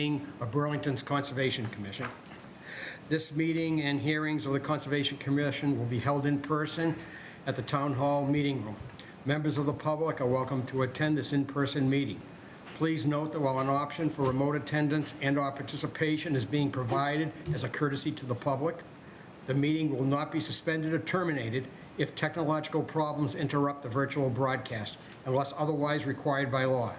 of Burlington's Conservation Commission. This meeting and hearings of the Conservation Commission will be held in person at the Town Hall Meeting Room. Members of the public are welcome to attend this in-person meeting. Please note that while an option for remote attendance and/or participation is being provided as a courtesy to the public, the meeting will not be suspended or terminated if technological problems interrupt the virtual broadcast, unless otherwise required by law.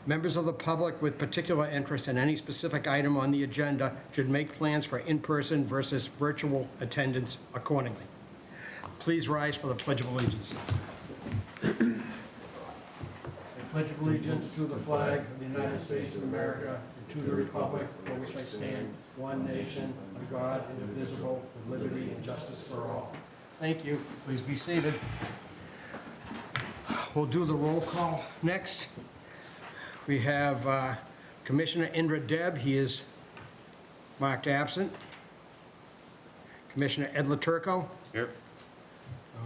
Members of the public with particular interest in any specific item on the agenda should make plans for in-person versus virtual attendance accordingly. Please rise for the Pledge of Allegiance. I pledge allegiance to the flag of the United States of America and to the republic for which I stand, one nation, under God, indivisible, with liberty and justice for all. Thank you. Please be seated. We'll do the roll call next. We have Commissioner Indra Deb. He is marked absent. Commissioner Ed Laturco. Here.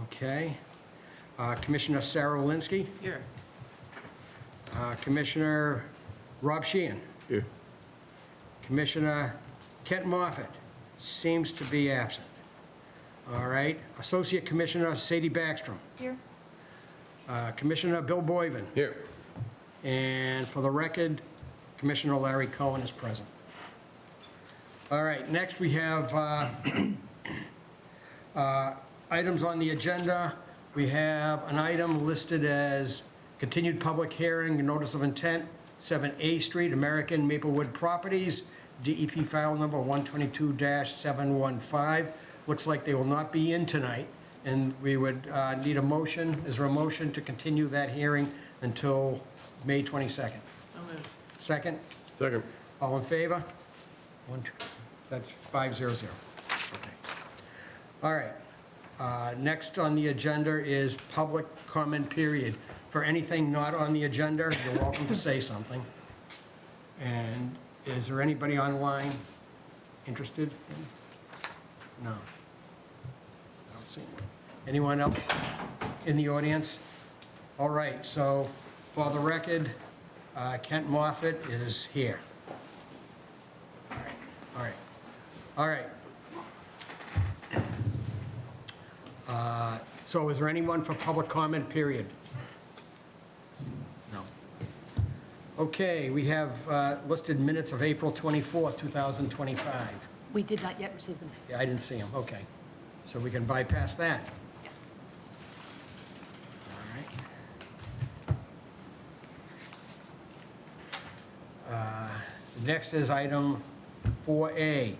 Okay. Commissioner Sarah Walensky. Here. Commissioner Rob Sheehan. Here. Commissioner Kent Moffett seems to be absent. All right. Associate Commissioner Sadie Backstrom. Here. Commissioner Bill Boyven. Here. And for the record, Commissioner Larry Cohen is present. All right, next we have items on the agenda. We have an item listed as continued public hearing, notice of intent, 7A Street, American Maplewood Properties, DEP file number 122-715. Looks like they will not be in tonight, and we would need a motion. Is there a motion to continue that hearing until May 22nd? Second? Second. All in favor? One, two, that's 500. Okay. All right. Next on the agenda is public comment period. For anything not on the agenda, you're welcome to say something. And is there anybody online interested? No. I don't see anyone. Anyone else in the audience? All right, so for the record, Kent Moffett is here. All right. So is there anyone for public comment period? No. Okay, we have listed minutes of April 24th, 2025. We did not yet receive them. Yeah, I didn't see them, okay. So we can bypass that. Next is item 4A.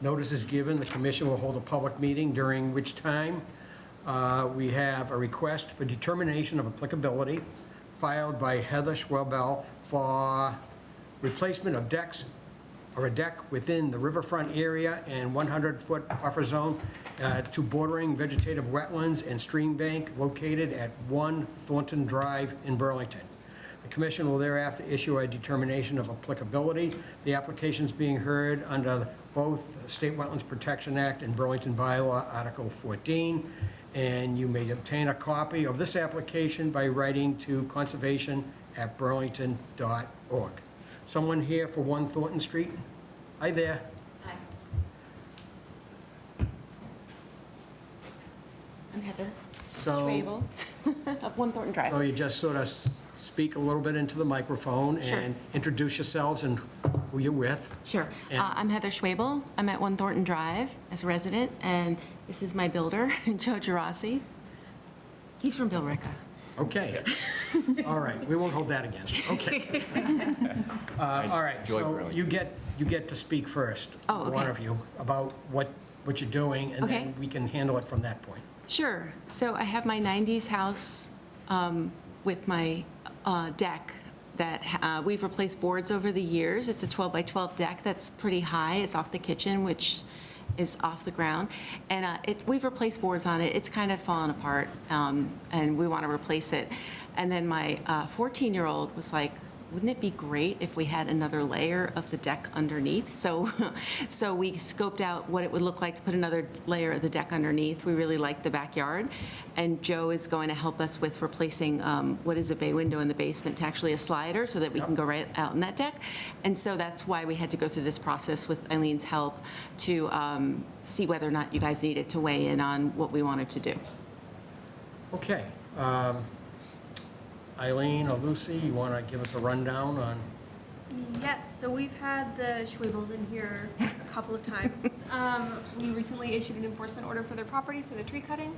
Notice is given, the commission will hold a public meeting during which time we have a request for determination of applicability filed by Heather Schwebel for replacement of decks or a deck within the riverfront area and 100-foot buffer zone to bordering vegetative wetlands and stream bank located at 1 Thornton Drive in Burlington. The commission will thereafter issue a determination of applicability. The application is being heard under both State Wetlands Protection Act and Burlington Bylaw Article 14, and you may obtain a copy of this application by writing to conservation@burlington.org. Someone here for 1 Thornton Street? Hi there. Hi. I'm Heather Schwebel of 1 Thornton Drive. So you just sort of speak a little bit into the microphone Sure. and introduce yourselves and who you're with. Sure. And- I'm Heather Schwebel. I'm at 1 Thornton Drive as a resident, and this is my builder, Joe Gerasi. He's from Billerica. Okay. All right, we won't hold that against you. Okay. All right, so you get to speak first. Oh, okay. One of you, about what you're doing, and Okay. then we can handle it from that point. Sure. So I have my 90s house with my deck that we've replaced boards over the years. It's a 12 by 12 deck that's pretty high. It's off the kitchen, which is off the ground. And we've replaced boards on it. It's kind of fallen apart, and we want to replace it. And then my 14-year-old was like, wouldn't it be great if we had another layer of the deck underneath? So, so we scoped out what it would look like to put another layer of the deck underneath. We really like the backyard, and Joe is going to help us with replacing what is a bay window in the basement to actually a slider so that we can go right out on that deck. And so that's why we had to go through this process with Eileen's help to see whether or not you guys needed to weigh in on what we wanted to do. Okay. Eileen or Lucy, you want to give us a rundown on? Yes, so we've had the Schwabels in here a couple of times. We recently issued an enforcement order for their property for the tree cutting.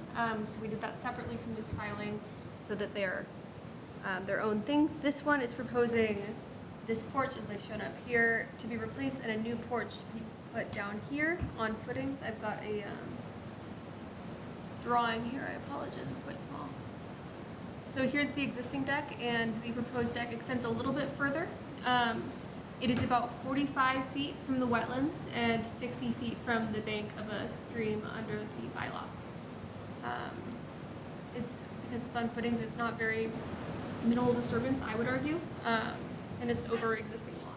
So we did that separately from this filing so that they're their own things. This one is proposing this porch, as I've shown up here, to be replaced and a new porch to be put down here on footings. I've got a drawing here, I apologize, it's quite small. So here's the existing deck, and the proposed deck extends a little bit further. It is about 45 feet from the wetlands and 60 feet from the bank of a stream under the bylaw. It's, because it's on footings, it's not very, it's minimal disturbance, I would argue, and it's over existing lawn.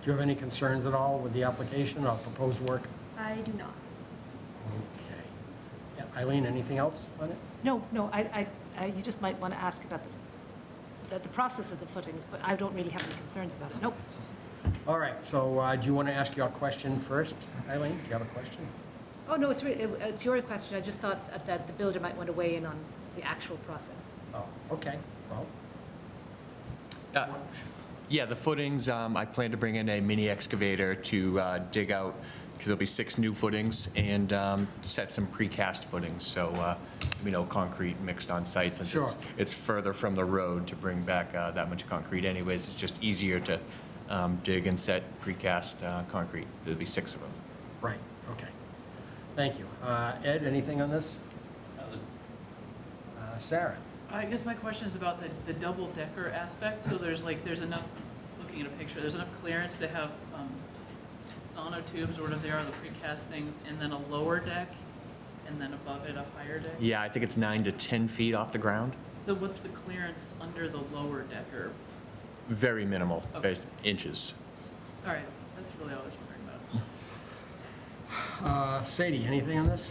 Do you have any concerns at all with the application or proposed work? I do not. Okay. Yeah, Eileen, anything else on it? No, you just might want to ask about the process of the footings, but I don't really have any concerns about it. Nope. All right, so do you want to ask your question first, Eileen? Do you have a question? Oh, no, it's your question. I just thought that the builder might want to weigh in on the actual process. Oh, okay, well. Yeah, the footings, I plan to bring in a mini excavator to dig out, because there'll be 6 new footings, and set some precast footings, so, concrete mixed on site, since Sure. it's further from the road to bring back that much concrete anyways. It's just easier to dig and set precast concrete. There'll be 6 of them. Right, okay. Thank you. Ed, anything on this? Sarah? I guess my question is about the double-decker aspect. So there's enough, looking at a picture, there's enough clearance to have sonotubes or whatever they are, the precast things, and then a lower deck, and then above it a higher deck? Yeah, I think it's 9 to 10 feet off the ground. So what's the clearance under the lower decker? Very minimal, Okay. inches. All right, that's really all I was wondering about. Sadie, anything on this?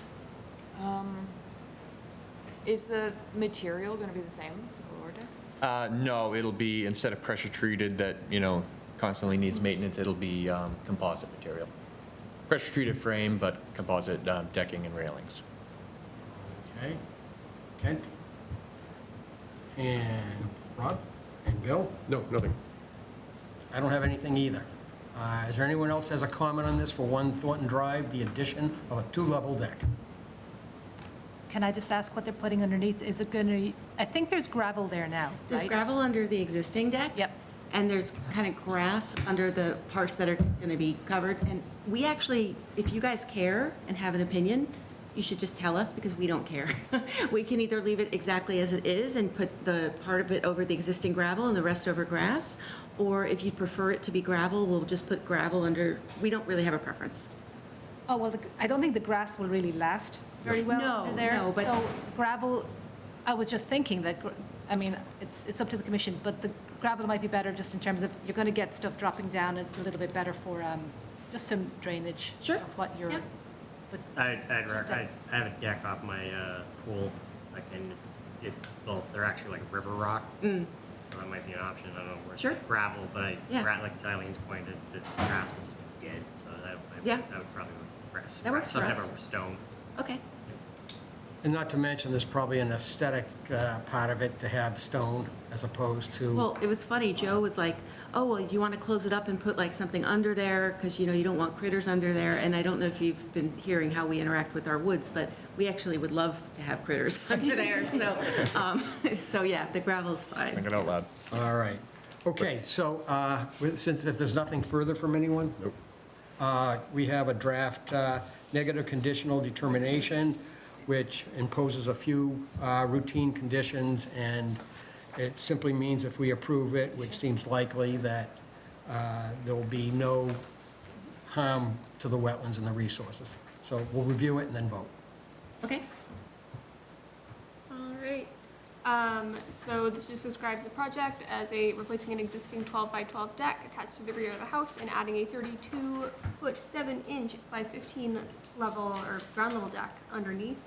Is the material going to be the same for the lower deck? No, it'll be, instead of pressure treated that, constantly needs maintenance, it'll be composite material. Pressure treated frame, but composite decking and railings. Okay. Kent? And Rob? And Bill? No, nothing. I don't have anything either. Is there anyone else has a comment on this for 1 Thornton Drive, the addition of a 2-level deck? Can I just ask what they're putting underneath? Is it going to, I think there's gravel there now, There's right? gravel under the existing deck. Yep. And there's kind of grass under the parts that are going to be covered. And we actually, if you guys care and have an opinion, you should just tell us, because we don't care. We can either leave it exactly as it is and put the part of it over the existing gravel and the rest over grass, or if you prefer it to be gravel, we'll just put gravel under. We don't really have a preference. Oh, well, I don't think the grass will really last very well No, under there. no, but- So gravel, I was just thinking that, it's up to the commission, but the gravel might be better just in terms of, you're going to get stuff dropping down, and it's a little bit better for just some drainage Sure. of what you're, Yeah. but I have a deck off my pool, and it's both, they're actually like river rock, so that might be an option. I don't know where it's Sure. gravel, but Yeah. like to Eileen's point, the grass is dead, so that Yeah. would probably work for us. That works for Some us. type of stone. Okay. And not to mention, there's probably an aesthetic part of it to have stone as opposed to... Well, it was funny, Joe was like, oh, well, you want to close it up and put like something under there, because, you don't want critters under there, and I don't know if you've been hearing how we interact with our woods, but we actually would love to have critters under there, so, so yeah, the gravel's fine. Think it out loud. All right. Okay, so since if there's nothing further from anyone? Nope. We have a draft negative conditional determination, which imposes a few routine conditions, and it simply means if we approve it, which seems likely, that there will be no harm to the wetlands and the resources. So we'll review it and then vote. Okay. All right. So this just describes the project as replacing an existing 12 by 12 deck attached to the rear of the house and adding a 32-foot 7-inch by 15 level or ground level deck underneath,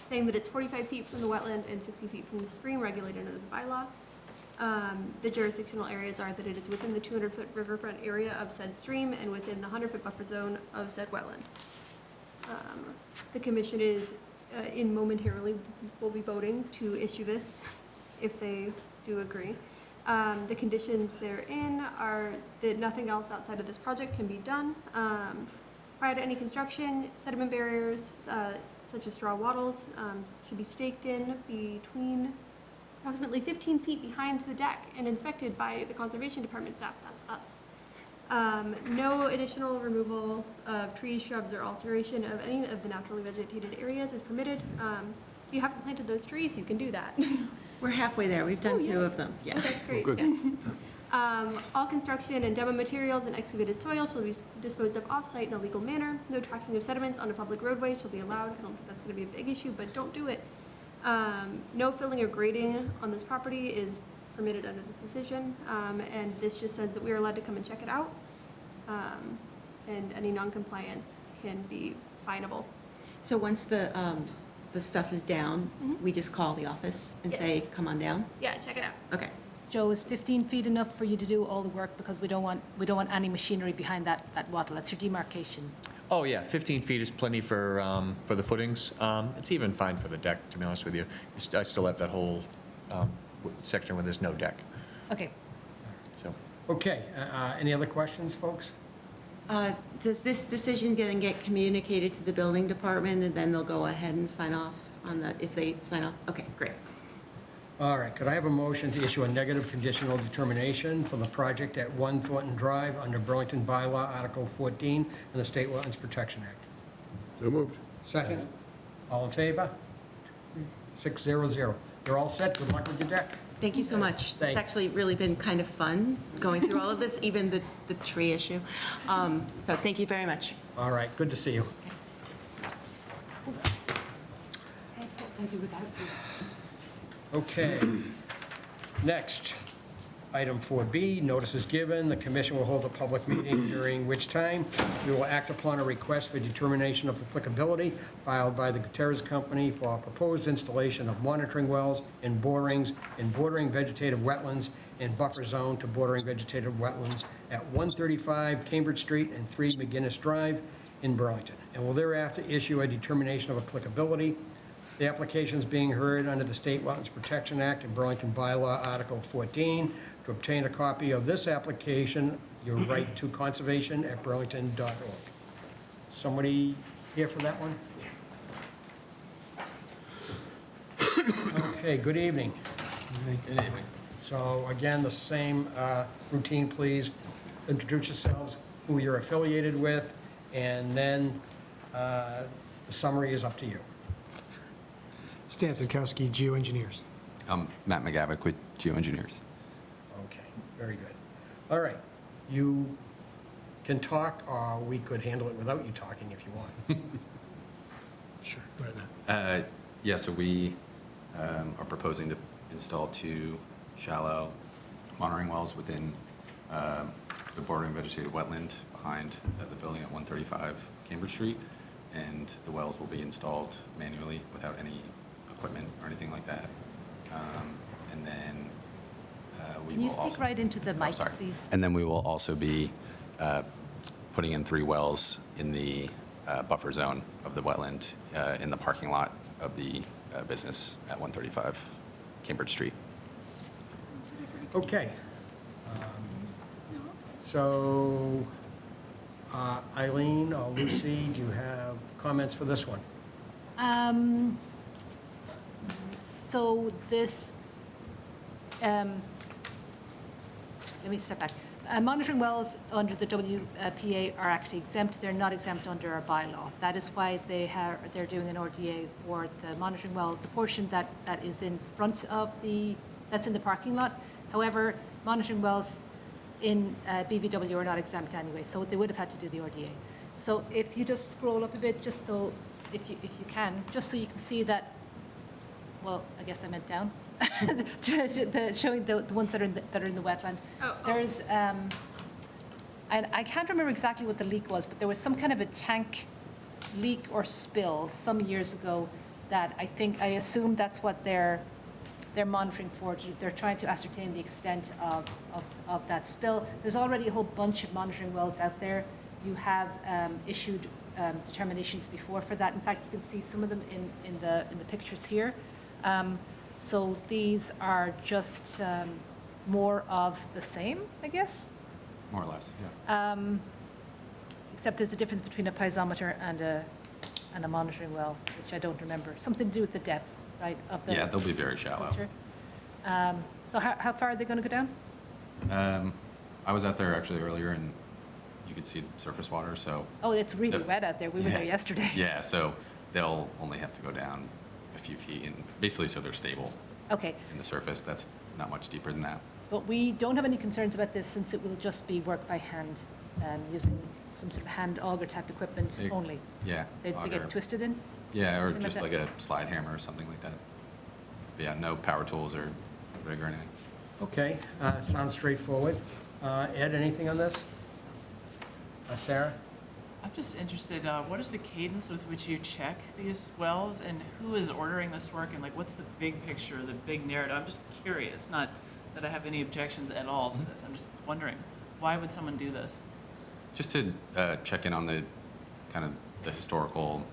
saying that it's 45 feet from the wetland and 60 feet from the stream regulated under the bylaw. The jurisdictional areas are that it is within the 200-foot riverfront area of said stream and within the 100-foot buffer zone of said wetland. The commission is momentarily will be voting to issue this if they do agree. The conditions therein are that nothing else outside of this project can be done. Prior to any construction, sediment barriers such as straw wattles should be staked in between approximately 15 feet behind the deck and inspected by the Conservation Department staff, that's us. No additional removal of trees, shrubs, or alteration of any of the naturally vegetated areas is permitted. If you haven't planted those trees, you can do that. We're halfway there. We've done Oh, two yay. of them, yeah. Oh, that's great. Good. All construction and demo materials and excavated soil shall be disposed of off-site in a legal manner. No tracking of sediments on a public roadway shall be allowed. I don't think that's gonna be a big issue, but don't do it. No filling or grading on this property is permitted under this decision, and this just says that we are allowed to come and check it out, and any non-compliance can be finable. So once the stuff is down, we just call the office and say, Yes. come on down? Yeah, check it out. Okay. Joe, is 15 feet enough for you to do all the work? Because we don't want any machinery behind that wattle. That's your demarcation. Oh, yeah, 15 feet is plenty for the footings. It's even fine for the deck, to be honest with you. I still have that whole section where there's no deck, Okay. so. Okay, any other questions, folks? Does this decision get communicated to the building department, and then they'll go ahead and sign off on the, if they sign off? Okay, great. All right, could I have a motion to issue a negative conditional determination for the project at 1 Thornton Drive under Burlington Bylaw, Article 14, and the State Wetlands Protection Act? So moved. Second? All in favor? 600. You're all set. Good luck with your deck. Thank you so much. It's Thanks. actually really been kind of fun going through all of this, even the tree issue. So thank you very much. All right, good to see you. Okay. Next, item 4B, notice is given. The commission will hold a public meeting during which time we will act upon a request for determination of applicability filed by the Gutierrez Company for proposed installation of monitoring wells and borings in bordering vegetative wetlands and buffer zone to bordering vegetative wetlands at 135 Cambridge Street and 3 McGinnis Drive in Burlington, and will thereafter issue a determination of applicability. The application is being heard under the State Wetlands Protection Act and Burlington Bylaw, Article 14. To obtain a copy of this application, your right to conservation at burlington.org. Somebody here for that one? Okay, good evening. Good evening. So again, the same routine, please. Introduce yourselves, who you're affiliated with, and then the summary is up to you. Stan Sitkowski, Geoengineers. Matt McGavick with Geoengineers. Okay, very good. All right, you can talk, or we could handle it without you talking if you want. Sure, go ahead, Matt. Yeah, so we are proposing to install 2 shallow monitoring wells within the bordering vegetated wetland behind the building at 135 Cambridge Street. And the wells will be installed manually without any equipment or anything like that. And then we Can will you also... speak right into the mic, sorry. please? And then we will also be putting in 3 wells in the buffer zone of the wetland in the parking lot of the business at 135 Cambridge Street. Okay. So Eileen or Lucy, do you have comments for this one? So this, let me step back. Monitoring wells under the WPA are actually exempt. They're not exempt under our bylaw. That is why they're doing an RDA for the monitoring well, the portion that is in front of that's in the parking lot. However, monitoring wells in BVW are not exempt anyway, so they would have had to do the RDA. So if you just scroll up a bit, just so, if you can, just so you can see that well, I guess I meant down, showing the ones that are in the wetland. Oh. There's, and I can't remember exactly what the leak was, but there was some kind of a tank leak or spill some years ago that I assume that's what they're monitoring for. They're trying to ascertain the extent of that spill. There's already a whole bunch of monitoring wells out there. You have issued determinations before for that. In fact, you can see some of them in the pictures here. So these are just more of the same, I guess, More or less, yeah. except there's a difference between a piezometer and a monitoring well, which I don't remember. Something to do with the depth, right, of the Yeah, they'll be very shallow. filter. So how far are they going to go down? I was out there actually earlier, and you could see surface water, so. Oh, it's really The- wet out there. We were there Yeah. yesterday. Yeah, so they'll only have to go down a few feet, and basically so they're stable Okay, in the surface. That's not much deeper than that. but we don't have any concerns about this since it will just be work by hand, using some sort of hand auger type equipment They- only. Yeah. They auger. get twisted in? Yeah, or something like just that? like a slide hammer or something like that. But yeah, no power tools or rig or anything. Okay, sounds straightforward. Ed, anything on this? Sarah? I'm just interested, what is the cadence with which you check these wells, and who is ordering this work, and like, what's the big picture, the big narrative? I'm just curious, not that I have any objections at all to this. I'm just wondering, why would someone do this? Just to check in on the kind of the historical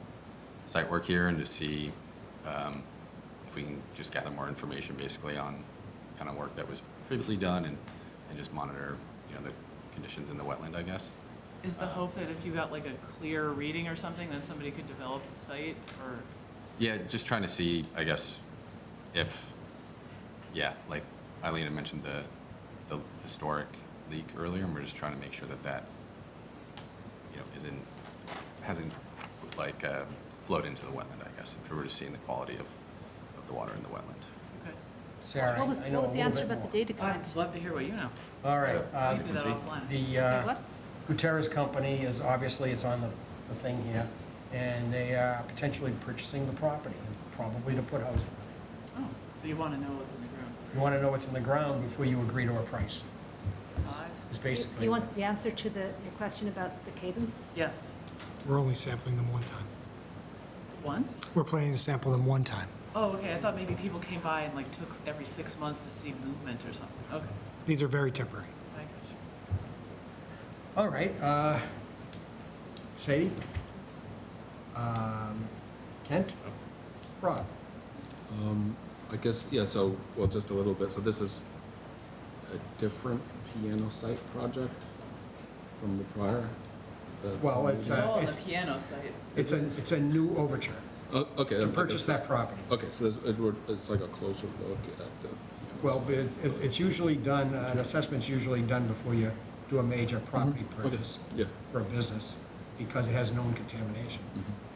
site work here and to see if we can just gather more information basically on kind of work that was previously done and just monitor, the conditions in the wetland, I guess. Is the hope that if you got like a clear reading or something, then somebody could develop the site, or? Yeah, just trying to see, I guess, if, like Eileen had mentioned the historic leak earlier, and we're just trying to make sure that hasn't like flowed into the wetland, I guess, if we were to seeing the quality of the water in the wetland. Okay. Sarah, What was I know a the little answer bit about the more. data comment? I'd love to hear what you know. All right. We can do that offline. The Say what? Gutierrez Company is, obviously, it's on the thing here, and they are potentially purchasing the property, probably to put housing. Oh, so you want to know what's in the ground? You want to know what's in the ground before you agree to a price, Five? is basically. You want the answer to your question about the cadence? Yes. We're only sampling them one time. Once? We're planning to sample them one time. Oh, okay, I thought maybe people came by and like took every 6 months to see movement or something. Okay, These are very temporary. I got you. All right, Sadie? Kent? Rob? I guess, yeah, so, well, just a little bit. So this is a different piano site project from the prior? Well, it's, It's all on the it's- piano site. It's a new overture Oh, okay. to I purchase guess- that property. Okay, so it's like a closer look at the piano Well, site. it's usually done, an assessment's usually done before you do a major property Okay, purchase yeah. for a business, because it has known contamination.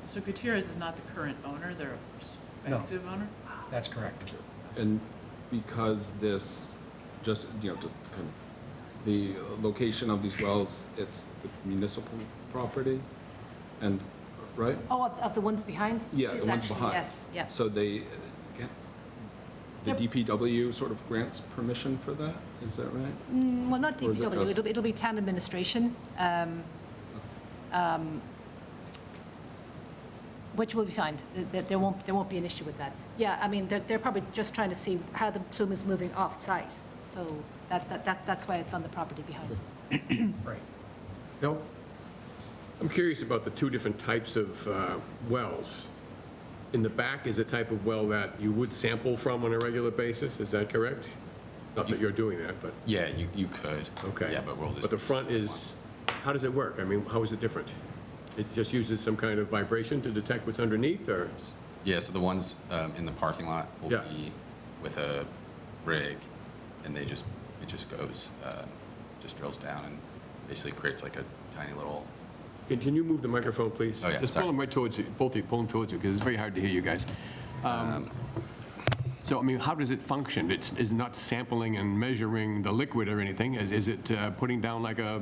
So Gutierrez is not the current owner, they're a No. prospective owner? That's correct. And because this, just kind of, the location of these wells, it's the municipal property, and, right? Oh, of the ones behind? Yeah, It's the ones actually- behind. Yes, yeah. So they, get the Yep. DPW sort of grants permission for that, is that right? Well, not Or is it DPW, just- it'll be town administration, which will be fine. There won't be an issue with that. Yeah, I mean, they're probably just trying to see how the plume is moving off-site. So that's why it's on the property behind. Right. Bill? I'm curious about the two different types of wells. In the back is a type of well that you would sample from on a regular basis, is that correct? Not that you're doing that, but, Yeah, you could. okay. Yeah, but we'll just. But the front is, how does it work? I mean, how is it different? It just uses some kind of vibration to detect what's underneath, or? Yeah, so the ones in the parking lot will Yeah. be with a rig, and it just goes, just drills down and basically creates like a tiny little. Can you move the microphone, please? Oh, yeah, Just sorry. pull them right towards you, both of you, pull them towards you, because it's very hard to hear you guys. So, I mean, how does it function? It's not sampling and measuring the liquid or anything? Is it putting down like a,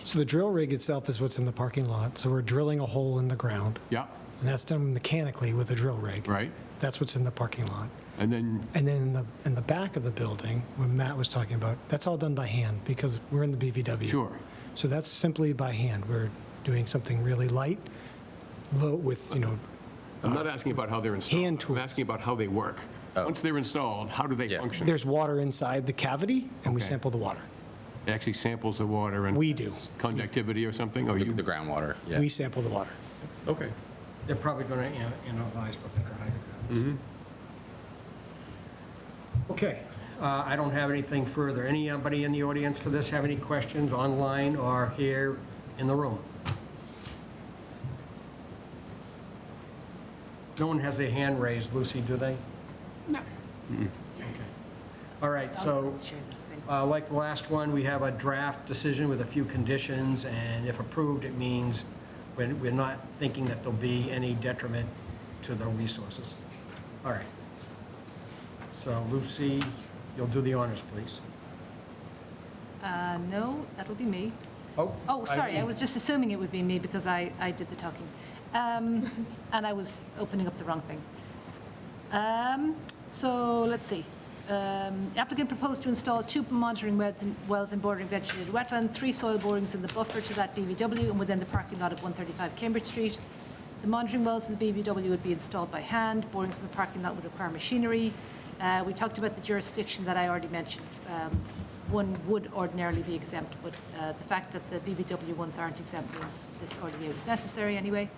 So the drill rig itself is what's in the parking lot. So we're drilling a hole in the ground. yeah? and that's done mechanically with a drill rig. right? That's what's in the parking lot. And then, And then in the back of the building, when Matt was talking about, that's all done by hand because we're in the BVW. sure. So that's simply by hand. We're doing something really light, low with, I'm not asking about how they're installed. hand I'm tools. asking about how they work. Once they're installed, how do they Yeah. function? there's water inside the cavity, and we Okay. sample the water. It actually samples the water and... We do. Conductivity or something, or you... The groundwater, yeah. We sample the water. Okay. They're probably going to analyze for hydrocarbons. Okay, I don't have anything further. Anybody in the audience for this have any questions online or here in the room? No one has their hand raised, Lucy, do they? No. Okay. All right, so, like the last one, we have a draft decision with a few conditions, and if approved, it means we're not thinking that there'll be any detriment to the resources. All right. So Lucy, you'll do the honors, please. No, that'll be me. Oh, Oh, sorry, I was just assuming it would be me because I did the talking. And I was opening up the wrong thing. So let's see. The applicant proposed to install 2 monitoring wells in bordering vegetated wetland, 3 soil borings in the buffer to that BVW and within the parking lot of 135 Cambridge Street. The monitoring wells in the BVW would be installed by hand. Borings in the parking lot would require machinery. We talked about the jurisdiction that I already mentioned. One would ordinarily be exempt, but the fact that the BVW ones aren't exempt means this RDA was necessary anyway.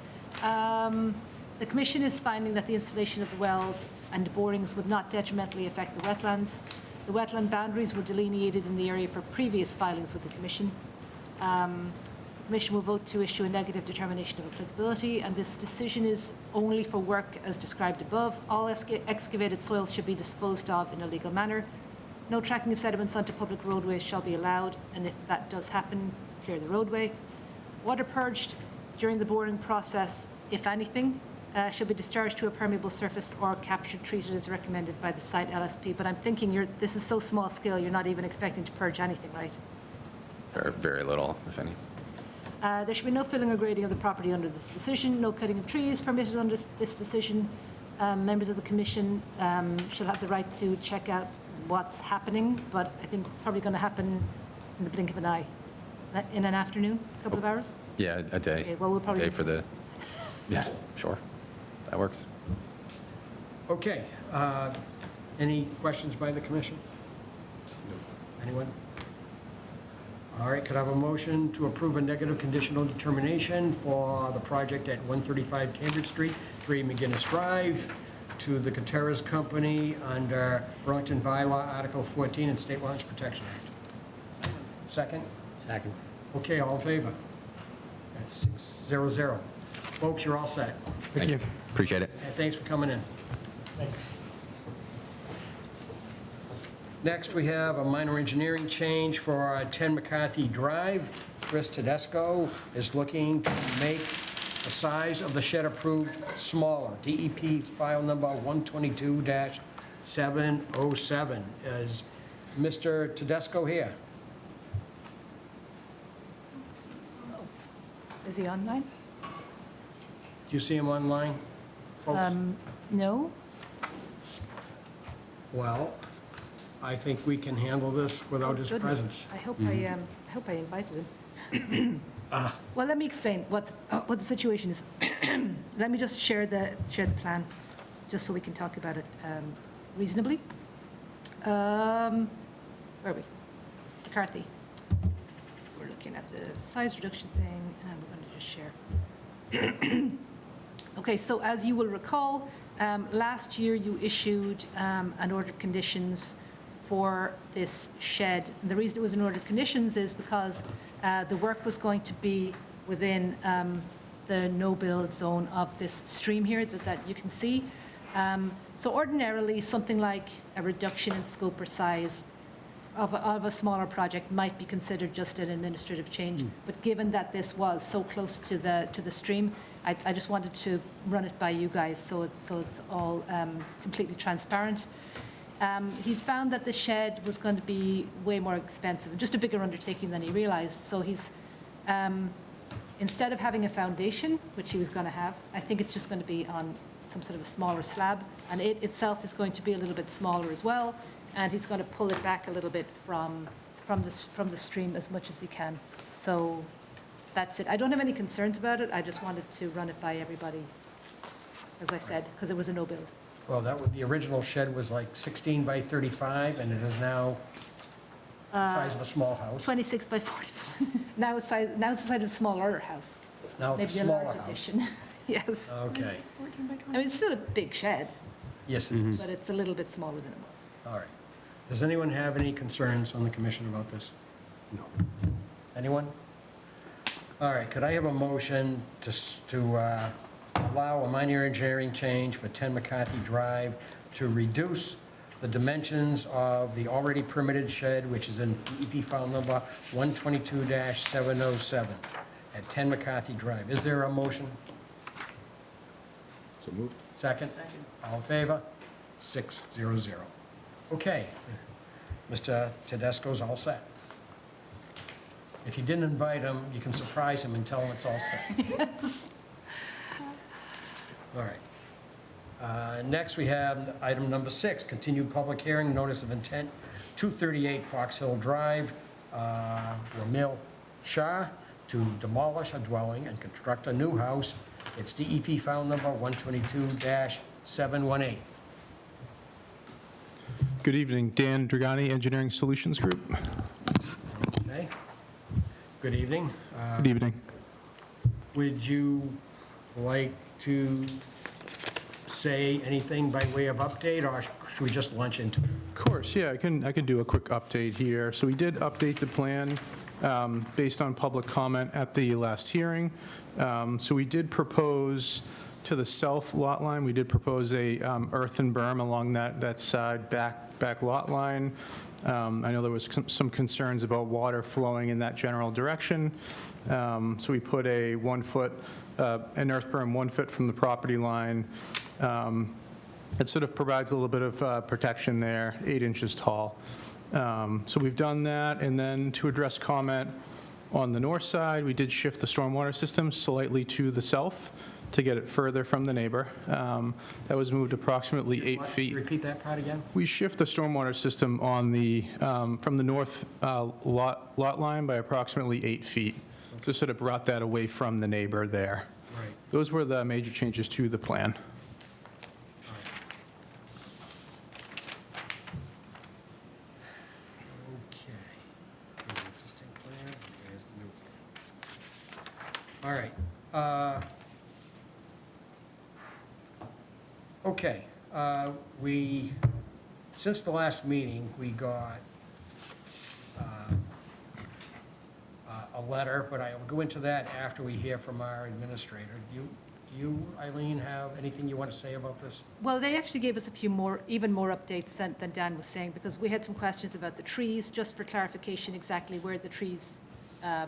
The Commission is finding that the installation of the wells and borings would not detrimentally affect the wetlands. The wetland boundaries were delineated in the area for previous filings with the Commission. The Commission will vote to issue a negative determination of applicability, and this decision is only for work as described above. All excavated soil should be disposed of in a legal manner. No tracking of sediments onto public roadways shall be allowed, and if that does happen, clear the roadway. Water purged during the boring process, if anything, should be discharged to a permeable surface or captured, treated as recommended by the site LSP. But I'm thinking this is so small scale, you're not even expecting to purge anything, right? Very little, if any. There should be no filling or grading of the property under this decision, no cutting of trees permitted under this decision. Members of the Commission should have the right to check out what's happening, but I think it's probably going to happen in the blink of an eye. In an afternoon, a couple of hours? Yeah, a day. Okay, well, we'll probably- A day for the, yeah, sure. That works. Okay, any questions by the commission? Anyone? All right, could I have a motion to approve a negative conditional determination for the project at 135 Cambridge Street, 3 McGinnis Drive, to the Gutierrez Company under Burlington Bylaw Article 14 and State Wetlands Protection Act? Second? Second. Okay, all in favor? That's 6-0-0. Folks, you're all set. Thank you. Thanks. Appreciate it. And thanks for coming in. Next, we have a minor engineering change for 10 McCarthy Drive. Chris Tedesco is looking to make the size of the shed approved smaller. DEP file number 122-707. Is Mr. Tedesco here? Is he online? Do you see him online, folks? No? Well, I think we can handle this without his Goodness. presence. I hope I invited him. Well, let me explain what the situation is. Let me just share the plan, just so we can talk about it reasonably. Where are we? McCarthy. We're looking at the size reduction thing, and we're going to just share. Okay, so as you will recall, last year you issued an order of conditions for this shed. And the reason it was an order of conditions is because the work was going to be within the no-build zone of this stream here that you can see. So ordinarily, something like a reduction in scope or size of a smaller project might be considered just an administrative change. But given that this was so close to the stream, I just wanted to run it by you guys so it's all completely transparent. He's found that the shed was going to be way more expensive, just a bigger undertaking than he realized. So instead of having a foundation, which he was going to have, I think it's just going to be on some sort of a smaller slab, and it itself is going to be a little bit smaller as well, and he's going to pull it back a little bit from the stream as much as he can. So that's it. I don't have any concerns about it. I just wanted to run it by everybody, as I said, because it was a no build. Well, the original shed was like 16 by 35, and it is now the size of a small house. 26 by 40. Now it's the size of a smaller house. Now it's a Maybe smaller large house. addition. Yes. Okay, 14 by I 20. mean, it's still a big shed, yes, it is. but it's a little bit smaller than it was. All right. Does anyone have any concerns on the commission about this? No. Anyone? All right, could I have a motion to allow a minor engineering change for 10 McCarthy Drive to reduce the dimensions of the already permitted shed, which is in EP file number 122-707 at 10 McCarthy Drive? Is there a motion? So moved. Second? All in favor? 600. Okay. Mr. Tedesco's all set. If you didn't invite him, you can surprise him and tell him it's all set. All right. Next, we have item number 6, continued public hearing, notice of intent, 238 Fox Hill Drive, Ramil Shah, to demolish a dwelling and construct a new house. It's DEP file number 122-718. Good evening, Dan Dragani, Engineering Solutions Group. Okay. Good evening. Good evening. Would you like to say anything by way of update, or should we just launch into it? Of course, yeah, I can do a quick update here. So we did update the plan based on public comment at the last hearing. So we did propose to the south lot line, we did propose a earthen berm along that side back lot line. I know there was some concerns about water flowing in that general direction. So we put a 1 foot, an earth berm 1 foot from the property line. It sort of provides a little bit of protection there, 8 inches tall. So we've done that, and then to address comment on the north side, we did shift the stormwater system slightly to the south to get it further from the neighbor. That was moved approximately 8 feet. Repeat that part again? We shift the stormwater system on the, from the north lot line by approximately 8 feet. So sort of brought that away from the neighbor there. Right. Those were the major changes to the plan. Okay. Here's the existing plan, here's the new plan. All right. Okay, since the last meeting, we got a letter, but I'll go into that after we hear from our administrator. Do you, Eileen, have anything you want to say about this? Well, they actually gave us a few even more updates than Dan was saying, because we had some questions about the trees, just for clarification exactly where the trees to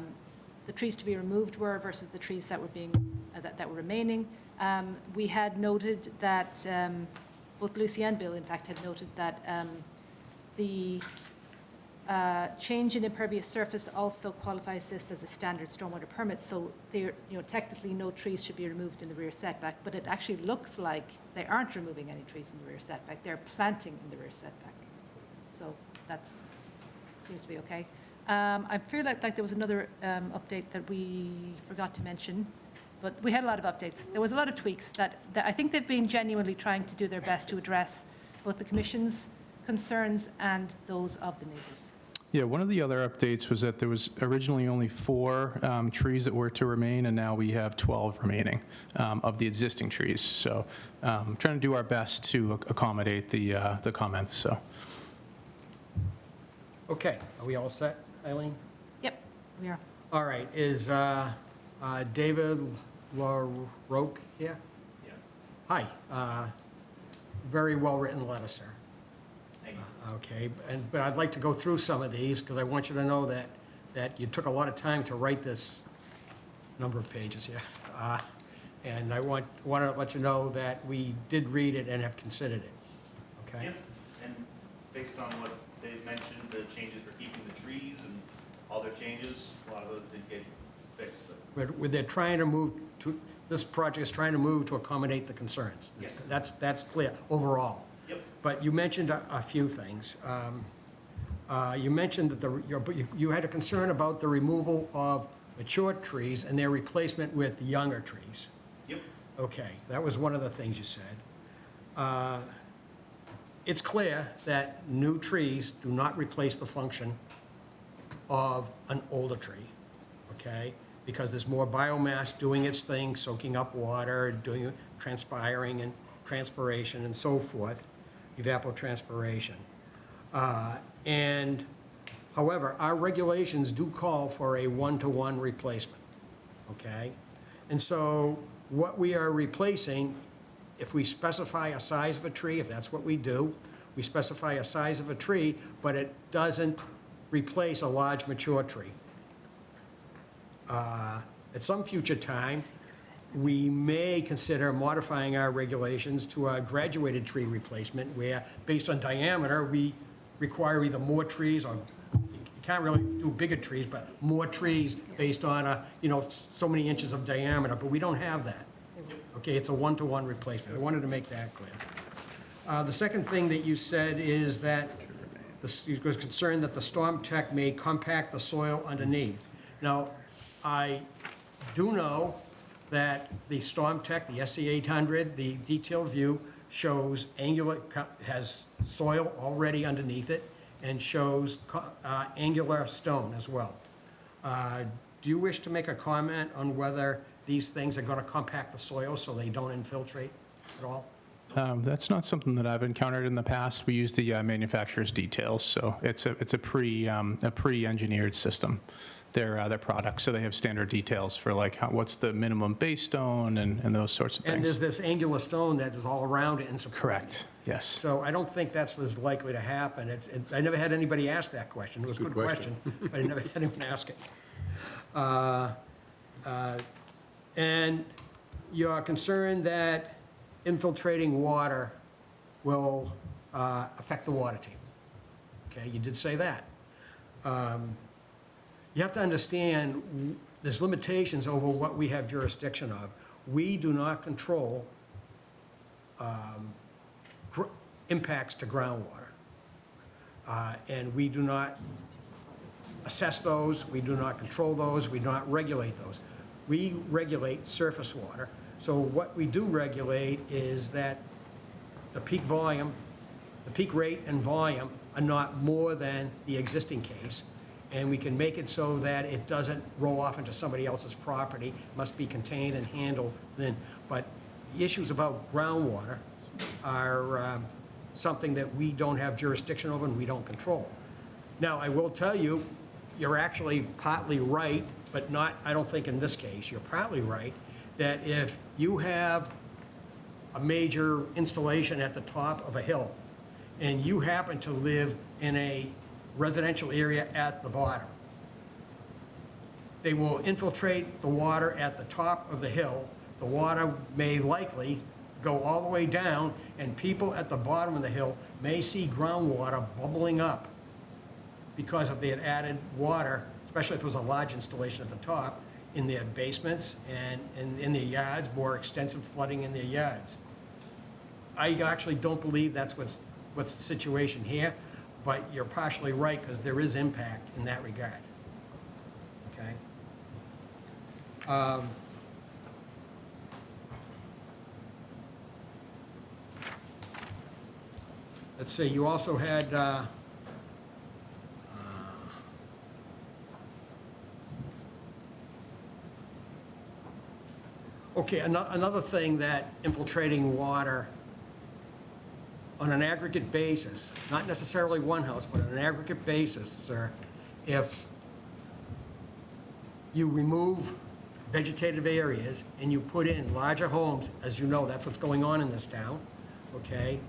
be removed were versus the trees that were that were remaining. We had noted that, both Lucy and Bill, in fact, had noted that the change in impervious surface also qualifies this as a standard stormwater permit, so technically no trees should be removed in the rear setback, but it actually looks like they aren't removing any trees in the rear setback, they're planting in the rear setback. So that seems to be okay. I feel like there was another update that we forgot to mention, but we had a lot of updates. There was a lot of tweaks that I think they've been genuinely trying to do their best to address both the commission's concerns and those of the neighbors. Yeah, one of the other updates was that there was originally only 4 trees that were to remain, and now we have 12 remaining of the existing trees. So trying to do our best to accommodate the comments, so. Okay, are we all set, Eileen? Yep, we are. All right, is David LaRoque here? Yeah. Hi, very well-written letter, sir. Thank you. Okay, but I'd like to go through some of these, because I want you to know that you took a lot of time to write this number of pages here. And I want to let you know that we did read it and have considered it, okay? Yep, and based on what they've mentioned, the changes for keeping the trees and all their changes, a lot of those did get fixed, but They're trying to move to, this project is trying to move to accommodate the concerns. Yes. That's clear overall. Yep. But you mentioned a few things. You mentioned that you had a concern about the removal of mature trees and their replacement with younger trees. Yep. Okay, that was one of the things you said. It's clear that new trees do not replace the function of an older tree, okay? Because there's more biomass doing its thing, soaking up water, transpiring and transpiration and so forth, evapotranspiration. And however, our regulations do call for a one-to-one replacement, okay? And so what we are replacing, if we specify a size of a tree, if that's what we do, we specify a size of a tree, but it doesn't replace a large mature tree. At some future time, we may consider modifying our regulations to a graduated tree replacement where, based on diameter, we require either more trees or, you can't really do bigger trees, but more trees based on so many inches of diameter, but we don't have that. Okay, it's a one-to-one replacement. I wanted to make that clear. The second thing that you said is that you were concerned that the storm tech may compact the soil underneath. Now, I do know that the storm tech, the SC 800, the detailed view shows has soil already underneath it and shows angular stone as well. Do you wish to make a comment on whether these things are going to compact the soil so they don't infiltrate at all? That's not something that I've encountered in the past. We use the manufacturer's details, so it's a pre-engineered system. Their products, so they have standard details for like what's the minimum base stone and those sorts of things. And there's this angular stone that is all around it and supporting it. Correct. Yes. So I don't think that's as likely to happen. I never had anybody ask that question. It was a good question, but I never had anyone ask it. And you're concerned that infiltrating water will affect the water table. Okay, you did say that. You have to understand, there's limitations over what we have jurisdiction of. We do not control impacts to groundwater. And we do not assess those, we do not control those, we do not regulate those. We regulate surface water. So what we do regulate is that the peak volume, the peak rate and volume are not more than the existing case. And we can make it so that it doesn't roll off into somebody else's property, must be contained and handled then. But the issues about groundwater are something that we don't have jurisdiction over and we don't control. Now, I will tell you, you're actually partly right, but not, I don't think in this case, you're partly right, that if you have a major installation at the top of a hill and you happen to live in a residential area at the bottom, they will infiltrate the water at the top of the hill. The water may likely go all the way down, and people at the bottom of the hill may see groundwater bubbling up because of the added water, especially if it was a large installation at the top, in their basements and in their yards, more extensive flooding in their yards. I actually don't believe that's what's the situation here, but you're partially right, because there is impact in that regard. Okay? Let's see, you also had, okay, another thing that infiltrating water on an aggregate basis, not necessarily one house, but on an aggregate basis, sir, if you remove vegetative areas and you put in larger homes, as you know, that's what's going on in this town, okay?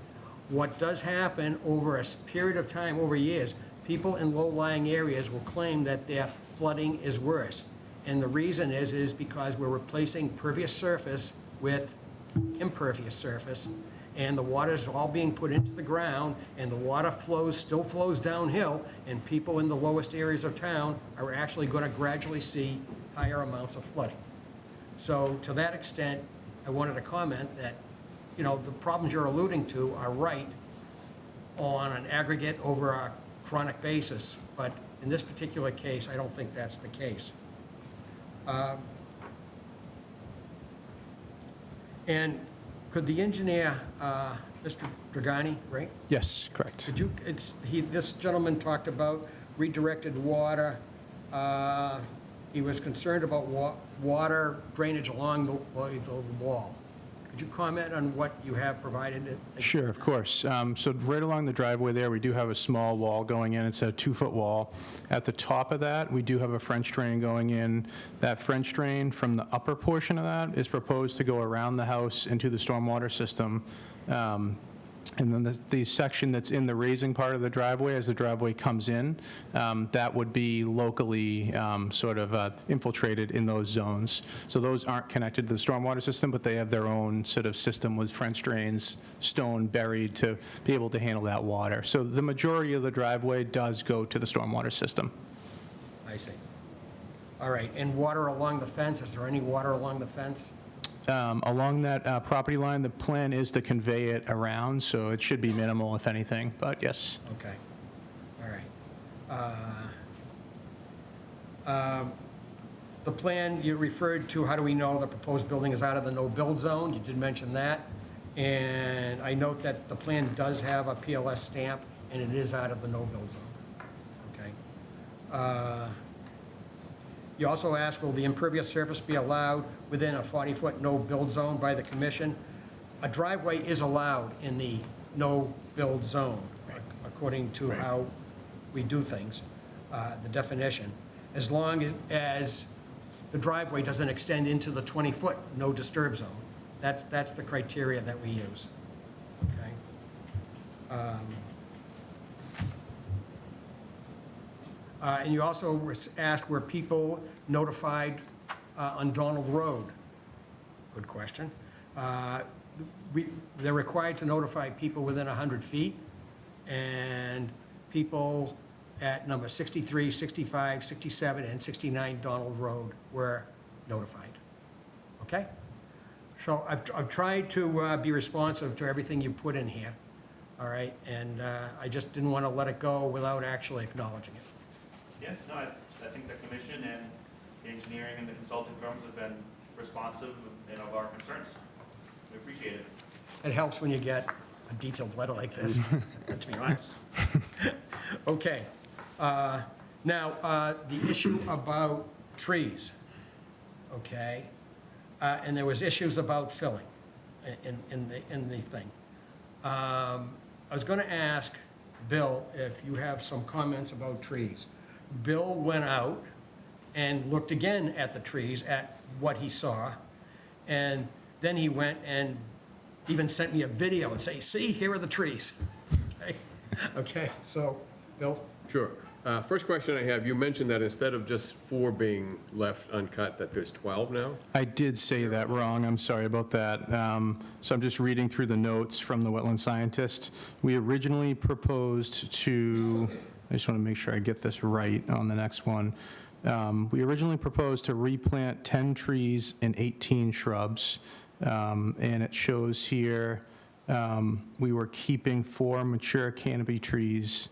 What does happen over a period of time, over years, people in low-lying areas will claim that their flooding is worse. And the reason is because we're replacing pervious surface with impervious surface, and the water is all being put into the ground, and the water still flows downhill, and people in the lowest areas of town are actually going to gradually see higher amounts of flooding. So to that extent, I wanted to comment that, the problems you're alluding to are right on an aggregate over a chronic basis, but in this particular case, I don't think that's the case. And could the engineer, Mr. Dragani, right? Yes, correct. Could you, this gentleman talked about redirected water. He was concerned about water drainage along the wall. Could you comment on what you have provided? Sure, of course. So right along the driveway there, we do have a small wall going in. It's a 2-foot wall. At the top of that, we do have a French drain going in. That French drain from the upper portion of that is proposed to go around the house into the stormwater system. And then the section that's in the raising part of the driveway, as the driveway comes in, that would be locally sort of infiltrated in those zones. So those aren't connected to the stormwater system, but they have their own sort of system with French drains, stone buried to be able to handle that water. So the majority of the driveway does go to the stormwater system. I see. All right, and water along the fence, is there any water along the fence? Along that property line, the plan is to convey it around, so it should be minimal, if anything, but yes. Okay, all right. The plan you referred to, how do we know the proposed building is out of the no-build zone? You did mention that. And I note that the plan does have a PLS stamp, and it is out of the no-build zone. Okay. You also asked, will the impervious surface be allowed within a 40-foot no-build zone by the commission? A driveway is allowed in the no-build zone, according to how we do things, the definition, as long as the driveway doesn't extend into the 20-foot no-disturb zone. That's the criteria that we use, okay? And you also asked, were people notified on Donald Road? Good question. They're required to notify people within 100 feet, and people at number 63, 65, 67, and 69 Donald Road were notified. Okay? So I've tried to be responsive to everything you put in here, all right? And I just didn't want to let it go without actually acknowledging it. Yes, no, I think the commission and the engineering and the consulting firms have been responsive of our concerns. We appreciate it. It helps when you get a detailed letter like this, to be honest. Okay. Now, the issue about trees, okay? And there was issues about filling in the thing. I was going to ask Bill if you have some comments about trees. Bill went out and looked again at the trees, at what he saw, and then he went and even sent me a video and say, see, here are the trees. Okay, okay. So, Bill? Sure. First question I have, you mentioned that instead of just 4 being left uncut, that there's 12 now? I did say that wrong. I'm sorry about that. So I'm just reading through the notes from the wetland scientist. We originally proposed to, I just want to make sure I get this right on the next one. We originally proposed to replant 10 trees and 18 shrubs. And it shows here we were keeping 4 mature canopy trees.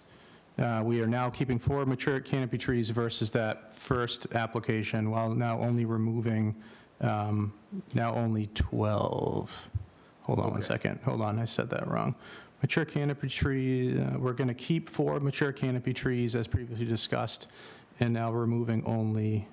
We are now keeping 4 mature canopy trees versus that first application, while now only removing, now only 12. Hold on one second. Hold on, I said that wrong. Mature canopy tree, we're going to keep 4 mature canopy trees as previously discussed, and now removing only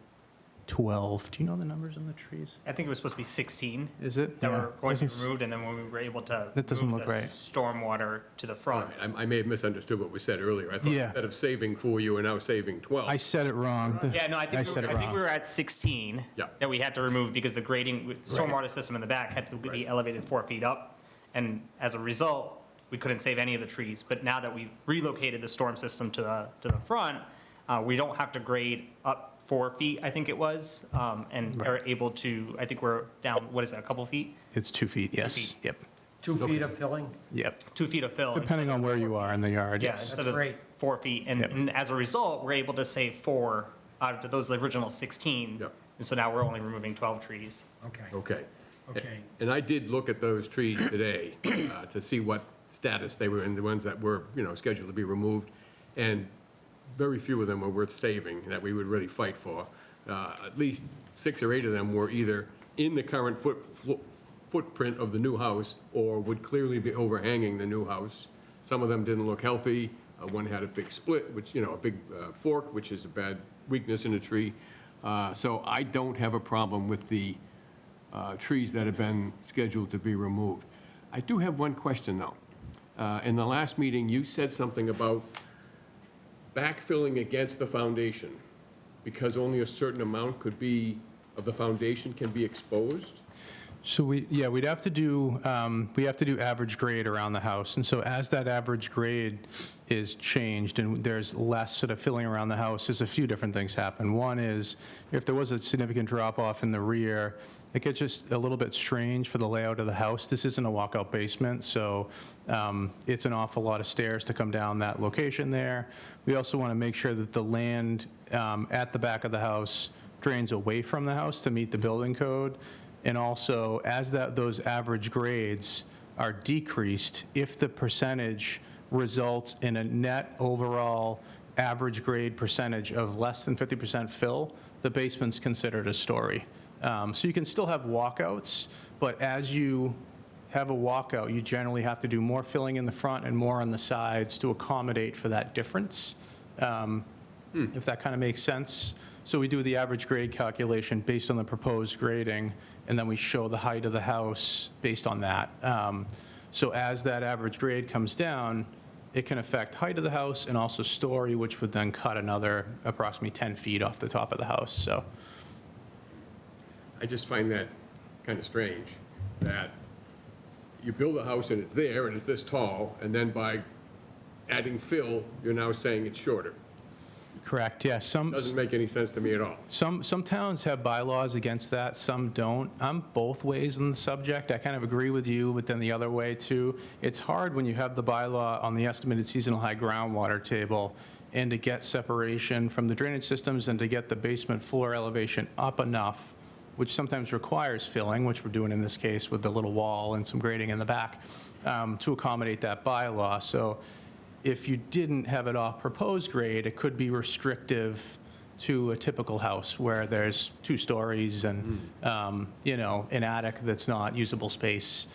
12. Do you know the numbers on the trees? I think it was supposed to be 16. Is it? That Yeah. were going to be Doesn't s- removed, and then when we were able to That doesn't move look the right. stormwater to the All front. right, I may have misunderstood what we said earlier. I thought Yeah. instead of saving 4, you were now saving 12. I said it wrong. Yeah, no, I think, said it I think wrong. we were at 16 Yeah. that we had to remove because the grading, stormwater system in the back had to be elevated 4 feet up. And as a result, we couldn't save any of the trees. But now that we've relocated the storm system to the front, we don't have to grade up 4 feet, I think it was, and are able to, I think we're down, what is that, a couple feet? It's 2 feet, yes. feet. Yep, 2 feet of filling? yep. 2 feet of fill. Depending on where you are in the yard, Yeah, yes. instead of great. 4 feet. And, Yep. and as a result, we're able to save 4 out of those original 16. Yep. And so now we're only removing 12 trees. Okay, Okay. okay. And I did look at those trees today to see what status they were in, the ones that were, scheduled to be removed. And very few of them were worth saving, that we would really fight for. At least 6 or 8 of them were either in the current footprint of the new house or would clearly be overhanging the new house. Some of them didn't look healthy. One had a big split, which, a big fork, which is a bad weakness in a tree. So I don't have a problem with the trees that have been scheduled to be removed. I do have one question, though. In the last meeting, you said something about backfilling against the foundation because only a certain amount of the foundation can be exposed? So we'd have to do, average grade around the house. And so as that average grade is changed and there's less sort of filling around the house, there's a few different things happen. One is if there was a significant drop off in the rear, it gets just a little bit strange for the layout of the house. This isn't a walkout basement, so it's an awful lot of stairs to come down that location there. We also want to make sure that the land at the back of the house drains away from the house to meet the building code. And also, as those average grades are decreased, if the percentage results in a net overall average grade percentage of less than 50% fill, the basement's considered a story. So you can still have walkouts, but as you have a walkout, you generally have to do more filling in the front and more on the sides to accommodate for that difference, if that kind of makes sense. So we do the average grade calculation based on the proposed grading, and then we show the height of the house based on that. So as that average grade comes down, it can affect height of the house and also story, which would then cut another approximately 10 feet off the top of the house, so. I just find that kind of strange, that you build a house and it's there and it's this tall, and then by adding fill, you're now saying it's shorter. Correct, yeah. Doesn't make any sense to me at all. Some towns have bylaws against that, some don't. I'm both ways on the subject. I kind of agree with you, but then the other way too. It's hard when you have the bylaw on the estimated seasonal high groundwater table and to get separation from the drainage systems and to get the basement floor elevation up enough, which sometimes requires filling, which we're doing in this case with the little wall and some grading in the back, to accommodate that bylaw. So if you didn't have it off proposed grade, it could be restrictive to a typical house where there's 2 stories and, an attic that's not usable space,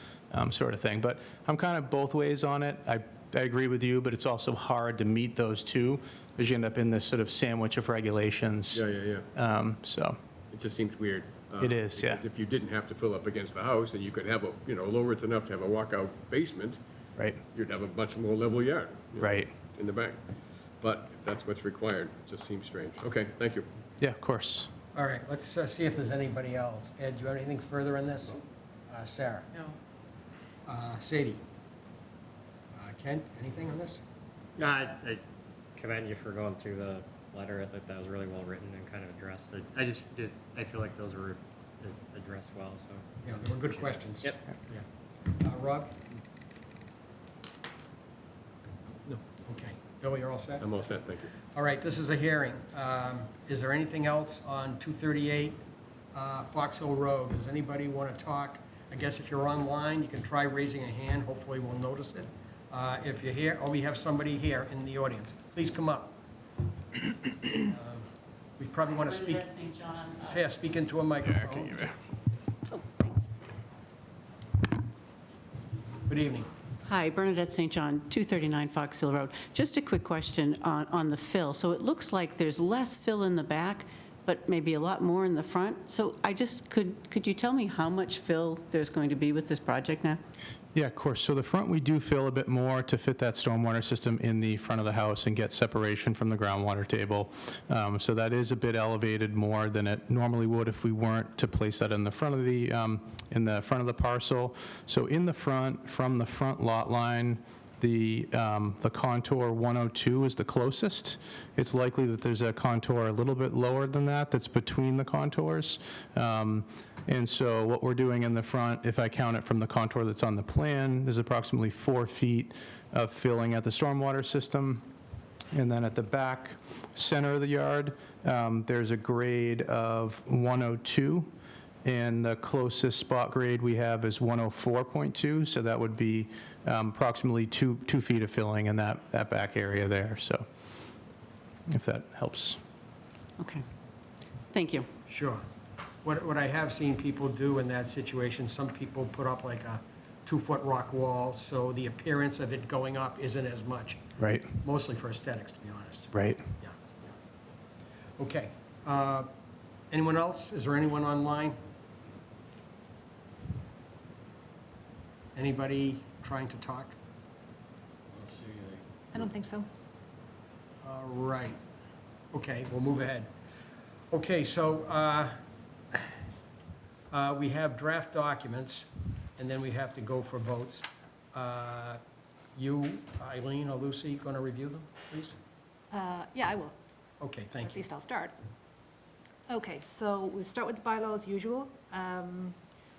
sort of thing. But I'm kind of both ways on it. I agree with you, but it's also hard to meet those two because you end up in this sort of sandwich of regulations. Yeah. So. It just seems weird. It is, yeah. Because if you didn't have to fill up against the house and you could have lower it's enough to have a walkout basement, right, you'd have a much more level yard. Right. In the back. But if that's what's required. It just seems strange. Okay, thank you. Yeah, of course. All right, let's see if there's anybody else. Ed, do you have anything further on this? Sarah? No. Sadie? Kent, anything on this? I commend you for going through the letter. I thought that was really well written and kind of addressed it. I feel like those were addressed well, so. Yeah, they were good questions. Yep. Rob? No. Okay. Bill, you're all set? I'm all set, thank you. All right, this is a hearing. Is there anything else on 238 Fox Hill Road? Does anybody want to talk? I guess if you're online, you can try raising a hand. Hopefully we'll notice it. If you're here, we have somebody here in the audience. Please come up. We probably want to speak. Yeah, speak into a microphone. Oh, thanks. Good evening. Hi, Bernadette St. John, 239 Fox Hill Road. Just a quick question on the fill. So it looks like there's less fill in the back, but maybe a lot more in the front. So could you tell me how much fill there's going to be with this project now? Yeah, of course. So the front, we do fill a bit more to fit that stormwater system in the front of the house and get separation from the groundwater table. So that is a bit elevated more than it normally would if we weren't to place that in the front of the parcel. So in the front, from the front lot line, the contour 102 is the closest. It's likely that there's a contour a little bit lower than that that's between the contours. And so what we're doing in the front, if I count it from the contour that's on the plan, there's approximately 4 feet of filling at the stormwater system. And then at the back center of the yard, there's a grade of 102, and the closest spot grade we have is 104.2, so that would be approximately 2 feet of filling in that back area there, so if that helps. Okay. Thank you. Sure. What I have seen people do in that situation, some people put up like a 2-foot rock wall, so the appearance of it going up isn't as much. Right. Mostly for aesthetics, to be honest. Right. Yeah. Okay. Anyone else? Is there anyone online? Anybody trying to talk? I don't think so. All right. Okay, we'll move ahead. Okay, so we have draft documents, and then we have to go for votes. You, Eileen or Lucy, going to review them, please? Yeah, I will. Okay, thank At you. least I'll start. Okay, so we'll start with the bylaw as usual.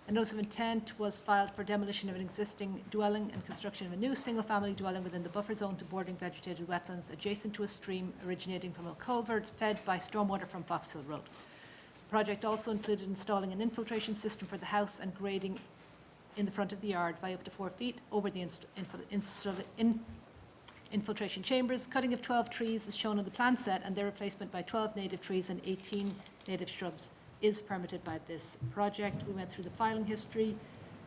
A notice of intent was filed for demolition of an existing dwelling and construction of a new single-family dwelling within the buffer zone to bordering vegetated wetlands adjacent to a stream originating from a culvert fed by stormwater from Fox Hill Road. The project also included installing an infiltration system for the house and grading in the front of the yard by up to 4 feet over the infiltration chambers. Cutting of 12 trees is shown on the plan set, and their replacement by 12 native trees and 18 native shrubs is permitted by this project. We went through the filing history.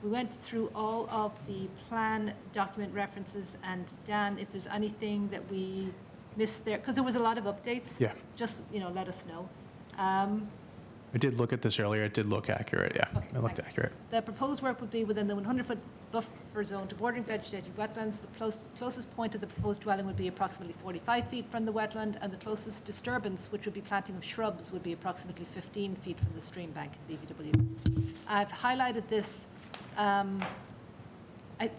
We went through all of the plan document references, and Dan, if there's anything that we missed there, because there was a lot of updates. Yeah. Just, let us know. I did look at this earlier. It did look accurate, yeah. Okay, It looked thanks. accurate. The proposed work would be within the 100-foot buffer zone to bordering vegetated wetlands. The closest point of the proposed dwelling would be approximately 45 feet from the wetland, and the closest disturbance, which would be planting of shrubs, would be approximately 15 feet from the stream bank at BVW. I've highlighted this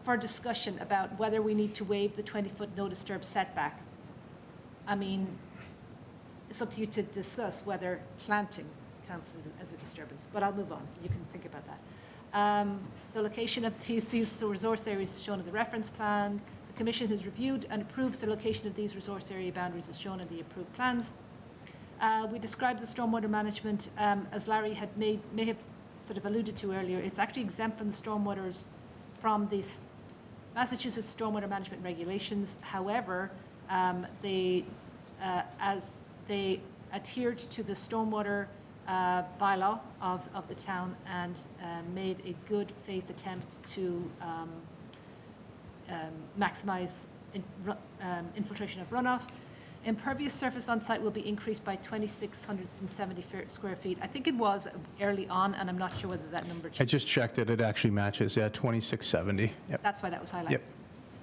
for discussion about whether we need to waive the 20-foot no disturb setback. I mean, it's up to you to discuss whether planting counts as a disturbance, but I'll move on. You can think about that. The location of these resource areas is shown in the reference plan. The commission has reviewed and approves the location of these resource area boundaries as shown in the approved plans. We described the stormwater management, as Larry had may have sort of alluded to earlier. It's actually exempt from the stormwaters, from the Massachusetts stormwater management regulations. However, as they adhered to the stormwater bylaw of the town and made a good faith attempt to maximize infiltration of runoff. Impervious surface on site will be increased by 2,670 square feet. I think it was early on, and I'm not sure whether that number changed. I just checked it. It actually matches, yeah, 2670. Yep. That's why that was highlighted. Yep.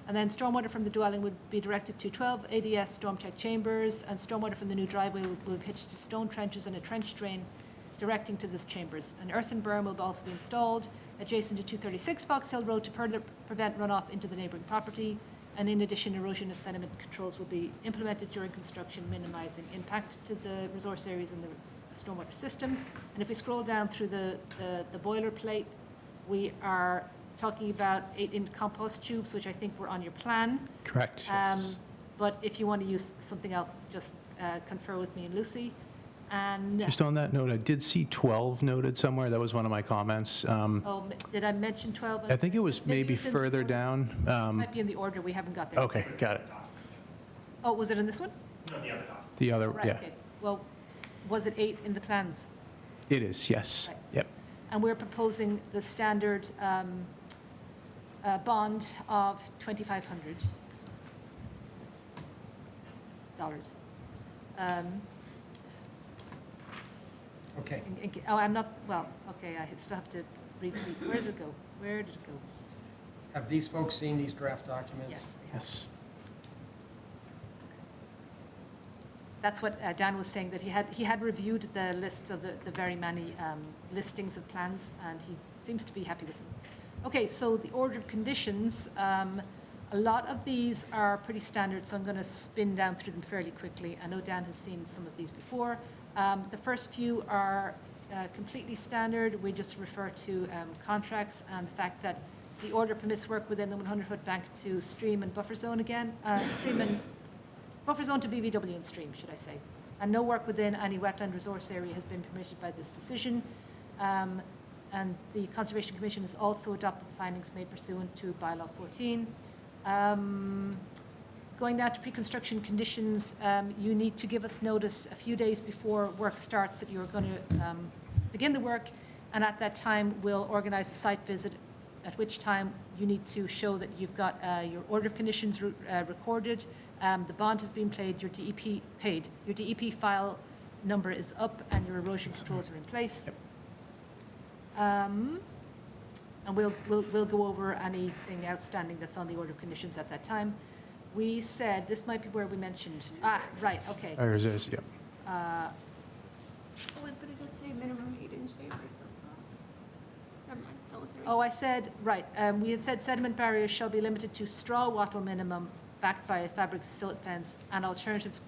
And then stormwater from the dwelling would be directed to 12 ADS storm check chambers, and stormwater from the new driveway will be pitched to stone trenches and a trench drain directing to these chambers. An earthen berm will also be installed adjacent to 236 Fox Hill Road to further prevent runoff into the neighboring property. And in addition, erosion and sediment controls will be implemented during construction, minimizing impact to the resource areas in the stormwater system. And if we scroll down through the boilerplate, we are talking about 8-inch compost tubes, which I think were on your plan. Correct. But if you want to use something else, just confer with me and Lucy. And, Just on that note, I did see 12 noted somewhere. That was one of my comments. did I mention 12? I think it was maybe it's in the further order. down. Might be in the order, we haven't got there. Okay, got it. Oh, was it in this one? No, the other doc. The other, Right, yeah. okay. Well, was it 8 in the plans? It is, yes. Right. Yep. And we're proposing the standard bond of $2,500. Okay. Oh, I'm not, well, okay, I still have to read, where did it go? Where did it go? Have these folks seen these draft documents? Yes. Yes. That's what Dan was saying, that he had reviewed the lists of the very many listings of plans, and he seems to be happy with them. Okay, so the order of conditions, a lot of these are pretty standard, so I'm going to spin down through them fairly quickly. I know Dan has seen some of these before. The first few are completely standard. We just refer to contracts and the fact that the order permits work within the 100-foot bank to stream and buffer zone again, stream and buffer zone to BBW and stream, should I say. And no work within any wetland resource area has been permitted by this decision. And the Conservation Commission has also adopted the findings made pursuant to bylaw 14. Going now to pre-construction conditions, you need to give us notice a few days before work starts that you're going to begin the work, and at that time, we'll organize a site visit, at which time you need to show that you've got your order of conditions recorded, the bond has been paid, your DEP file number is up, and your erosion controls are in place. And we'll go over anything outstanding that's on the order of conditions at that time. We said, this might be where we mentioned, right, okay. Ours is, yep. Oh, wait, but it does say minimum 8-inch diameter, so it's not. Never mind, don't listen to me. Oh, I said, right, we had said sediment barriers shall be limited to straw wattle minimum backed by a fabric silt fence, and alternative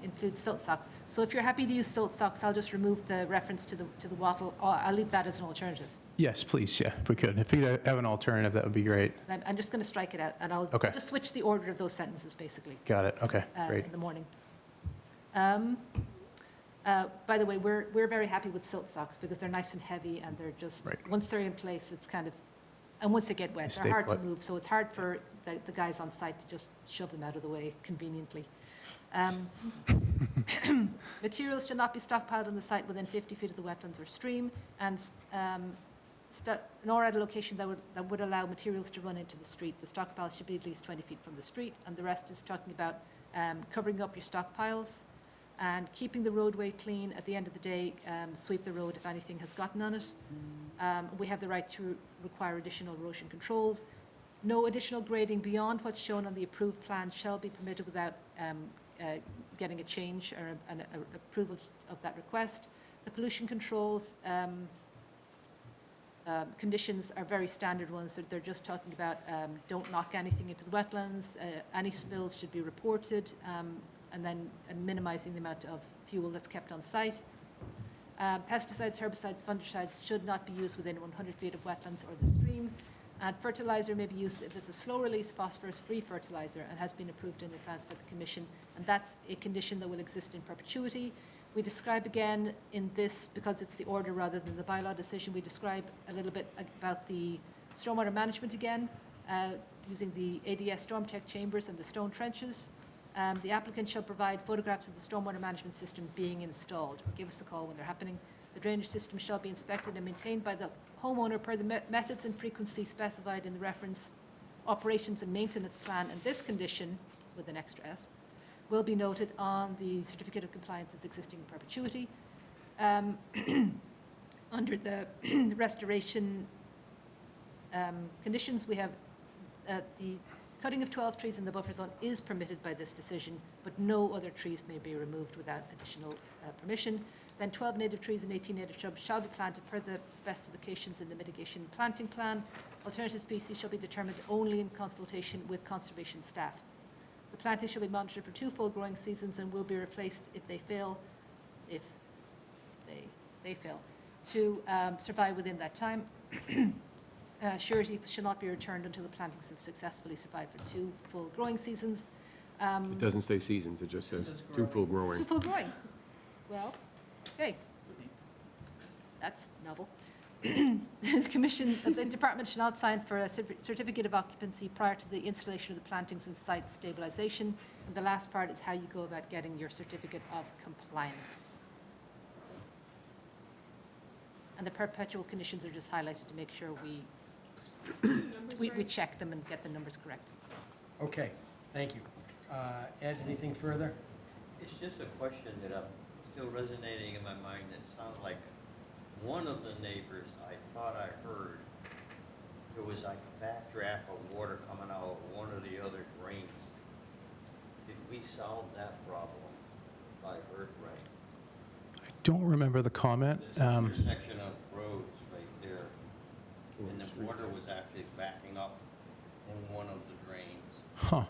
includes silt socks. So if you're happy to use silt socks, I'll just remove the reference to the wattle, or I'll leave that as an alternative. Yes, please, yeah, if we could. If you have an alternative, that would be great. I'm just going to strike it out, and I'll Okay. just switch the order of those sentences, basically. Got it, okay, great. In the morning. By the way, we're very happy with silt socks because they're nice and heavy and they're just, once they're in place, it's kind of, and once they get wet, They they're stay hard to put. move. So it's hard for the guys on site to just shove them out of the way conveniently. Materials shall not be stockpiled on the site within 50 feet of the wetlands or stream, and nor at a location that would allow materials to run into the street. The stockpile should be at least 20 feet from the street, and the rest is talking about covering up your stockpiles and keeping the roadway clean. At the end of the day, sweep the road if anything has gotten on it. We have the right to require additional erosion controls. No additional grading beyond what's shown on the approved plan shall be permitted without getting a change or an approval of that request. The pollution controls conditions are very standard ones. They're just talking about don't knock anything into the wetlands, any spills should be reported, and then minimizing the amount of fuel that's kept on site. Pesticides, herbicides, fungicides should not be used within 100 feet of wetlands or the stream. And fertilizer may be used if it's a slow-release phosphorus-free fertilizer and has been approved in advance by the Commission. And that's a condition that will exist in perpetuity. We describe again in this, because it's the order rather than the bylaw decision, we describe a little bit about the stormwater management again, using the ADS storm tech chambers and the stone trenches. The applicant shall provide photographs of the stormwater management system being installed. Give us a call when they're happening. The drainage system shall be inspected and maintained by the homeowner per the methods and frequency specified in the reference operations and maintenance plan, and this condition, with an extra S, will be noted on the certificate of compliance as existing in perpetuity. Under the restoration conditions, we have the cutting of 12 trees in the buffer zone is permitted by this decision, but no other trees may be removed without additional permission. Then 12 native trees and 18 native shrubs shall be planted per the specifications in the mitigation planting plan. Alternative species shall be determined only in consultation with conservation staff. The planting shall be monitored for 2 full growing seasons and will be replaced if they fail, to survive within that time. Surety shall not be returned until the plantings have successfully survived for 2 full growing seasons. It doesn't say seasons, it just says two full growing. 2 full growing. Well, okay. That's novel. The department shall not sign for a certificate of occupancy prior to the installation of the plantings and site stabilization. And the last part is how you go about getting your certificate of compliance. And the perpetual conditions are just highlighted to make sure we check them and get the numbers correct. Okay, thank you. Ed, anything further? It's just a question that I'm still resonating in my mind. It sounds like one of the neighbors, I thought I heard, there was like a backdraft of water coming out of one of the other drains. Did we solve that problem, if I heard right? I don't remember the comment. This intersection of roads right there, and the water was actually backing up in one of the drains. Huh.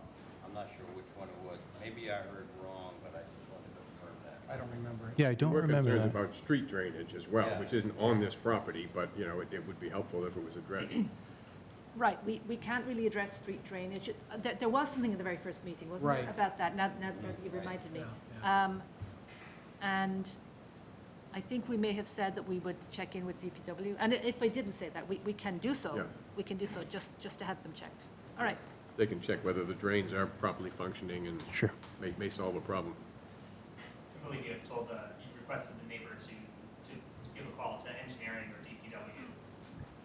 I'm not sure which one it was. Maybe I heard wrong, but I just wanted to confirm that. I don't remember. Yeah, I don't remember We're that. concerned about street drainage as well, Yeah. which isn't on this property, but, you know, it would be helpful if it was addressed. Right, we can't really address street drainage. There was something in the very first meeting, wasn't there, Right. about that? Now that you reminded me. Yeah. And I think we may have said that we would check in with DPW. And if I didn't say that, we can do so. Yeah. We can do so, just to have them checked. All right. They can check whether the drains are properly functioning and Sure. may solve a problem. I believe you had told, you requested the neighbor to give a call to engineering or DPW.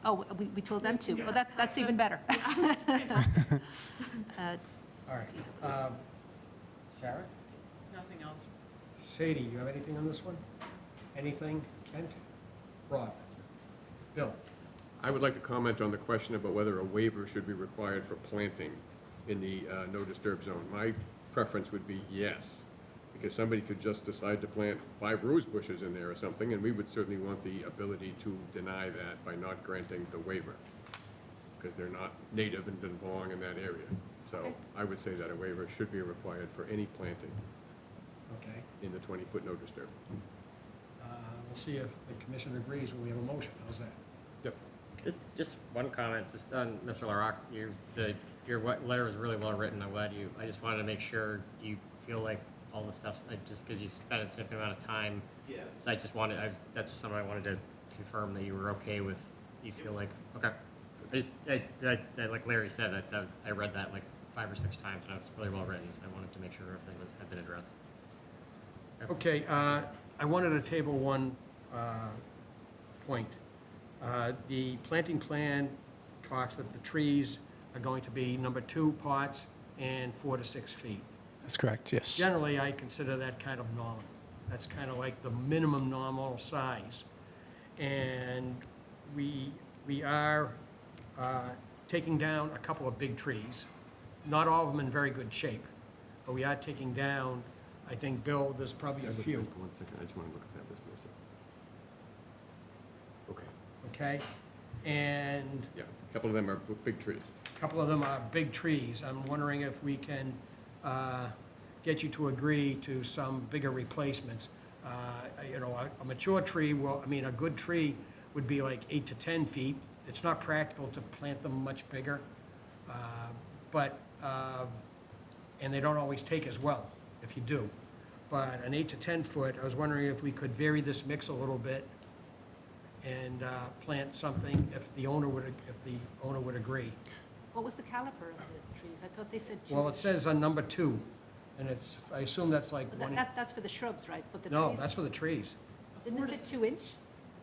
Oh, we told them to. Well, that's even better. All right. Sarah? Nothing else. Sadie, you have anything on this one? Anything? Kent? Rob? Bill? I would like to comment on the question about whether a waiver should be required for planting in the no disturb zone. My preference would be yes, because somebody could just decide to plant 5 rose bushes in there or something, and we would certainly want the ability to deny that by not granting the waiver, because they're not native and don't belong in that area. So I would say that a waiver should be required for any planting Okay. in the 20-foot no disturb. We'll see if the commission agrees when we have a motion. How's that? Yep. Just one comment, just on Mr. LaRock, your letter was really well written. I'm glad I just wanted to make sure you feel like all the stuff, just because you spent a significant amount of time. Yeah. So I just wanted, that's something I wanted to confirm that you were okay with, you feel like, okay. Like Larry said, I read that like 5 or 6 times, and it was really well written, so I wanted to make sure everything had been addressed. Okay, I wanted to table one point. The planting plan talks that the trees are going to be number 2 pots and 4 to 6 feet. That's correct, yes. Generally, I consider that kind of normal. That's kind of like the minimum normal size. And we are taking down a couple of big trees, not all of them in very good shape, but we are taking down, I think, Bill, there's probably a few. 1 second, I just want to look at this myself. Okay, Okay? And yeah, a couple of them are big trees. a couple of them are big trees. I'm wondering if we can get you to agree to some bigger replacements. You know, a mature tree a good tree would be like 8 to 10 feet. It's not practical to plant them much bigger, and they don't always take as well if you do. But an 8 to 10 foot, I was wondering if we could vary this mix a little bit and plant something if the owner would agree. What was the caliper of the trees? I thought they said 2. Well, it says on number 2, and I assume that's like But 1. that's for the shrubs, right? But the No, trees, that's for the trees. didn't it say 2 inch?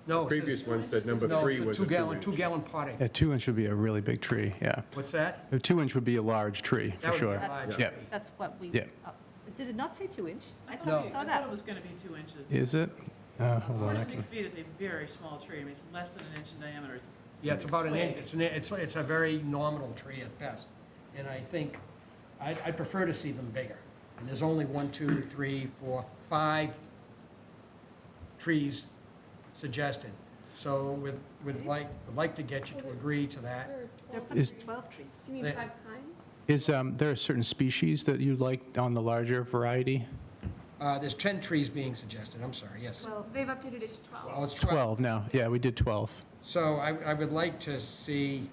No, The it previous says, one said number no, 3 it's a was a 2-gallon, 2-inch. 2-gallon potting. A 2-inch would be a really big tree, yeah. What's that? A 2-inch would be a large tree, That for would be sure. a large Yeah. tree. That's what we, Yeah. did it not say 2 inch? I No. thought we saw I thought that. it was gonna be 2 inches. Is it? Hold 4 on, to I 6 can- feet is a very small tree. I mean, it's less than an inch in diameter. It's Yeah, it's about an twig. inch. It's a very nominal tree at best. And I think, I'd prefer to see them bigger. And there's only 1, 2, 3, 4, 5 trees suggested. So would like to get you to agree to that. There are Is- 12 trees. Do you mean They- 5 kinds? Is there a certain species that you'd like on the larger variety? There's 10 trees being suggested, I'm sorry, yes. Well, they've updated it to 12. Oh, it's 12. 12 now, yeah, we did 12. So I would like to see,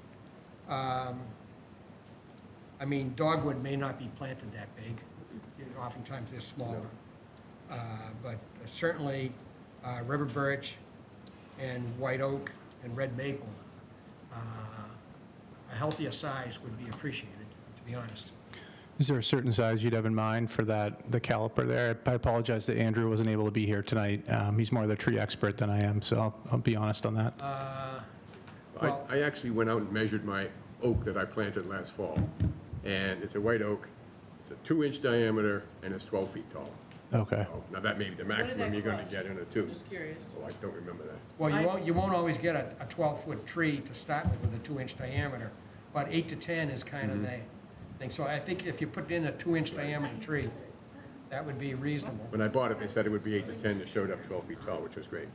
dogwood may not be planted that big. You know, oftentimes they're smaller. But certainly, river birch and white oak and red maple, a healthier size would be appreciated, to be honest. Is there a certain size you'd have in mind for the caliper there? I apologize that Andrew wasn't able to be here tonight. He's more the tree expert than I am, so I'll be honest on that. Well- I actually went out and measured my oak that I planted last fall, and it's a white oak, it's a 2-inch diameter, and it's 12 feet tall. Okay. So, now, that may be the maximum you're gonna get in a 2. Just curious. So I don't remember that. Well, you won't always get a 12-foot tree to start with a 2-inch diameter, but 8 to 10 is kind of the thing. So I think if you put in a 2-inch diameter tree, that would be reasonable. When I bought it, they said it would be 8 to 10, it showed up 12 feet tall, which was great.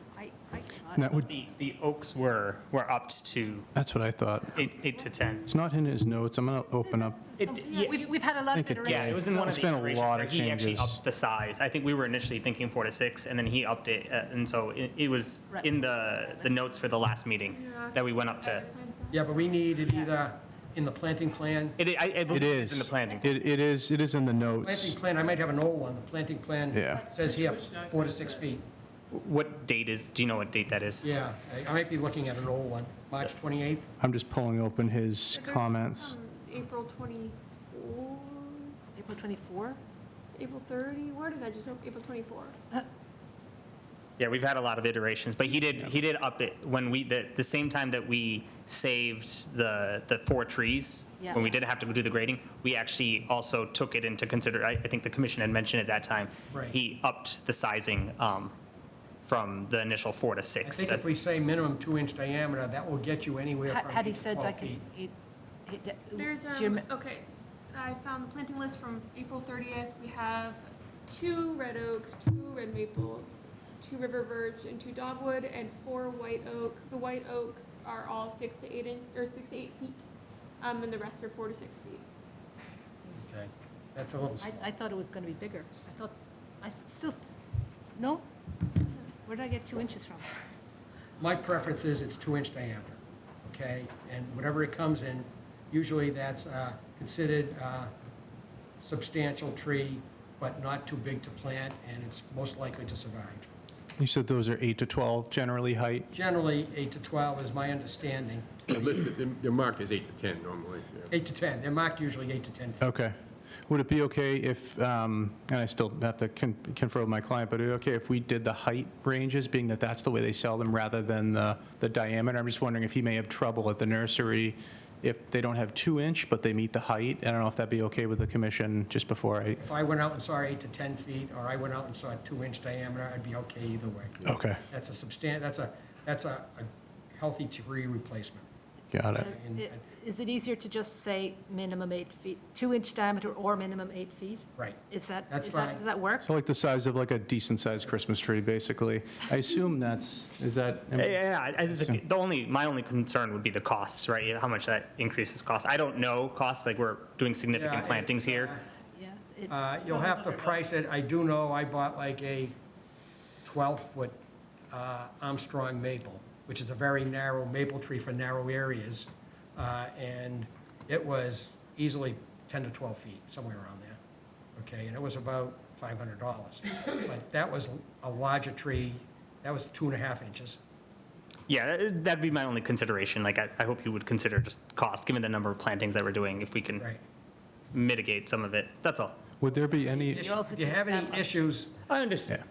And that would, The oaks were upped to that's what I thought. 8 to 10. It's not in his notes. I'm going to open up. We've had a lot of think it- iterations. Yeah, it was in one of It's the been a iterations lot where of he actually changes. upped the size. I think we were initially thinking 4 to 6, and then he upped it, and so it was Right. in the notes for the last meeting that we went up to. Yeah, but we needed either in the planting plan? I believe It it's in the is. planting. It is in the Planting notes. plan, I might have an old one. The planting plan Yeah. says here 4 to 6 feet. What date is, do you know what date that is? Yeah, I might be looking at an old one, March 28th. I'm just pulling open his There's, comments. April 24, April 24? April 30, where did I just, April 24? Yeah, we've had a lot of iterations, but he did up it when the same time that we saved the 4 trees, Yeah. when we did have to do the grading, we actually also took it into consider, I think the commission had mentioned at that time. Right. He upped the sizing from the initial 4 to I 6. think if we say minimum 2-inch diameter, that will get you anywhere from Had 8 he to said 12 like feet. There's, do you rem- okay, I found the planting list from April 30th. We have 2 red oaks, 2 red maples, 2 river birch, and 2 dogwood, and 4 white oak. The white oaks are all 6 to 8 feet, and the rest are 4 to 6 feet. Okay, that's a little small. I thought it was going to be bigger. I still, no? Where did I get 2 inches from? My preference is it's 2-inch diameter, okay? And whatever it comes in, usually that's considered a substantial tree, but not too big to plant, and it's most likely to survive. You said those are 8 to 12 generally height? Generally, 8 to 12 is my understanding. They're marked as 8 to 10 normally. Yeah. 8 to 10, they're marked usually 8 to 10 feet. Okay. Would it be okay if, and I still have to confer with my client, but okay if we did the height ranges, being that that's the way they sell them rather than the diameter? I'm just wondering if he may have trouble at the nursery if they don't have 2-inch, but they meet the height. I don't know if that'd be okay with the commission just before I, If I went out and saw 8 to 10 feet, or I went out and saw a 2-inch diameter, I'd be okay either way. okay, That's a healthy tree replacement. got it. And- Is it easier to just say minimum 8 feet, 2-inch diameter or minimum 8 feet? Right. Is that, That's is that, fine. does that work? So like the size of like a decent-sized Christmas tree, basically. I assume is that? My only concern would be the costs, right? How much that increases cost. I don't know costs, like we're doing significant Yeah, plantings it's, here. Yeah. You'll have to price it. I do know I bought like a 12-foot Armstrong maple, which is a very narrow maple tree for narrow areas, and it was easily 10 to 12 feet, somewhere around there, okay? And it was about $500. But that was a larger tree. That was 2.5 inches. Yeah, that'd be my only consideration. Like, I hope you would consider just cost, given the number of plantings that we're doing, if we can Right. mitigate some of it. That's all. Would there be any? If you have any issues, I understand.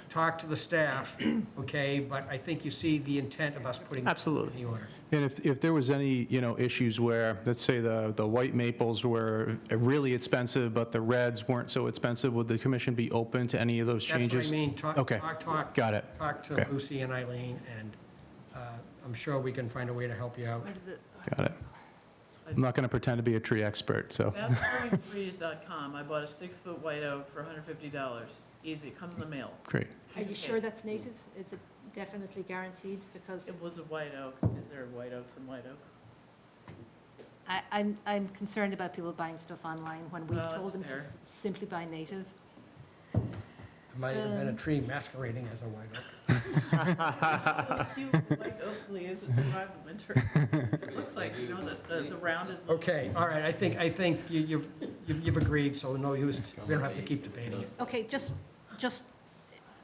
talk to the staff, okay? But I think you see the intent of us putting it in the order. And if there was any, issues where, let's say the white maples were really expensive, but the reds weren't so expensive, would the commission be open to any of those changes? That's what I mean. Talk, Okay. talk. Got it. Talk to Okay. Lucy and Eileen, and I'm sure we can find a way to help you out. Got it. I'm not going to pretend to be a tree expert, so. FastGrowingTrees.com, I bought a 6-foot white oak for $150. Easy, it comes in the mail. Great. Are you sure that's native? Is it definitely guaranteed? Because It was a white oak. Is there white oaks and white oaks? I'm concerned about people buying stuff online when we've Well, told that's them to fair. simply buy native. It might have been a tree masquerading as a white oak. Cute white oak leaves that survive the winter. It looks like, the rounded. Okay, all right, I think you've agreed, so no use, we don't have to keep debating it. Okay, just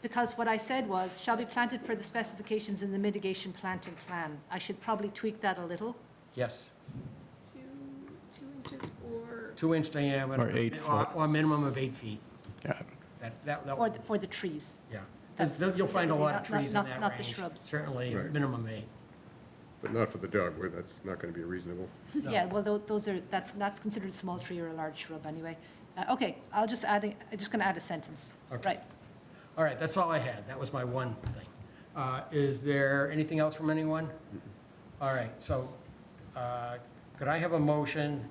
because what I said was, shall be planted per the specifications in the mitigation planting plan. I should probably tweak that a little. Yes, 2 inches or 2-inch diameter. Or 8 foot. Or a minimum of 8 feet. Got it. That For the trees. yeah. That's You'll find a lot of specifically, trees in not- that not the range. shrubs. Certainly, Right. minimum 8. But not for the dogwood, that's not going to be reasonable. Yeah, well, those are, that's considered a small tree or a large shrub anyway. Okay, I'm just going to add a sentence. Okay. Right. All right, that's all I had. That was my one thing. Is there anything else from anyone? All right, so could I have a motion,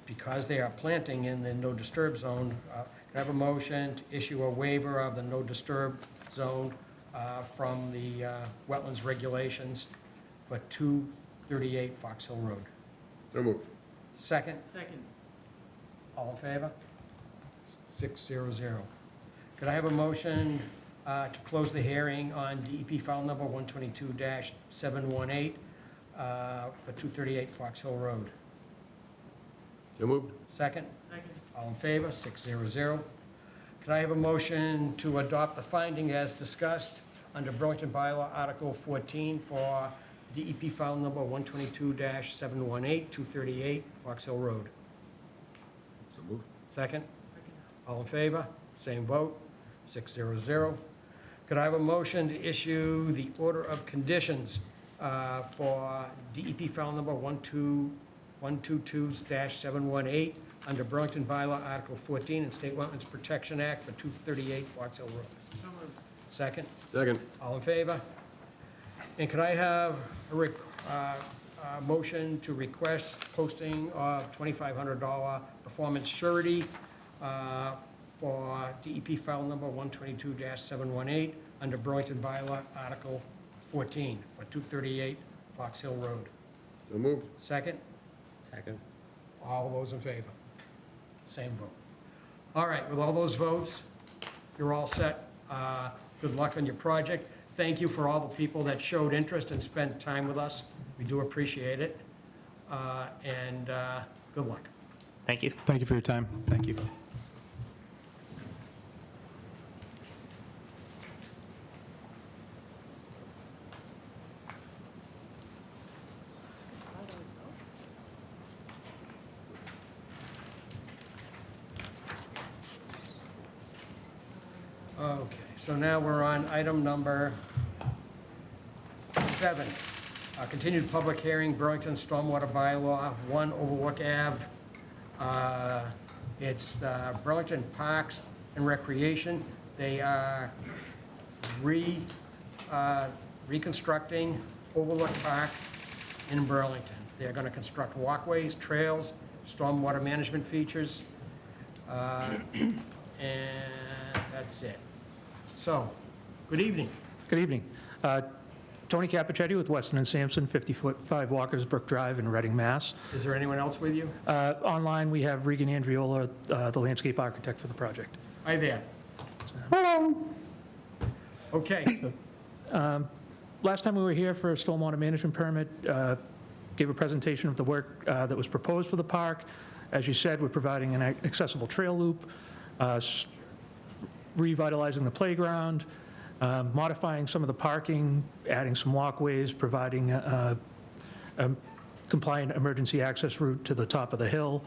because they are planting in the no disturb zone, could I have a motion to issue a waiver of the no disturb zone from the wetlands regulations for 238 Fox Hill Road? So moved. Second? Second. All in favor? 600. Could I have a motion to close the hearing on DEP file number 122-718 for 238 Fox Hill Road. So moved. Second? Second. All in favor, 600. Could I have a motion to adopt the finding as discussed under Burlington Bylaw Article 14 for DEP file number 122-718, 238 Fox Hill Road? So moved. Second? All in favor? Same vote, 600. Could I have a motion to issue the order of conditions for DEP file number 122-718 under Burlington Bylaw Article 14 and State Wetlands Protection Act for 238 Fox Hill Road? So moved. Second? Second. All in favor? And could I have a motion to request posting of $2,500 performance surety for DEP file number 122-718 under Burlington Bylaw Article 14 for 238 Fox Hill Road? So moved. Second? Second. All those in favor? Same vote. All right, with all those votes, you're all set. Good luck on your project. Thank you for all the people that showed interest and spent time with us. We do appreciate it. And good luck. Thank you. Thank you for your time. Thank you. Okay, so now we're on item number 7. Continued public hearing, Burlington Stormwater Bylaw, 1 Overlook Ave. It's Burlington Parks and Recreation. They are reconstructing Overlook Park in Burlington. They're going to construct walkways, trails, stormwater management features, and that's it. So, good evening. Good evening. Tony Capichetti with Weston and Sampson, 55 Walkersbrook Drive in Reading, Mass. Is there anyone else with you? Online, we have Regan Andriola, the landscape architect for the project. Hi there. Hello. Okay. Last time we were here for a stormwater management permit, gave a presentation of the work that was proposed for the park. As you said, we're providing an accessible trail loop, revitalizing the playground, modifying some of the parking, adding some walkways, providing a compliant emergency access route to the top of the hill,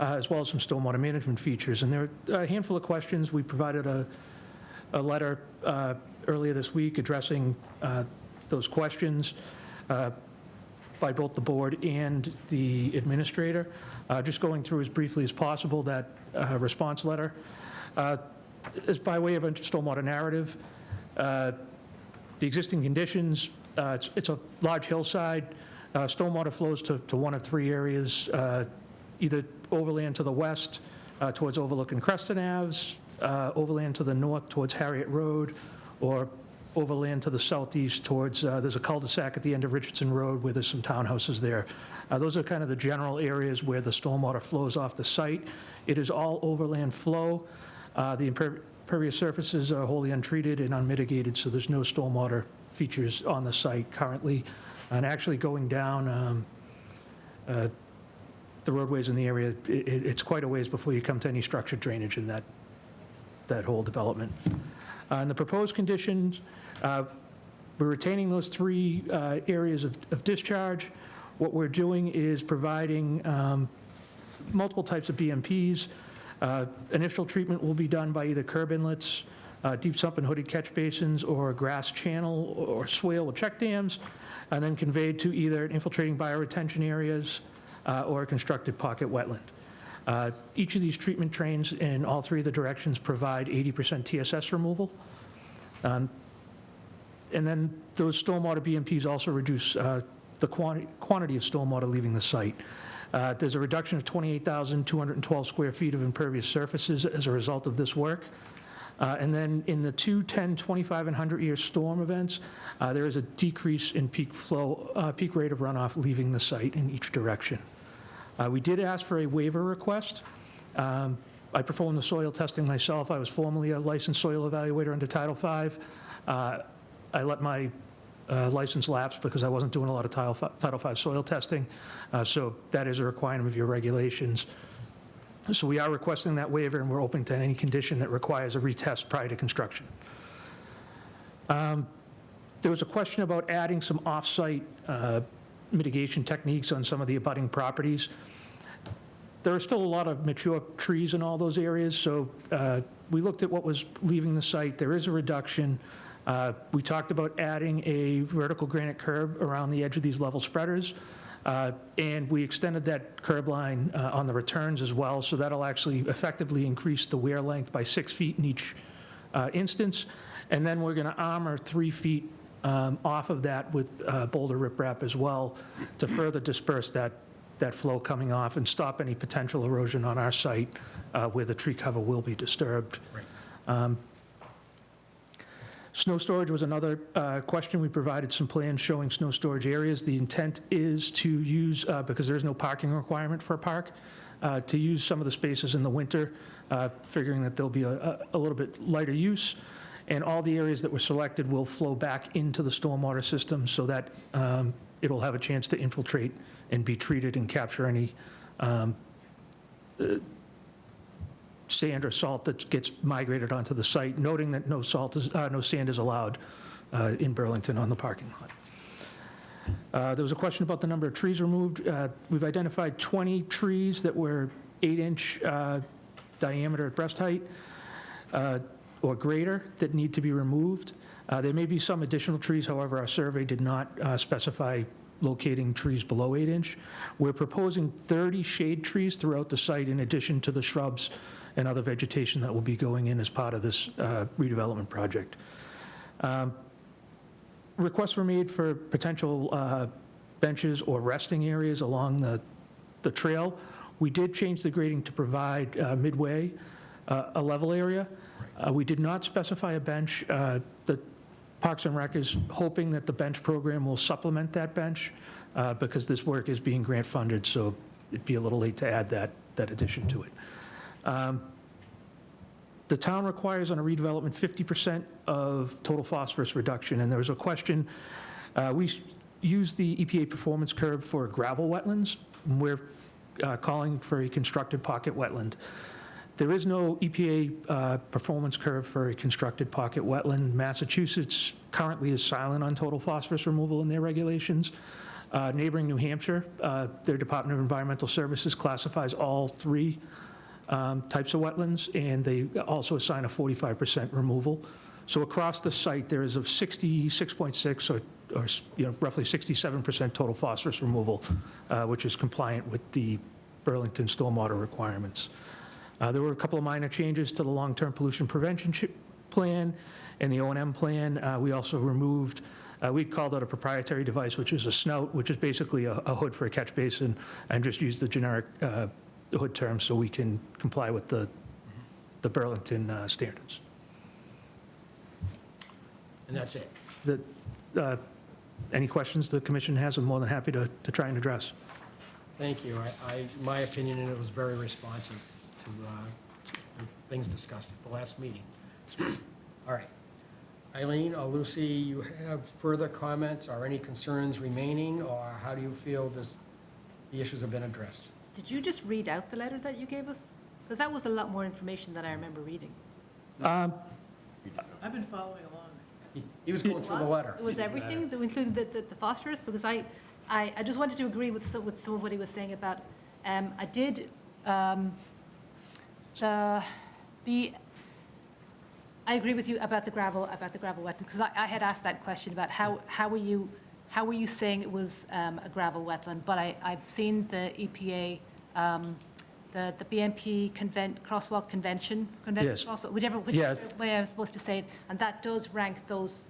as well as some stormwater management features. And there are a handful of questions. We provided a letter earlier this week addressing those questions by both the board and the administrator. Just going through as briefly as possible that response letter. Is by way of a stormwater narrative. The existing conditions, it's a large hillside. Stormwater flows to one of 3 areas, either overland to the west towards Overlook and Creston Aves, overland to the north towards Harriet Road, or overland to the southeast towards, there's a cul-de-sac at the end of Richardson Road where there's some townhouses there. Those are kind of the general areas where the stormwater flows off the site. It is all overland flow. The impervious surfaces are wholly untreated and unmitigated, so there's no stormwater features on the site currently. And actually going down the roadways in the area, it's quite a ways before you come to any structured drainage in that whole development. And the proposed conditions, we're retaining those 3 areas of discharge. What we're doing is providing multiple types of BMPs. Initial treatment will be done by either curb inlets, deep sump and hooded catch basins, or a grass channel or swale with check dams, and then conveyed to either infiltrating bioretention areas or a constructed pocket wetland. Each of these treatment trains in all 3 of the directions provide 80% TSS removal. And then those stormwater BMPs also reduce the quantity of stormwater leaving the site. There's a reduction of 28,212 square feet of impervious surfaces as a result of this work. And then in the 2, 10, 25, and 100-year storm events, there is a decrease in peak rate of runoff leaving the site in each direction. We did ask for a waiver request. I performed the soil testing myself. I was formerly a licensed soil evaluator under Title V. I let my license lapsed because I wasn't doing a lot of Title V soil testing. So that is a requirement of your regulations. So we are requesting that waiver, and we're open to any condition that requires a retest prior to construction. There was a question about adding some off-site mitigation techniques on some of the abutting properties. There are still a lot of mature trees in all those areas, so we looked at what was leaving the site. There is a reduction. We talked about adding a vertical granite curb around the edge of these level spreaders, and we extended that curb line on the returns as well, so that'll actually effectively increase the wear length by 6 feet in each instance. And then we're going to armor 3 feet off of that with boulder riprap as well to further disperse that flow coming off and stop any potential erosion on our site where the tree cover will be disturbed. Snow storage was another question. We provided some plans showing snow storage areas. The intent is to use, because there's no parking requirement for a park, to use some of the spaces in the winter, figuring that there'll be a little bit lighter use. And all the areas that were selected will flow back into the stormwater system so that it'll have a chance to infiltrate and be treated and capture any sand or salt that gets migrated onto the site, noting that no sand is allowed in Burlington on the parking lot. There was a question about the number of trees removed. We've identified 20 trees that were 8-inch diameter at breast height or greater that need to be removed. There may be some additional trees, however, our survey did not specify locating trees below 8-inch. We're proposing 30 shade trees throughout the site in addition to the shrubs and other vegetation that will be going in as part of this redevelopment project. Requests were made for potential benches or resting areas along the trail. We did change the grading to provide midway a level area. We did not specify a bench. The Parks and Rec is hoping that the bench program will supplement that bench because this work is being grant funded, so it'd be a little late to add that addition to it. The town requires on a redevelopment 50% of total phosphorus reduction, and there was a question. We use the EPA performance curve for gravel wetlands. We're calling for a constructed pocket wetland. There is no EPA performance curve for a constructed pocket wetland. Massachusetts currently is silent on total phosphorus removal in their regulations. Neighboring New Hampshire, their Department of Environmental Services classifies all 3 types of wetlands, and they also assign a 45% removal. So across the site, there is a 66.6 or roughly 67% total phosphorus removal, which is compliant with the Burlington stormwater requirements. There were a couple of minor changes to the long-term pollution prevention plan and the O&M plan. We also removed, we called out a proprietary device, which is a snout, which is basically a hood for a catch basin, and just used the generic hood term so we can comply with the Burlington standards. And that's it. Any questions the commission has, I'm more than happy to try and address. Thank you. My opinion, and it was very responsive to the things discussed at the last meeting. All right. Eileen or Lucy, you have further comments or any concerns remaining, or how do you feel the issues have been addressed? Did you just read out the letter that you gave us? Because that was a lot more information than I remember reading. I've been following along. He was going through the letter. It was everything that included the phosphorus, because I just wanted to agree with some of what he was saying about, I did, I agree with you about the gravel wetland, because I had asked that question about how were you saying it was a gravel wetland, but I've seen the EPA, the BMP crosswalk convention, Yes. crosswalk, whichever way I'm supposed to say it, and that does rank those.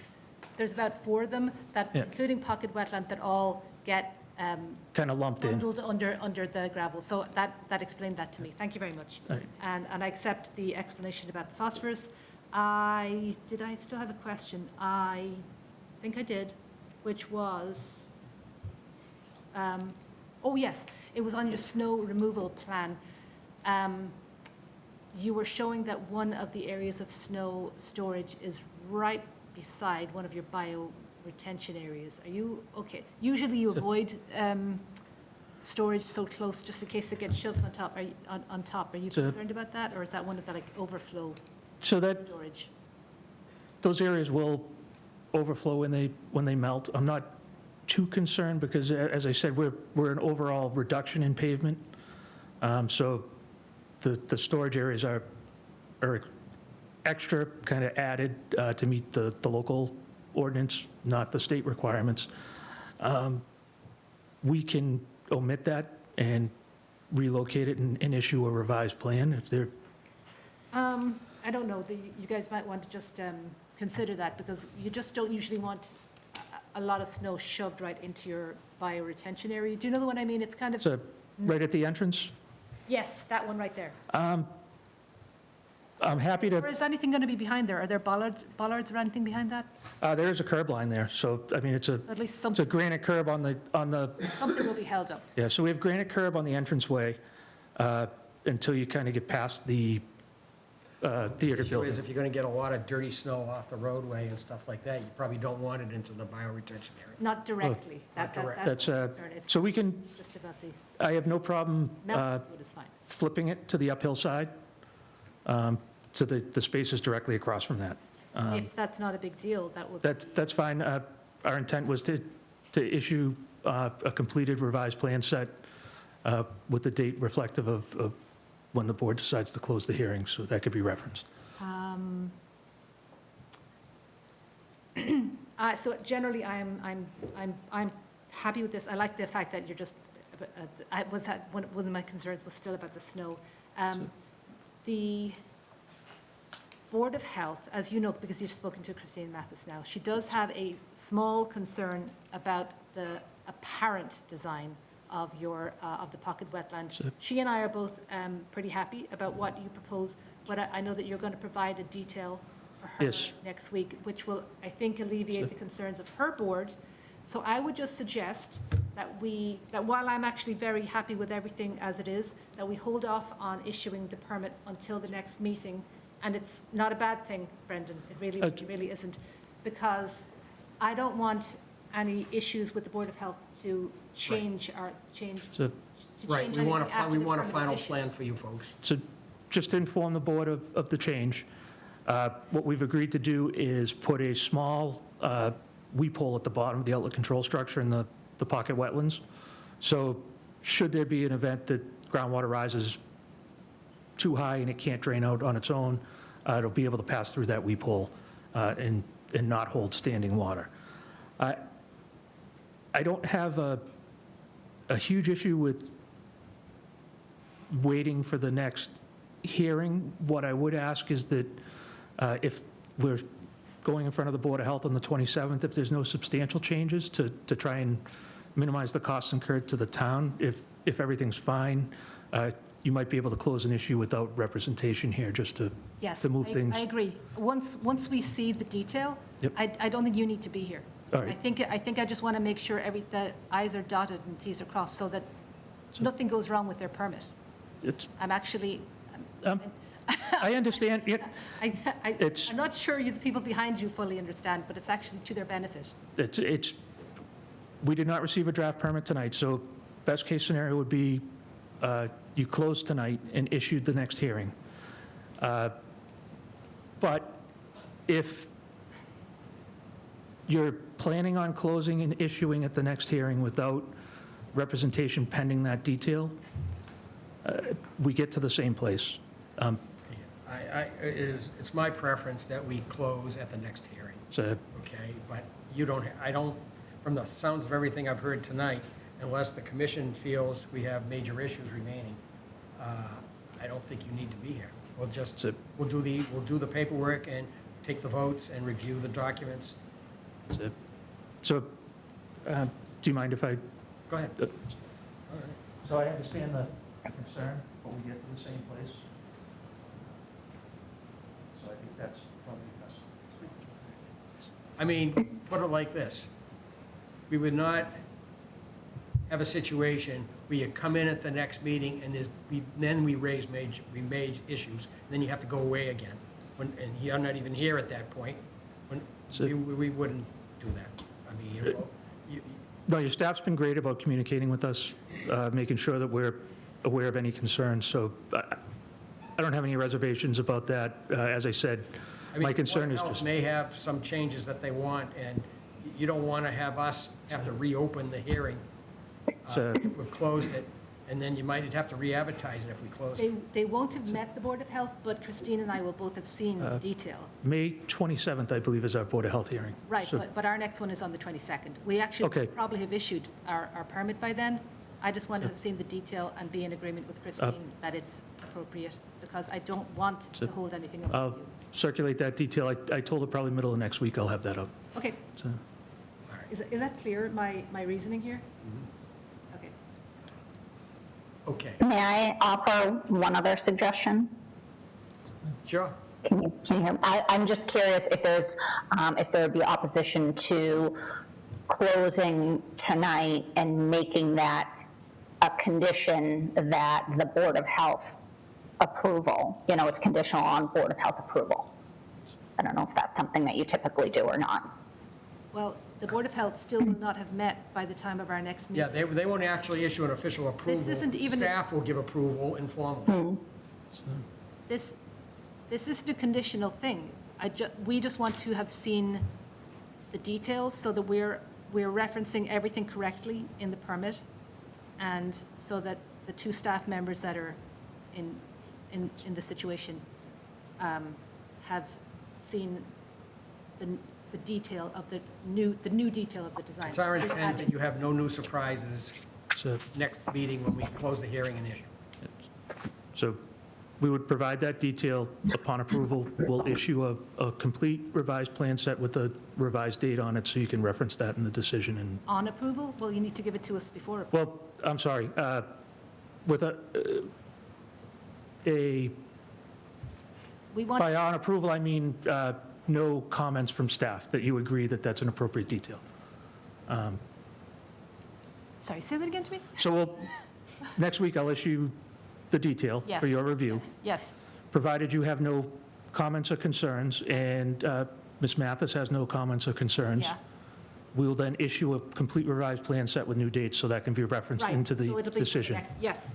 There's about 4 of them that, including pocket wetland, that all get kind of lumped in bundled under the gravel. So that explained that to me. Thank you very much. Right. And I accept the explanation about the phosphorus. Did I still have a question? I think I did, which was, oh yes, it was on your snow removal plan. You were showing that one of the areas of snow storage is right beside one of your retention areas. Are you, okay, usually you avoid storage so close just in case it gets shoved on top. On top, are you concerned about that, or is that one of the like overflow So that, storage? those areas will overflow when they melt. I'm not too concerned because, as I said, we're an overall reduction in pavement. So the storage areas are extra kind of added to meet the local ordinance, not the state requirements. We can omit that and relocate it and issue a revised plan if they're, I don't know, you guys might want to just consider that, because you just don't usually want a lot of snow shoved right into your bioretention area. Do you know the one I mean? It's kind of, so right at the entrance. yes, that one right there. I'm happy to, Or is anything going to be behind there? Are there bollards or anything behind that? there is a curb line there, so, I mean, it's So at least a granite curb on the, something will be held up. yeah, so we have granite curb on the entranceway until you kind of get past the theater Issue building. is if you're going to get a lot of dirty snow off the roadway and stuff like that, you probably don't want it into the bioretention area. Not directly. Not direct. That's That's, the concern. It's so we can, just about the I have no problem melt to it is fine. flipping it to the uphill side, so the space is directly across from that. If that's not a big deal, that would. That's fine. Our intent was to issue a completed revised plan set with the date reflective of when the board decides to close the hearing, so that could be referenced. So generally, I'm happy with this. I like the fact that you're just, one of my concerns was still about the snow. The Board of Health, as you know, because you've spoken to Christine Mathis now, she does have a small concern about the apparent design of the pocket wetland. She and I are both pretty happy about what you propose, but I know that you're going to provide a detail for her next week, which will, I think, alleviate the concerns of her board. So I would just suggest that while I'm actually very happy with everything as it is, that we hold off on issuing the permit until the next meeting. And it's not a bad thing, Brendan, it really isn't, because I don't want any issues with the Board of Health to change our, Right, we want a final plan for you folks. So just to inform the board of the change, what we've agreed to do is put a small weep hole at the bottom of the outlet control structure in the pocket wetlands. So should there be an event that groundwater rises too high and it can't drain out on its own, it'll be able to pass through that weep hole and not hold standing water. I don't have a huge issue with waiting for the next hearing. What I would ask is that if we're going in front of the Board of Health on the 27th, if there's no substantial changes to try and minimize the costs incurred to the town, if everything's fine, you might be able to close an issue without representation here, just to move things. I agree. Once we see the detail, I don't think you need to be here. All right. I think I just want to make sure the i's are dotted and t's are crossed so that nothing goes wrong with their permit. I'm actually. I understand. I'm not sure the people behind you fully understand, but it's actually to their benefit. We did not receive a draft permit tonight, so best case scenario would be you close tonight and issued the next hearing. But if you're planning on closing and issuing at the next hearing without representation pending that detail, we get to the same place. It's my preference that we close at the next hearing. Okay, but I don't, from the sounds of everything I've heard tonight, unless the commission feels we have major issues remaining, I don't think you need to be here. We'll do the paperwork and take the votes and review the documents. So, do you mind if I? Go ahead. So I understand the concern, but we get to the same place. So I think that's probably best. I mean, put it like this. We would not have a situation where you come in at the next meeting and then we raise major issues, and then you have to go away again. And you're not even here at that point. We wouldn't do that. I mean, No, your staff's been great about communicating with us, making sure that we're aware of any concerns, so I don't have any reservations about that. As I said, I mean, my concern Board is of Health just, may have some changes that they want, and you don't want to have us have to reopen the hearing So- if we've closed it, and then you might have to re-advertise it if we close it. They won't have met the Board of Health, but Christine and I will both have seen the detail. May 27th, I believe, is our Board of Health hearing. Right, So- but our next one is on the 22nd. We actually Okay. probably have issued our permit by then. I just want to have seen the detail and be in agreement with Christine that it's appropriate, because I don't want to hold anything up I'll to you. circulate that detail. I told her probably middle of next week I'll have that up. Okay, So, is that clear, my reasoning here? Okay. Okay, May I offer one other suggestion? sure. Can you hear me? I'm just curious if if there would be opposition to closing tonight and making that a condition that the Board of Health approval, it's conditional on Board of Health approval. I don't know if that's something that you typically do or not. Well, the Board of Health still will not have met by the time of our next Yeah, meeting. they won't actually issue an official approval. isn't even a- Staff will give approval informally. This isn't a conditional thing. We just want to have seen the details so that we're referencing everything correctly in the permit, and so that the two staff members that are in the situation have seen the detail of the new detail of the design. It's our Just intent adding- that you have no new surprises so- next meeting when we close the hearing and issue. So we would provide that detail upon approval. We'll issue a complete revised plan set with a revised date on it, so you can reference that in the decision. And, On approval? Well, you need to give it to us before approval. well, I'm sorry, with We want, by on approval, I mean no comments from staff, that you agree that that's an appropriate detail. sorry, say that again to me? So next week, I'll issue the detail Yes. for your review, Yes. provided you have no comments or concerns, and Ms. Mathis has no comments or concerns. Yeah. We will then issue a complete revised plan set with new dates, so that can be referenced Right. into So the it'll be for the decision. next- Yes,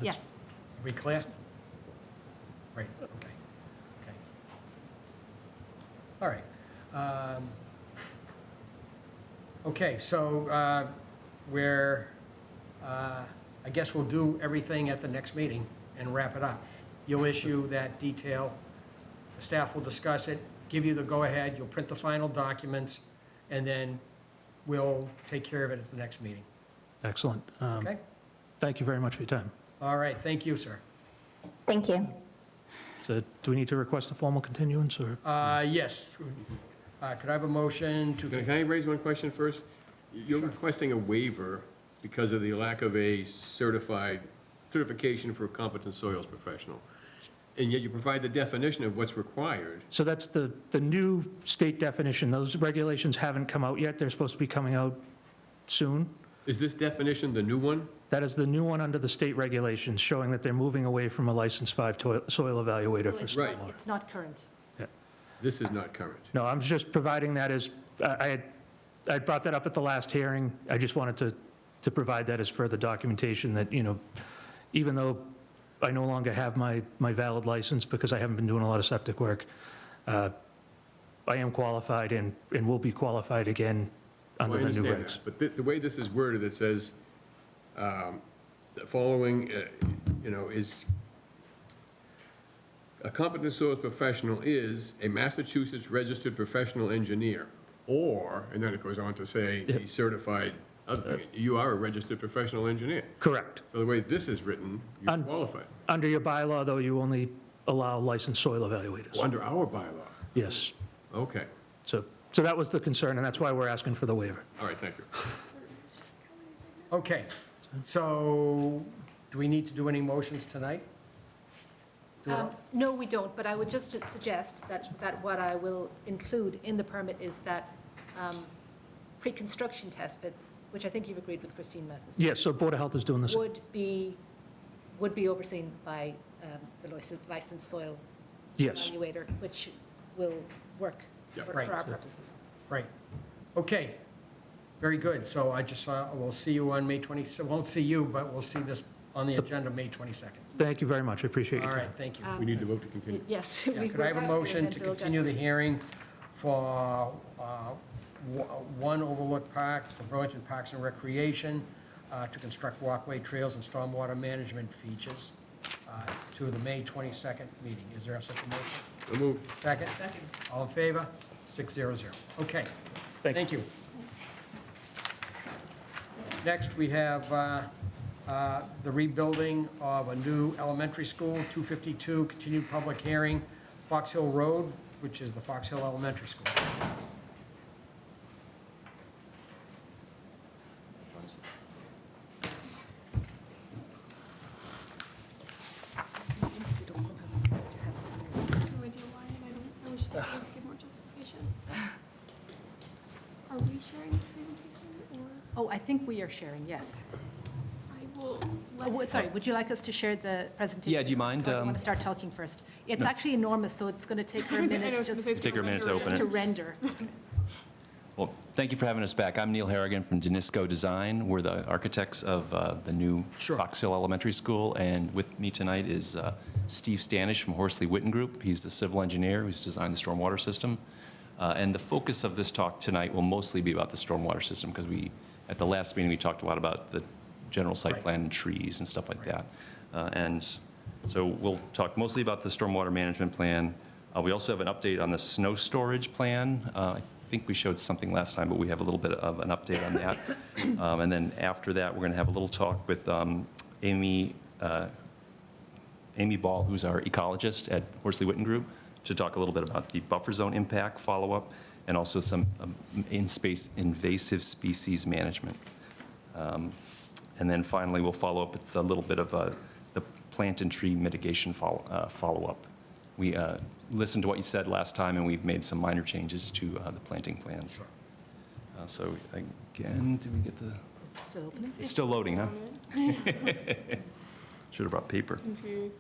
yes. Are we clear? Right, okay, okay. All right. Okay, so I guess we'll do everything at the next meeting and wrap it up. You'll issue that detail, the staff will discuss it, give you the go-ahead, you'll print the final documents, and then we'll take care of it at the next meeting. Excellent. Okay? Thank you very much for your time. All right, thank you, sir. Thank you. So do we need to request a formal continuance, or? Yes. Could I have a motion to? Can I raise one question first? You're requesting a waiver because of the lack of a certification for a competent soils professional, and yet you provide the definition of what's required. So that's the new state definition. Those regulations haven't come out yet. They're supposed to be coming out soon. Is this definition the new one? That is the new one under the state regulations, showing that they're moving away from a licensed 5 soil evaluator for Right. stormwater. It's not current. This is not current. No, I'm just providing that as, I brought that up at the last hearing. I just wanted to provide that as further documentation that, even though I no longer have my valid license because I haven't been doing a lot of septic work, I am qualified and will be qualified again under Well, I the new understand regs. that, But the way this is worded, it says, the following, is, a competent soils professional is a Massachusetts registered professional engineer, or, and then it goes on to say, a certified, you are a registered professional engineer. Correct. So the way this is written, you're qualified. Under your bylaw, though, you only allow licensed soil evaluators. Under our bylaw. Yes. Okay, So that was the concern, and that's why we're asking for the waiver. all right, thank you. Okay, so do we need to do any motions tonight? Do it all? No, we don't, but I would just suggest that what I will include in the permit is that pre-construction test bits, which I think you've agreed with Christine Mathis. Yes, so Board of Health is doing this. Would be overseen by the licensed soil Yes. evaluator, which will work Yeah. for Right. our purposes. Right. Okay. Very good. So I just, we'll see you on May 22nd. Won't see you, but we'll see this on the agenda May 22nd. Thank you very much, I appreciate All your time. right, thank you. We need to vote to continue. Yes. Yeah, could I have a motion to continue the hearing for 1 Overlook Park, for Burlington Parks and Recreation, to construct walkway trails and stormwater management features to the May 22nd meeting? Is there such a motion? So moved. Second? Second. All in favor? 600. Okay. Thank you. Next, we have the rebuilding of a new elementary school, 252, continued public hearing, Fox Hill Road, which is the Fox Hill Elementary School. No idea why, and I don't know, should I give more justification? Are we sharing this presentation, or Oh, I think we are sharing, yes. I will Sorry, would you like us to share the presentation? Yeah, do you mind, Or do you want to start talking first? It's No. actually enormous, so it's going to take her a I was minute gonna just say, Take her a minute to open just to it. render. Well, thank you for having us back. I'm Neil Harrigan from Danisco Design. We're the architects of the new Fox Hill Elementary School, and with me tonight is Steve Stanish from Horsley Witten Group. He's the civil engineer who's designed the stormwater system. And the focus of this talk tonight will mostly be about the stormwater system, because at the last meeting, we talked a lot about the general site plan and trees and stuff like that. And so we'll talk mostly about the stormwater management plan. We also have an update on the snow storage plan. I think we showed something last time, but we have a little bit of an update on that. And then after that, we're going to have a little talk with Amy Ball, who's our ecologist at Horsley Witten Group, to talk a little bit about the buffer zone impact follow-up and also some in-space invasive species management. And then finally, we'll follow up with a little bit of the plant and tree mitigation follow-up. We listened to what you said last time, and we've made some minor changes to the planting plans. So again, did we get the? Is it still open? It's still loading, huh? Should have brought paper. confused.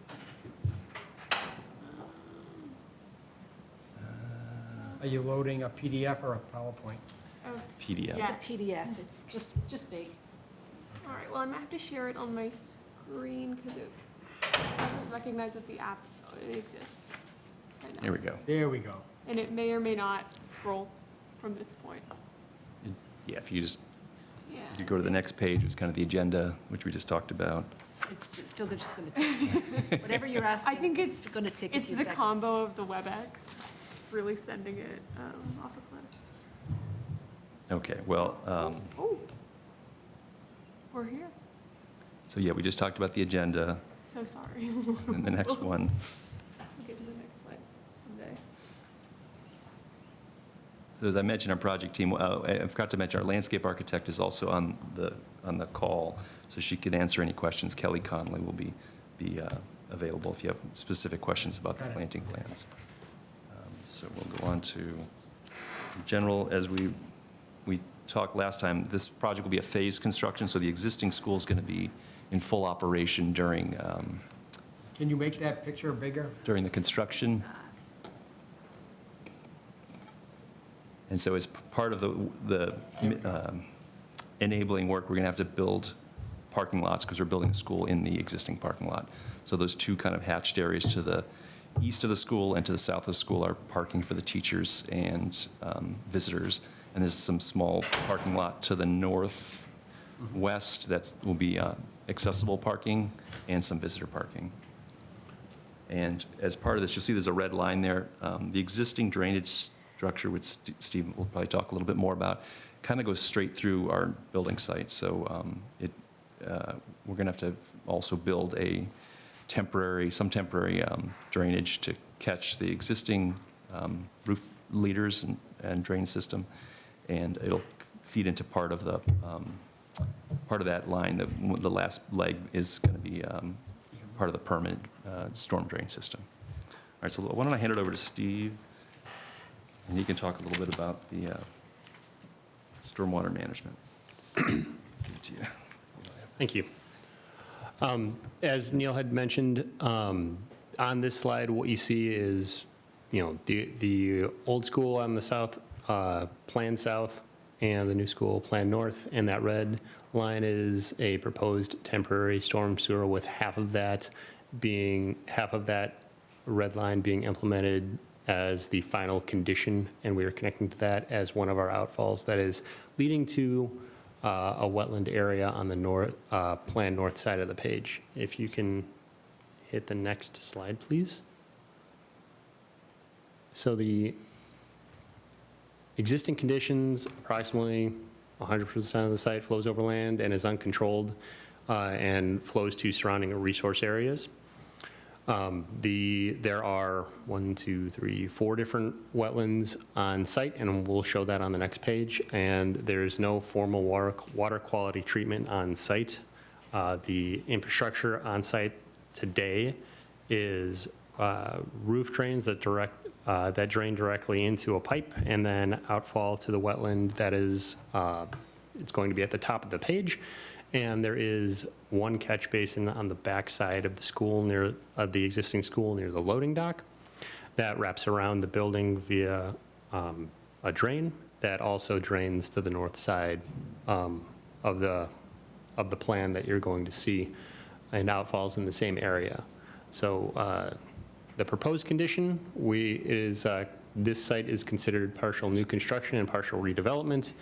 Are you loading a PDF or a PowerPoint? PDF. Yeah. It's a PDF, it's just big. All right, well, I might have to share it on my screen because it doesn't recognize that the app exists right now. Here we go. There we go. And it may or may not scroll from this point. Yeah, if you just Yeah. you go to the next page, it's kind of the agenda, which we just talked about. It's still just going to take, whatever you're asking. I think it's going to take a It's few the seconds. combo of the WebEx. It's really sending it off a cliff. Okay, well, Oh. We're here. so yeah, we just talked about the agenda, So sorry. and the next one. We'll get to the next slides someday. So as I mentioned, our project team, I forgot to mention, our landscape architect is also on the call, so she can answer any questions. Kelly Conley will be available if you have specific questions about the planting plans. So we'll go on to general, as we talked last time, this project will be a phased construction, so the existing school is going to be in full operation during Can you make that picture bigger? the construction. And so as part of the enabling work, we're going to have to build parking lots because we're building a school in the existing parking lot. So those two kind of hatched areas to the east of the school and to the south of the school are parking for the teachers and visitors. And there's some small parking lot to the northwest that will be accessible parking and some visitor parking. And as part of this, you'll see there's a red line there. The existing drainage structure, which Steve will probably talk a little bit more about, kind of goes straight through our building site. So we're going to have to also build some temporary drainage to catch the existing roof leaders and drain system, and it'll feed into part of that line. The last leg is going to be part of the permanent storm drain system. All right, so why don't I hand it over to Steve, and he can talk a little bit about the stormwater management. Give it to you. Thank you. As Neil had mentioned, on this slide, what you see is, the old school on the south, plan south, and the new school Plan North, and that red line is a proposed temporary storm sewer with half of that red line being implemented as the final condition, and we are connecting to that as one of our outfalls that is leading to a wetland area on the Plan North side of the page. If you can hit the next slide, please. So the existing conditions, approximately 100% of the site flows over land and is uncontrolled and flows to surrounding resource areas. There are 4 different wetlands on site, and we'll show that on the next page. And there's no formal water quality treatment on site. The infrastructure on site today is roof drains that drain directly into a pipe and then outfall to the wetland that is, it's going to be at the top of the page. And there is one catch basin on the back side of the school, near the existing school, near the loading dock, that wraps around the building via a drain that also drains to the north side of the plan that you're going to see, and outfalls in the same area. So the proposed condition this site is considered partial new construction and partial redevelopment.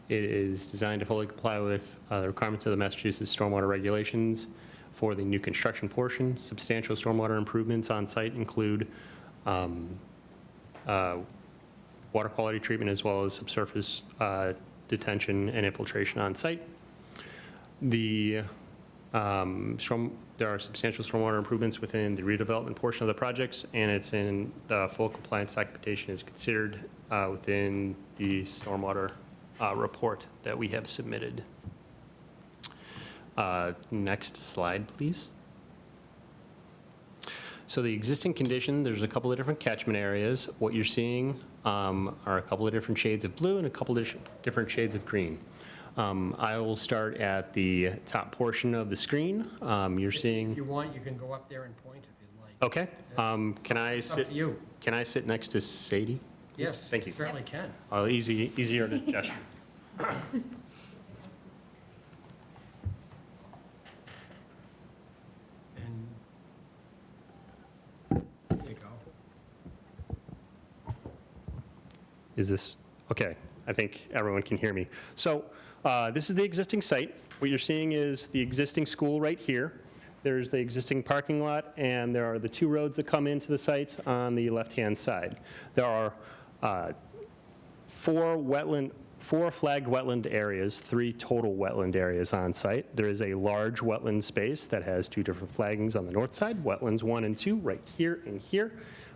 It is designed to fully comply with the requirements of the Massachusetts stormwater regulations for the new construction portion. Substantial stormwater improvements on site include water quality treatment as well as subsurface detention and infiltration on site. There are substantial stormwater improvements within the redevelopment portion of the projects, and it's in the full compliance documentation is considered within the stormwater report that we have submitted. Next slide, please. So the existing condition, there's a couple of different catchment areas. What you're seeing are a couple of different shades of blue and a couple of different shades of green. I will start at the top portion of the screen. You're seeing. If you want, you can go up there and point if you'd like. Okay. Can I It's up sit? to you. Can I sit next to Sadie? Yes, Thank you. certainly can. Easier to gesture. And there you go. Is this, okay, I think everyone can hear me. So this is the existing site. What you're seeing is the existing school right here. There's the existing parking lot, and there are the 2 roads that come into the site on the left-hand side. There are 4 flagged wetland areas, 3 total wetland areas on site. There is a large wetland space that has 2 different flaggings on the north side, wetlands 1 and 2, right here and here,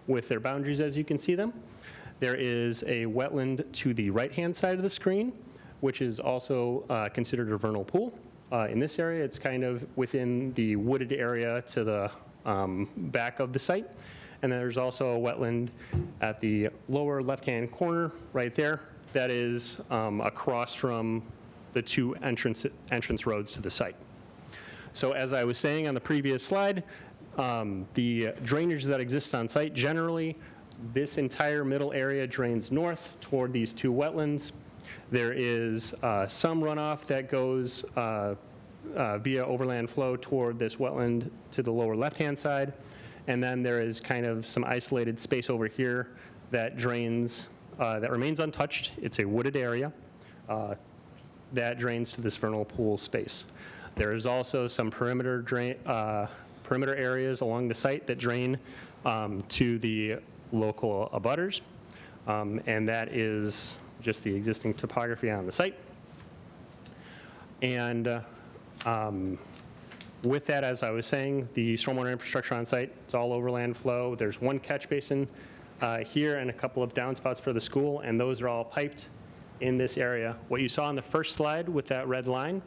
with their boundaries as you can see them. There is a wetland to the right-hand side of the screen, which is also considered a vernal pool. In this area, it's kind of within the wooded area to the back of the site. And then there's also a wetland at the lower left-hand corner right there that is across from the 2 entrance roads to the site. So as I was saying on the previous slide, the drainage that exists on site, generally, this entire middle area drains north toward these 2 wetlands. There is some runoff that goes via overland flow toward this wetland to the lower left-hand side. And then there is kind of some isolated space over here that drains, that remains untouched. It's a wooded area that drains to this vernal pool space. There is also some perimeter areas along the site that drain to the local abutters. And that is just the existing topography on the site. And with that, as I was saying, the stormwater infrastructure on site, it's all overland flow. There's 1 catch basin here and a couple of downspouts for the school, and those are all piped in this area. What you saw on the first slide with that red line,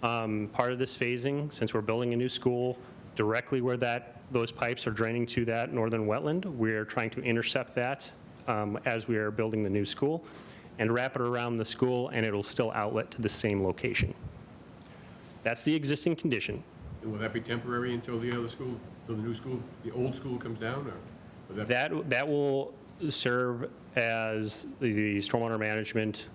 part of this phasing, since we're building a new school, directly where those pipes are draining to that northern wetland, we're trying to intercept that as we are building the new school and wrap it around the school, and it'll still outlet to the same location. That's the existing condition. And will that be temporary until the other school, until the new school, the old school comes down, or? Will that That will serve as the stormwater management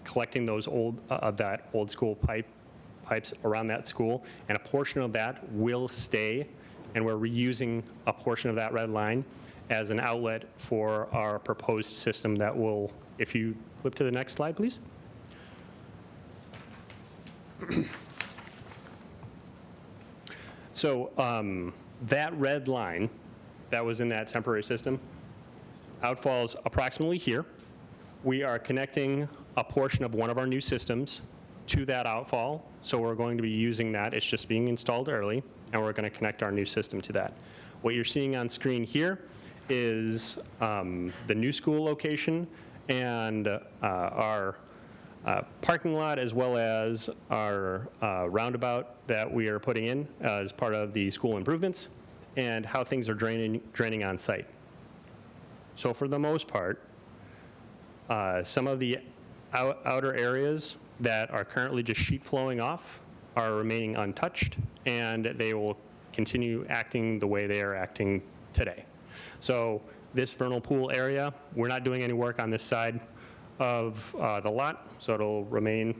collecting those that old school pipes around that school, and a portion of that will stay, and we're reusing a portion of that red line as an outlet for our proposed system that will, if you flip to the next slide, please. So that red line that was in that temporary system outfalls approximately here. We are connecting a portion of one of our new systems to that outfall, so we're going to be using that. It's just being installed early, and we're going to connect our new system to that. What you're seeing on screen here is the new school location and our parking lot, as well as our roundabout that we are putting in as part of the school improvements, and how things are draining on site. So for the most part, some of the outer areas that are currently just sheet flowing off are remaining untouched, and they will continue acting the way they are acting today. So this vernal pool area, we're not doing any work on this side of the lot, so it'll remain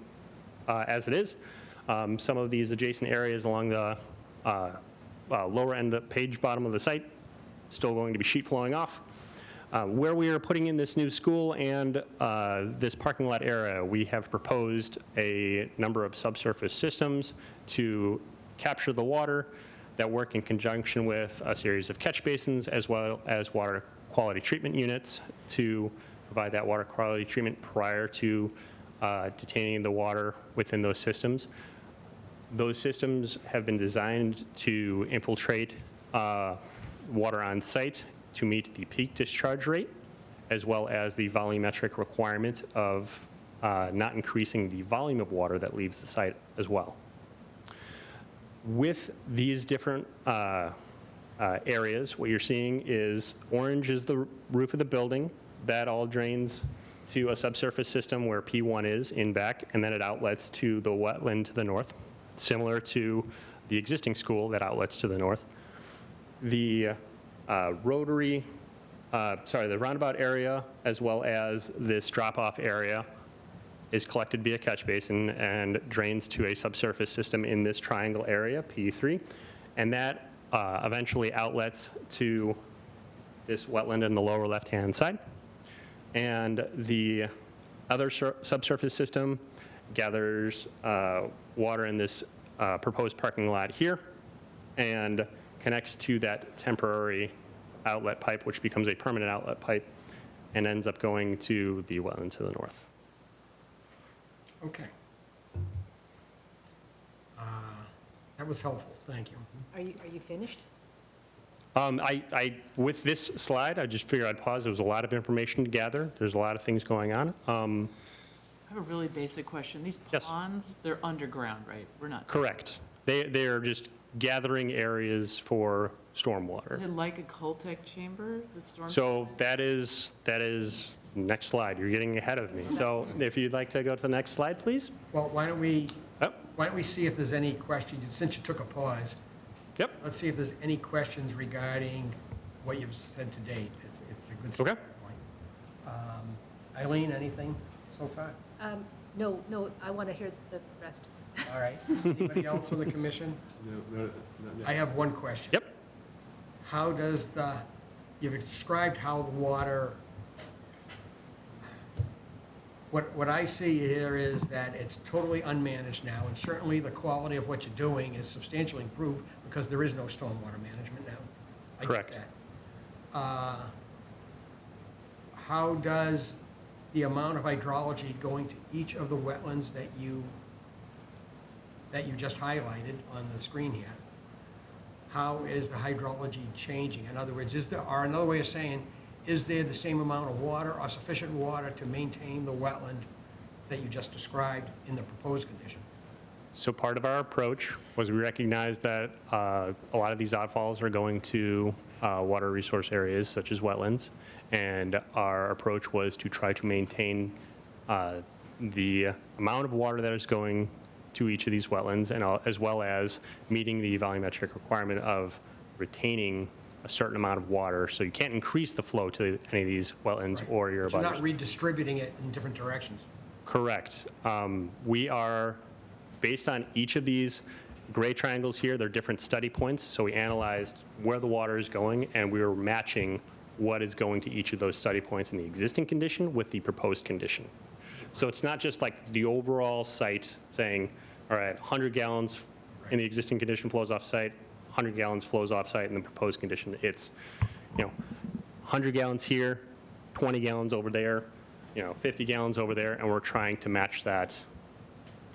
as it is. Some of these adjacent areas along the lower end of page bottom of the site, still going to be sheet flowing off. Where we are putting in this new school and this parking lot area, we have proposed a number of subsurface systems to capture the water that work in conjunction with a series of catch basins, as well as water quality treatment units to provide that water quality treatment prior to detaining the water within those systems. Those systems have been designed to infiltrate water on site to meet the peak discharge rate, as well as the volumetric requirement of not increasing the volume of water that leaves the site as well. With these different areas, what you're seeing is orange is the roof of the building. That all drains to a subsurface system where P1 is in back, and then it outlets to the wetland to the north, similar to the existing school that outlets to the north. The the roundabout area, as well as this drop-off area, is collected via catch basin and drains to a subsurface system in this triangle area, P3, and that eventually outlets to this wetland in the lower left-hand side. And the other subsurface system gathers water in this proposed parking lot here and connects to that temporary outlet pipe, which becomes a permanent outlet pipe and ends up going to the wetland to the north. Okay. That was helpful, thank you. Are you finished? With this slide, I just figured I'd pause. There was a lot of information to gather. There's a lot of things going on. I have a really basic question. These ponds, they're underground, right? We're not. Correct. They're just gathering areas for stormwater. Is it like a Coltech chamber that storms? So that is next slide. You're getting ahead of me. So if you'd like to go to the next slide, please. Well, why don't we see if there's any questions, since you took a pause. Yep. Let's see if there's any questions regarding what you've said to date. It's a good starting point. Eileen, anything so far? No, I want to hear the rest. All right. Anybody else on the commission? No, I have one question. Yep. How does you've described how the water, what I see here is that it's totally unmanaged now, and certainly the quality of what you're doing is substantially improved because there is no stormwater management now. I Correct. get that. How does the amount of hydrology going to each of the wetlands that you just highlighted on the screen here, how is the hydrology changing? In other words, or another way of saying, is there the same amount of water or sufficient water to maintain the wetland that you just described in the proposed condition? So part of our approach was we recognized that a lot of these outfalls are going to water resource areas such as wetlands, and our approach was to try to maintain the amount of water that is going to each of these wetlands, and as well as meeting the volumetric requirement of retaining a certain amount of water, so you can't increase the flow to any of these wetlands or your You're abutters. not redistributing it in different directions. Correct. We are, based on each of these gray triangles here, they're different study points, so we analyzed where the water is going, and we were matching what is going to each of those study points in the existing condition with the proposed condition. So it's not just like the overall site saying, all right, 100 gallons in the existing condition flows off-site, 100 gallons flows off-site in the proposed condition. It's, 100 gallons here, 20 gallons over there, 50 gallons over there, and we're trying to match that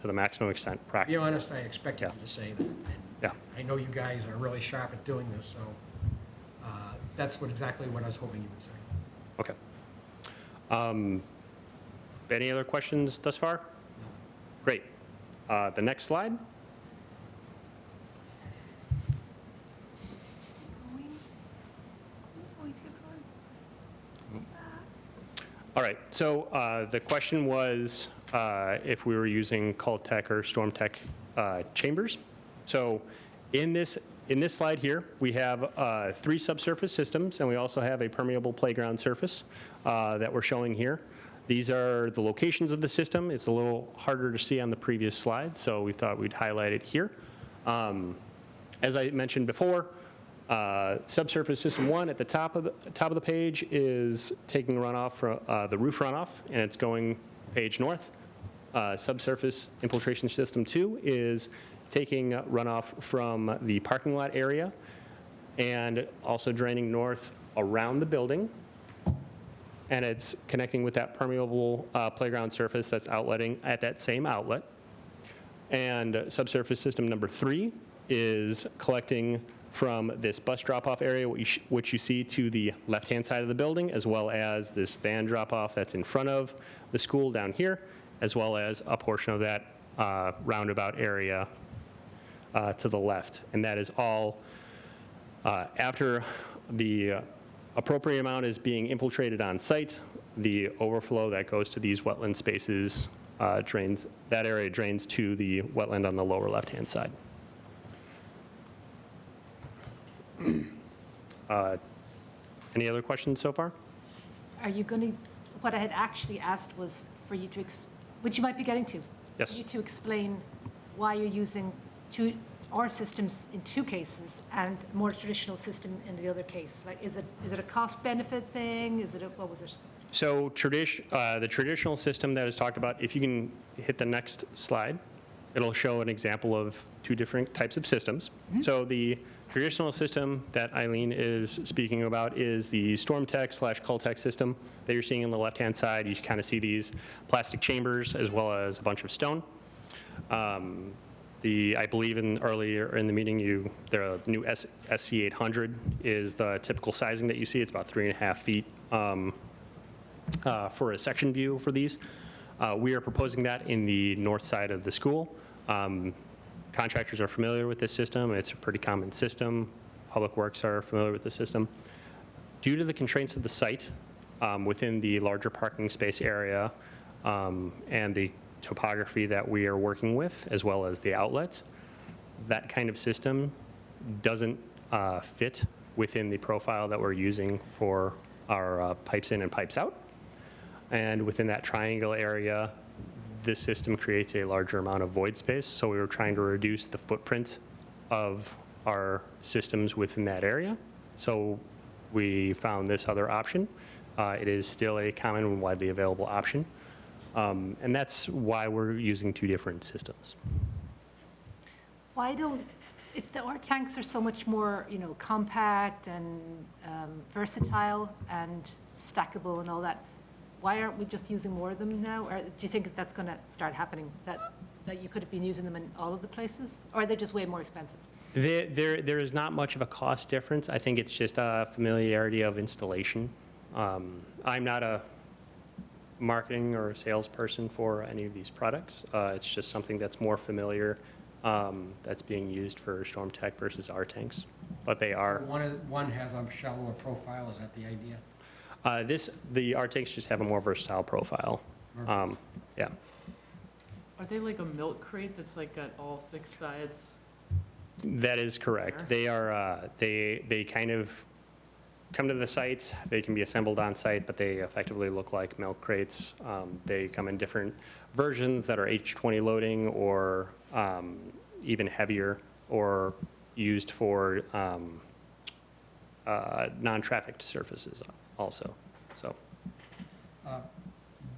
to the maximum extent To be practical. honest, I expected you to say that. And Yeah. I know you guys are really sharp at doing this, so that's exactly what I was hoping you would say. Okay. Any other questions thus far? Great. The next slide. Always keep going. All right, so the question was if we were using Caltech or StormTech chambers. So in this slide here, we have 3 subsurface systems, and we also have a permeable playground surface that we're showing here. These are the locations of the system. It's a little harder to see on the previous slide, so we thought we'd highlight it here. As I mentioned before, subsurface system 1 at the top of the page is taking runoff from the roof runoff, and it's going page north. Subsurface infiltration system 2 is taking runoff from the parking lot area and also draining north around the building. And it's connecting with that permeable playground surface that's outletting at that same outlet. And subsurface system number 3 is collecting from this bus drop-off area, which you see to the left-hand side of the building, as well as this van drop-off that's in front of the school down here, as well as a portion of that roundabout area to the left. And that is all after the appropriate amount is being infiltrated on site. The overflow that goes to these wetland spaces drains, that area drains to the wetland on the lower left-hand side. Any other questions so far? Are you going to, what I had actually asked was for you to, which you might be getting to. Yes. For you to explain why you're using our systems in 2 cases and a more traditional system in the other case. Like, is it a cost-benefit thing? Is it what was it? So the traditional system that is talked about, if you can hit the next slide, it'll show an example of 2 different types of systems. So the traditional system that Eileen is speaking about is the StormTech/Caltech system that you're seeing on the left-hand side. You kind of see these plastic chambers as well as a bunch of stone. I believe earlier in the meeting, the new SC800 is the typical sizing that you see. It's about 3.5 feet for a section view for these. We are proposing that in the north side of the school. Contractors are familiar with this system. It's a pretty common system. Public Works are familiar with the system. Due to the constraints of the site within the larger parking space area and the topography that we are working with, as well as the outlet, that kind of system doesn't fit within the profile that we're using for our pipes in and pipes out. And within that triangle area, this system creates a larger amount of void space, so we were trying to reduce the footprint of our systems within that area. So we found this other option. It is still a common and widely available option. And that's why we're using 2 different systems. Why don't, if our tanks are so much more, compact and versatile and stackable and all that, why aren't we just using more of them now? Or do you think that's going to start happening, that you could have been using them in all of the places? Or are they just way more expensive? There is not much of a cost difference. I think it's just a familiarity of installation. I'm not a marketing or a salesperson for any of these products. It's just something that's more familiar that's being used for StormTech versus our tanks. But they are. One has a shallower profile, is that the idea? Our tanks just have a more versatile profile. Yeah. Are they like a milk crate that's like got all 6 sides? That is correct. They are, they kind of come to the site. They can be assembled on site, but they effectively look like milk crates. They come in different versions that are H20 loading or even heavier, or used for non-trafficked surfaces also. So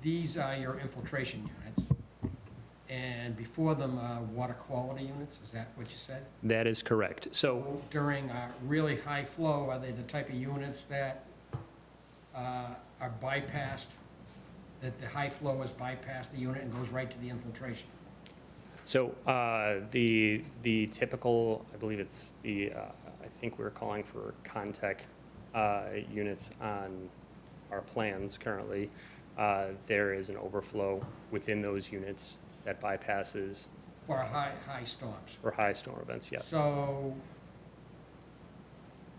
These are your infiltration units, and before them are water quality units, is that what you said? that is correct. So During really high flow, are they the type of units that are bypassed, that the high flow is bypassed the unit and goes right to the infiltration? So the typical, I believe it's the, I think we're calling for Contec units on our plans currently. There is an overflow within those units that bypasses For high storms? for high storm events, yes. So,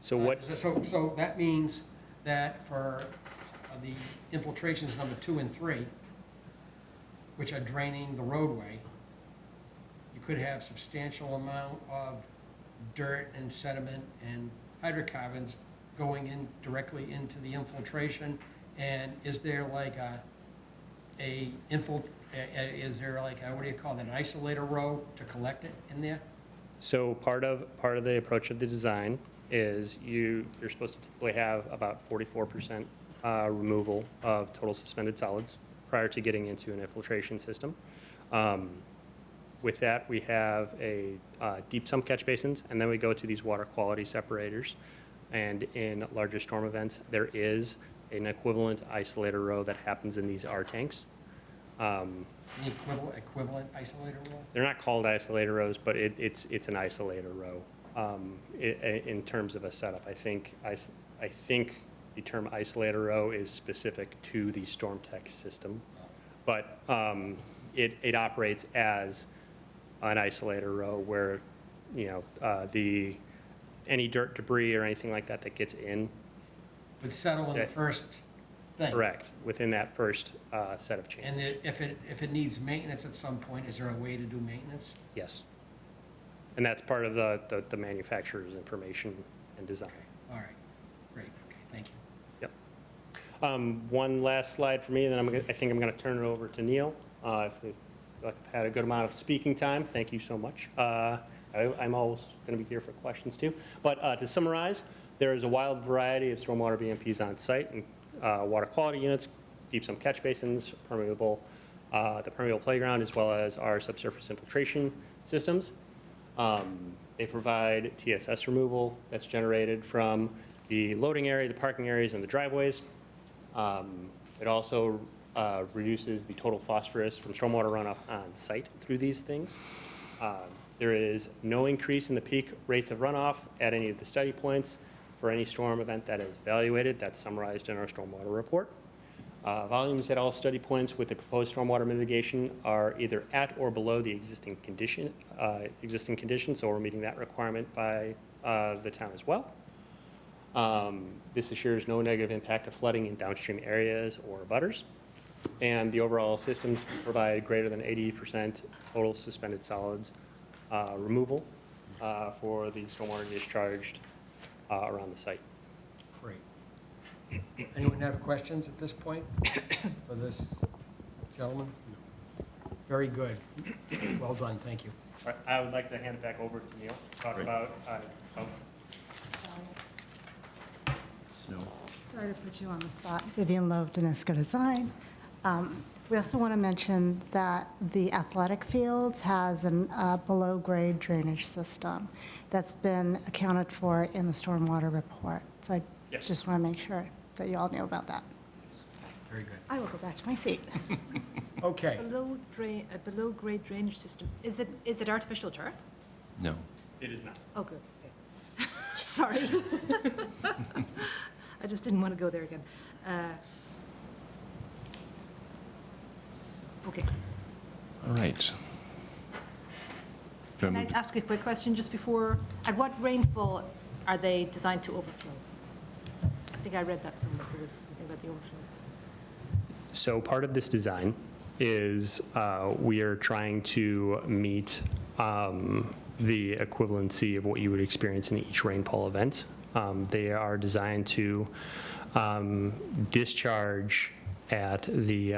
So what, so that means that for the infiltrations number 2 and 3, which are draining the roadway, you could have substantial amount of dirt and sediment and hydrocarbons going in directly into the infiltration. And is there like is there like what do you call it, an isolator row to collect it in there? so part of the approach of the design is you're supposed to typically have about 44% removal of total suspended solids prior to getting into an infiltration system. With that, we have a deep sump catch basins, and then we go to these water quality separators. And in larger storm events, there is an equivalent isolator row that happens in these R tanks. The equivalent isolator row? They're not called isolator rows, but it's an isolator row. In terms of a setup, I think the term isolator row is specific to the StormTech system, but it operates as an isolator row where, any dirt, debris, or anything like that that gets in. Would settle in the first thing? Correct, within that first set of changes. And if it needs maintenance at some point, is there a way to do maintenance? Yes. And that's part of the manufacturer's information and design. All right, great, okay, thank you. Yep. One last slide for me, and then I think I'm going to turn it over to Neil. If I've had a good amount of speaking time, thank you so much. I'm always going to be here for questions too. But to summarize, there is a wild variety of stormwater BMPs on site, and water quality units, deep sump catch basins, permeable, the permeable playground, as well as our subsurface infiltration systems. They provide TSS removal that's generated from the loading area, the parking areas, and the driveways. It also reduces the total phosphorus from stormwater runoff on site through these things. There is no increase in the peak rates of runoff at any of the study points for any storm event that is evaluated. That's summarized in our stormwater report. Volumes at all study points with the proposed stormwater mitigation are either at or below the existing condition, so we're meeting that requirement by the town as well. This assures no negative impact of flooding in downstream areas or butters. And the overall systems provide greater than 80% total suspended solids removal for the stormwater discharged around the site. Great. Anyone have questions at this point for this gentleman? Very good. Well done, thank you. All right, I would like to hand it back over to Neil to talk about, Snow. Sorry to put you on the spot. Vivian Loeb, Danisco Design. We also want to mention that the athletic fields has a below-grade drainage system that's been accounted for in the stormwater report. So I just want to make sure that you all know about that. Very good. I will go back to my seat. Okay. A below-grade drainage system, is it artificial turf? No. It is not. Oh, good. Okay. Sorry. I just didn't want to go there again. Okay. All right. Can I ask a quick question just before? At what rainfall are they designed to overflow? I think I read that somewhere. There was something about the overflow. So part of this design is we are trying to meet the equivalency of what you would experience in each rainfall event. They are designed to discharge at the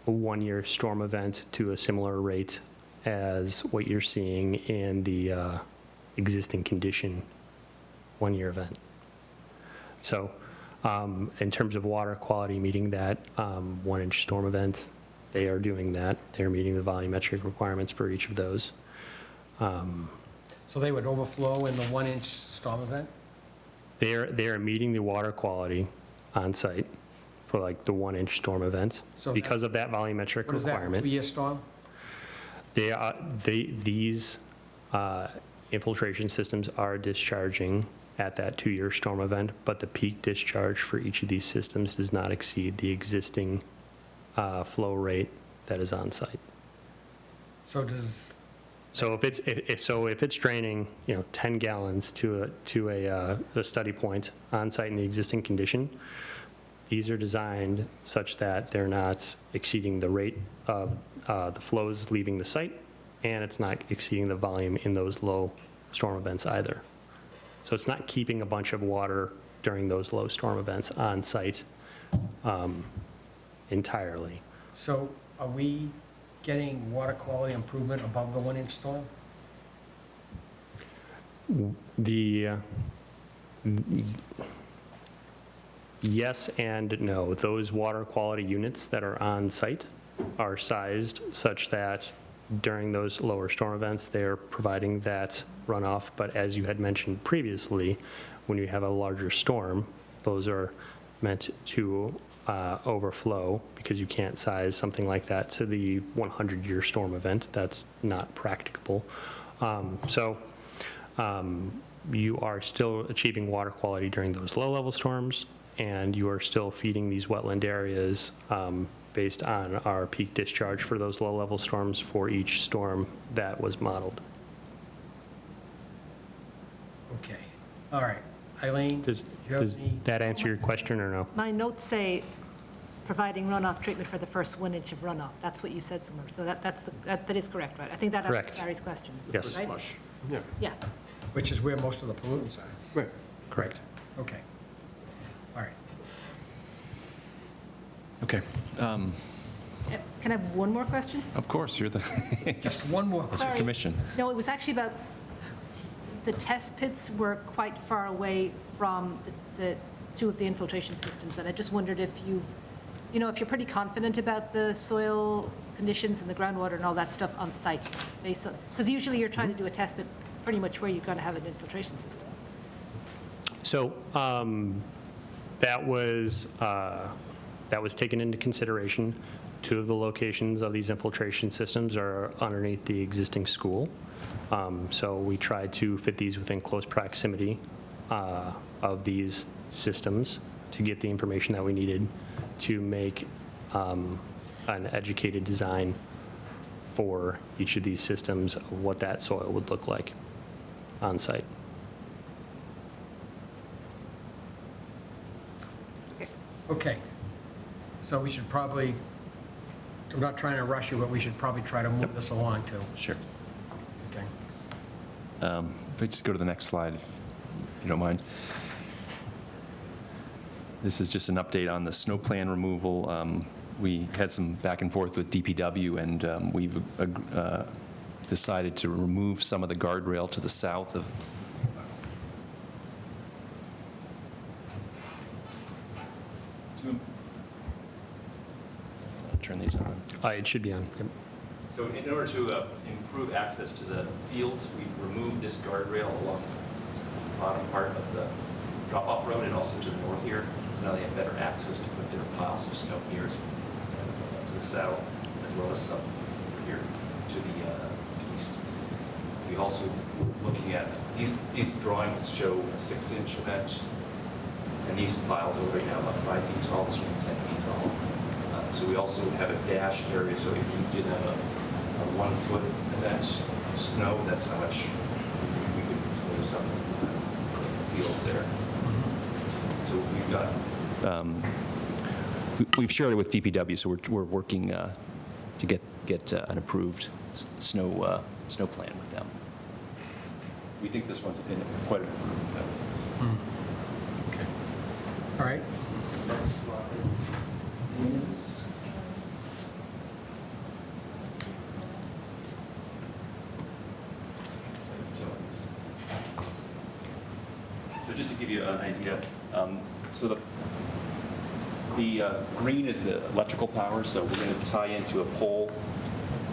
one-year storm event to a similar rate as what you're seeing in the existing condition one-year event. So in terms of water quality, meeting that one-inch storm event, they are doing that. They're meeting the volumetric requirements for each of those. So they would overflow in the one-inch storm event? They are meeting the water quality on site for like the one-inch storm event So because of that volumetric What is that, requirement. two-year storm? These infiltration systems are discharging at that two-year storm event, but the peak discharge for each of these systems does not exceed the existing flow rate that is on site. So does, So if it's draining, 10 gallons to a study point on site in the existing condition, these are designed such that they're not exceeding the rate of the flows leaving the site, and it's not exceeding the volume in those low storm events either. So it's not keeping a bunch of water during those low storm events on site entirely. so are we getting water quality improvement above the one-inch storm? Yes and no. Those water quality units that are on site are sized such that during those lower storm events, they're providing that runoff. But as you had mentioned previously, when you have a larger storm, those are meant to overflow because you can't size something like that to the 100-year storm event. That's not practicable. You are still achieving water quality during those low-level storms, and you are still feeding these wetland areas based on our peak discharge for those low-level storms for each storm that was modeled. Okay, all right. Eileen? Does do you have any- that answer your question or no? My notes say providing runoff treatment for the first 1 inch of runoff. That's what you said somewhere. So that is correct, right? I think that Correct. answers Gary's question. Yes. Right? Yeah. Yeah. Which is where most of the pollutants are. Right. Correct. Okay. All right. Okay. Can I have one more question? Of course, you're the, Just one more it's your Sorry. commission. No, it was actually about the test pits were quite far away from the two of the infiltration systems. And I just wondered if if you're pretty confident about the soil conditions and the groundwater and all that stuff on site, because usually you're trying to do a test pit pretty much where you're going to have an infiltration system. So that was taken into consideration. Two of the locations of these infiltration systems are underneath the existing school. So we tried to fit these within close proximity of these systems to get the information that we needed to make an educated design for each of these systems of what that soil would look like on site. Okay. So we should probably, I'm not trying to rush you, but we should probably try to move this along too. Sure. Okay. If we just go to the next slide, if you don't mind. This is just an update on the snow plan removal. We had some back and forth with DPW, and we've decided to remove some of the guardrail to the south of. Turn these on. It should be on. Yep. So in order to improve access to the field, we've removed this guardrail along the bottom part of the drop-off road and also to the north here. So now they have better access to put their piles of snow here to the south, as well as some here to the east. We also were looking at, these drawings show a 6-inch event, and these piles are right now about 5 feet tall, this one's 10 feet tall. So we also have a dashed area, so if you did have a 1-foot event of snow, that's how much we could put some fields there. So we've got, we've shared it with DPW, so we're working to get an approved snow plan with them. We think this one's in quite a. All right. Next slide is. So just to give you an idea, so the green is the electrical power, so we're going to tie into a pole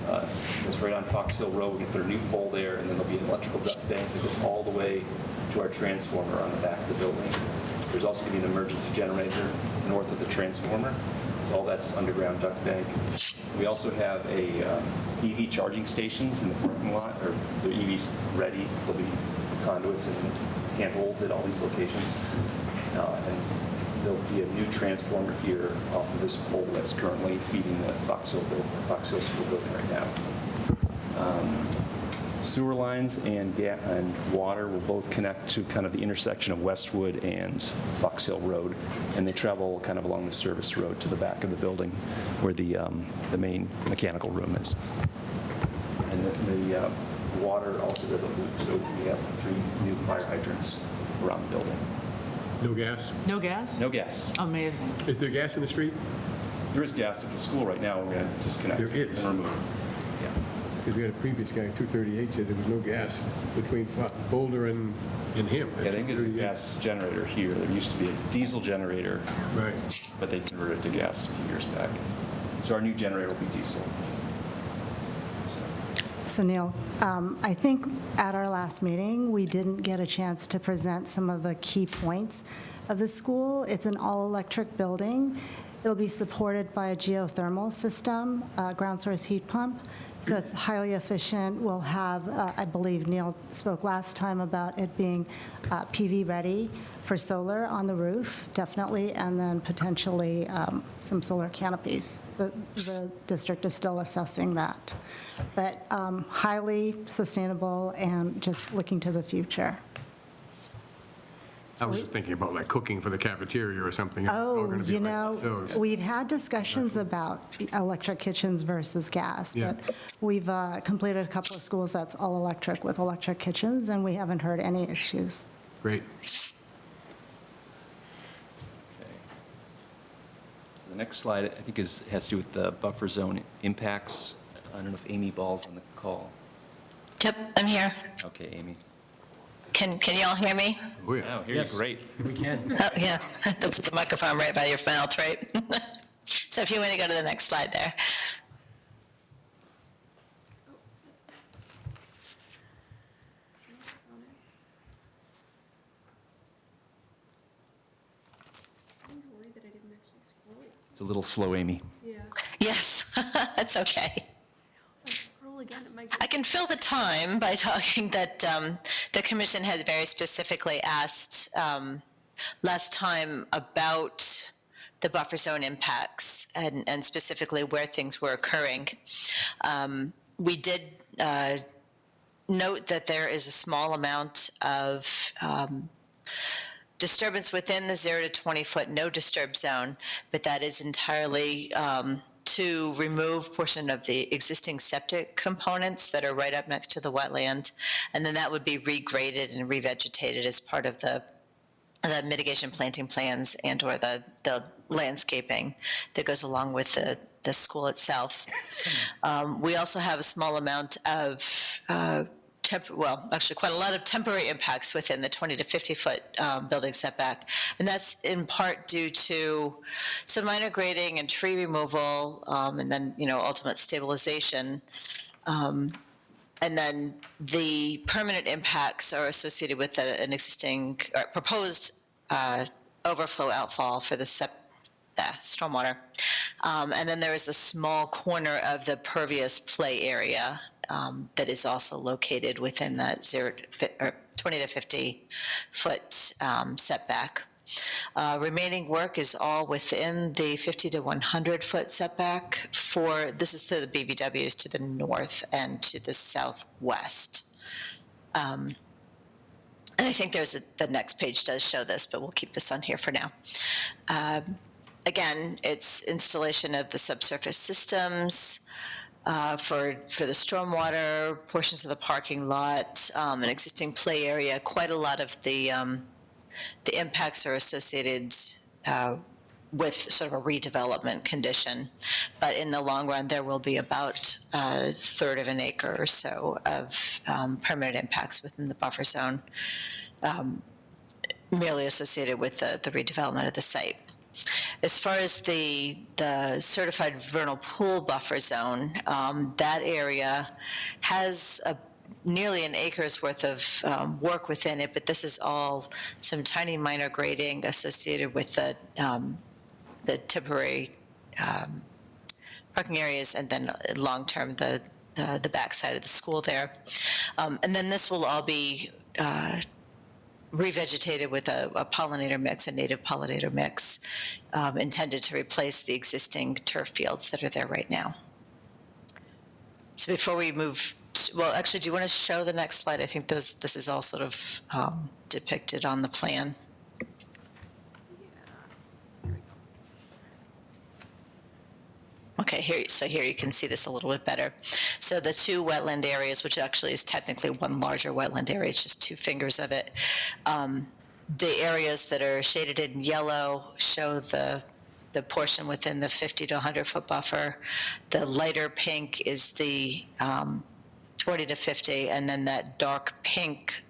that's right on Fox Hill Road. We're going to put a new pole there, and then there'll be an electrical duct bank that goes all the way to our transformer on the back of the building. There's also going to be an emergency generator north of the transformer, so all that's underground duct bank. We also have a EV charging stations in the parking lot, or the EVs ready. There'll be conduits and handholds at all these locations. And there'll be a new transformer here off of this pole that's currently feeding the Fox Hill School building right now. Sewer lines and water will both connect to kind of the intersection of Westwood and Fox Hill Road, and they travel kind of along the service road to the back of the building where the main mechanical room is. And the water also does a loop, so we have 3 new fire hydrants around the building. No gas? No gas? No gas. Amazing. Is there gas in the street? There is gas at the school right now. We're going to disconnect. There is? And remove. Yeah. Because we had a previous guy, 238, said there was no gas between Boulder and him. Yeah, I think there's a gas generator here. There used to be a diesel generator, right? But they converted it to gas a few years back. So our new generator will be diesel. So Neil, I think at our last meeting, we didn't get a chance to present some of the key points of the school. It's an all-electric building. It'll be supported by a geothermal system, ground source heat pump. So it's highly efficient. We'll have, I believe Neil spoke last time about it being PV ready for solar on the roof, definitely, and then potentially some solar canopies. The district is still assessing that. But highly sustainable and just looking to the future. I was just thinking about like cooking for the cafeteria or something. It's all Oh, gonna be you like know, those. we've had discussions about electric kitchens versus gas, Yeah. but we've completed a couple of schools that's all electric with electric kitchens, and we haven't heard any issues. Great. So the next slide, I think, has to do with the buffer zone impacts. I don't know if Amy Ball's on the call. Yep, I'm here. Okay, Amy. Can you all hear me? Oh, yeah. Oh, hear Yes. you great. We can. Oh, yeah, that's the microphone right by your mouth, right? So if you want to go to the next slide there. I was worried that I didn't actually scroll. It's a little slow, Amy. Yeah. Yes, that's okay. If I scroll again, it might go. I can fill the time by talking that the commission had very specifically asked last time about the buffer zone impacts and specifically where things were occurring. We did note that there is a small amount of disturbance within the 0 to 20 foot no disturb zone, but that is entirely to remove portion of the existing septic components that are right up next to the wetland, and then that would be regraded and revegetated as part of the mitigation planting plans and or the landscaping that goes along with the school itself. We also have a small amount of actually quite a lot of temporary impacts within the 20 to 50 foot building setback. And that's in part due to some minor grading and tree removal, and then, ultimate stabilization. And then the permanent impacts are associated with an existing, or proposed overflow outfall for the stormwater. And then there is a small corner of the pervious play area that is also located within that 20 to 50 foot setback. Remaining work is all within the 50 to 100 foot setback this is to the BVWs to the north and to the southwest. And I think the next page does show this, but we'll keep this on here for now. Again, it's installation of the subsurface systems for the stormwater, portions of the parking lot, an existing play area. Quite a lot of the impacts are associated with sort of a redevelopment condition. But in the long run, there will be about a third of an acre or so of permanent impacts within the buffer zone, merely associated with the redevelopment of the site. As far as the certified vernal pool buffer zone, that area has nearly an acre's worth of work within it, but this is all some tiny minor grading associated with the temporary parking areas, and then long-term, the backside of the school there. And then this will all be revegetated with a pollinator mix, a native pollinator mix, intended to replace the existing turf fields that are there right now. So before we move, well, actually, do you want to show the next slide? I think this is all sort of depicted on the plan. Okay, here you can see this a little bit better. So the two wetland areas, which actually is technically one larger wetland area, it's just two fingers of it. The areas that are shaded in yellow show the portion within the 50 to 100 foot buffer. The lighter pink is the 20 to 50, and then that dark pink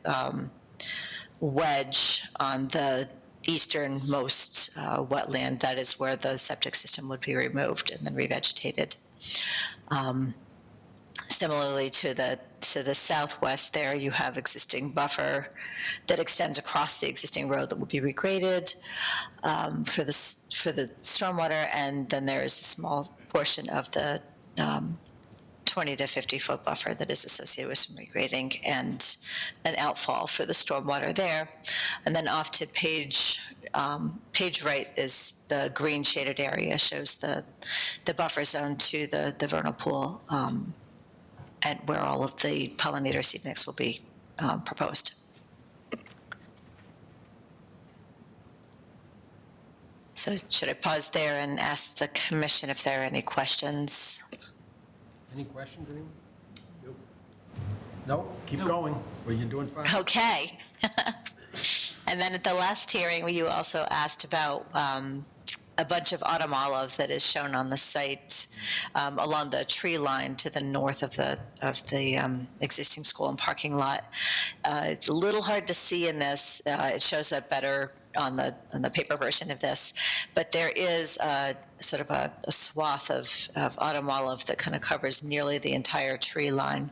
wedge on the easternmost wetland, that is where the septic system would be removed and then revegetated. Similarly to the southwest there, you have existing buffer that extends across the existing road that will be regraded for the stormwater, and then there is a small portion of the 20 to 50 foot buffer that is associated with some regrading and an outfall for the stormwater there. And then off to page right is the green shaded area, shows the buffer zone to the vernal pool, and where all of the pollinator seed mix will be proposed. So should I pause there and ask the commission if there are any questions? Any questions, anyone? Nope. Nope, keep going. Well, you're doing fine. Okay. And then at the last hearing, you also asked about a bunch of autumn olive that is shown on the site along the tree line to the north of the existing school and parking lot. It's a little hard to see in this. It shows up better on the paper version of this, but there is sort of a swath of autumn olive that kind of covers nearly the entire tree line.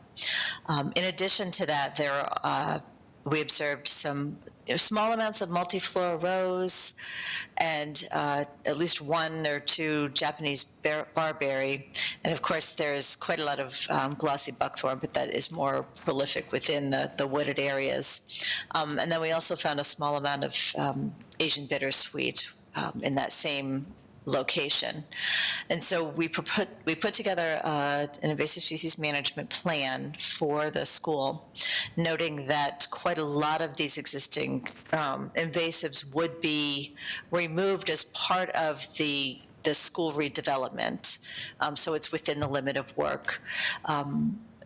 In addition to that, we observed some small amounts of multiflora rose and at least one or two Japanese barberry. And of course, there's quite a lot of glossy buckthorn, but that is more prolific within the wooded areas. And then we also found a small amount of Asian bittersweet in that same location. And so we put together an invasive species management plan for the school, noting that quite a lot of these existing invasives would be removed as part of the school redevelopment. So it's within the limit of work.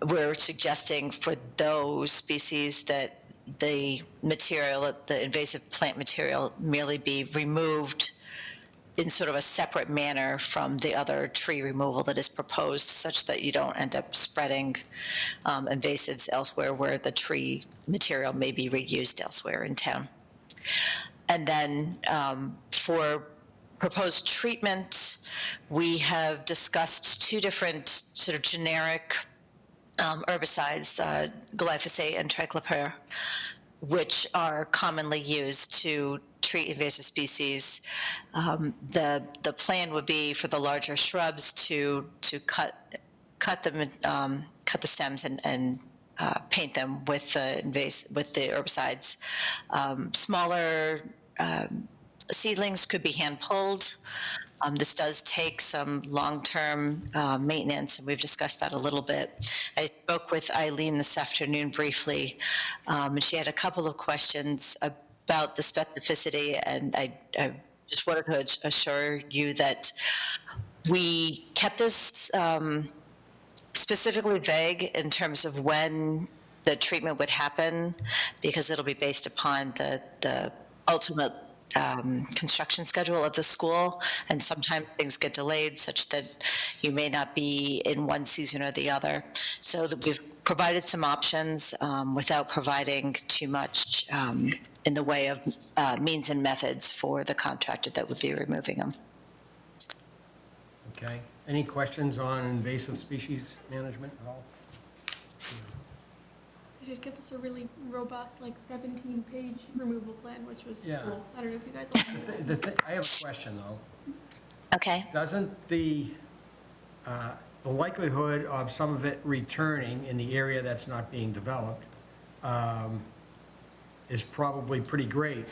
We're suggesting for those species that the invasive plant material merely be removed in sort of a separate manner from the other tree removal that is proposed, such that you don't end up spreading invasives elsewhere where the tree material may be reused elsewhere in town. And then for proposed treatment, we have discussed two different sort of generic herbicides, glyphosate and triclopyr, which are commonly used to treat invasive species. The plan would be for the larger shrubs to cut the stems and paint them with the herbicides. Smaller seedlings could be hand pulled. This does take some long-term maintenance, and we've discussed that a little bit. I spoke with Eileen this afternoon briefly, and she had a couple of questions about the specificity, and I just wanted to assure you that we kept this specifically vague in terms of when the treatment would happen, because it'll be based upon the ultimate construction schedule of the school, and sometimes things get delayed such that you may not be in one season or the other. So that we've provided some options without providing too much in the way of means and methods for the contractor that would be removing them. Okay. Any questions on invasive species management at all? They did give us a really robust, like 17-page removal plan, which was Yeah. cool. I don't know if you guys will. I have a question, though. Okay. Doesn't the likelihood of some of it returning in the area that's not being developed is probably pretty great?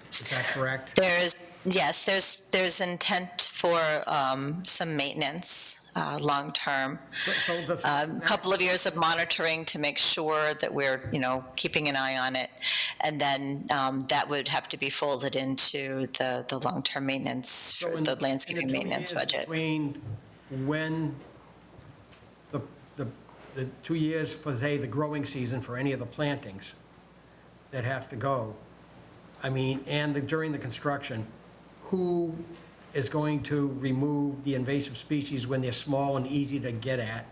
Is that correct? Yes, there's intent for some maintenance, long-term. A couple of years of monitoring to make sure that we're, keeping an eye on it. And then that would have to be folded into the long-term maintenance, for the landscaping maintenance budget. Between when the 2 years for, say, the growing season for any of the plantings that have to go, and during the construction, who is going to remove the invasive species when they're small and easy to get at,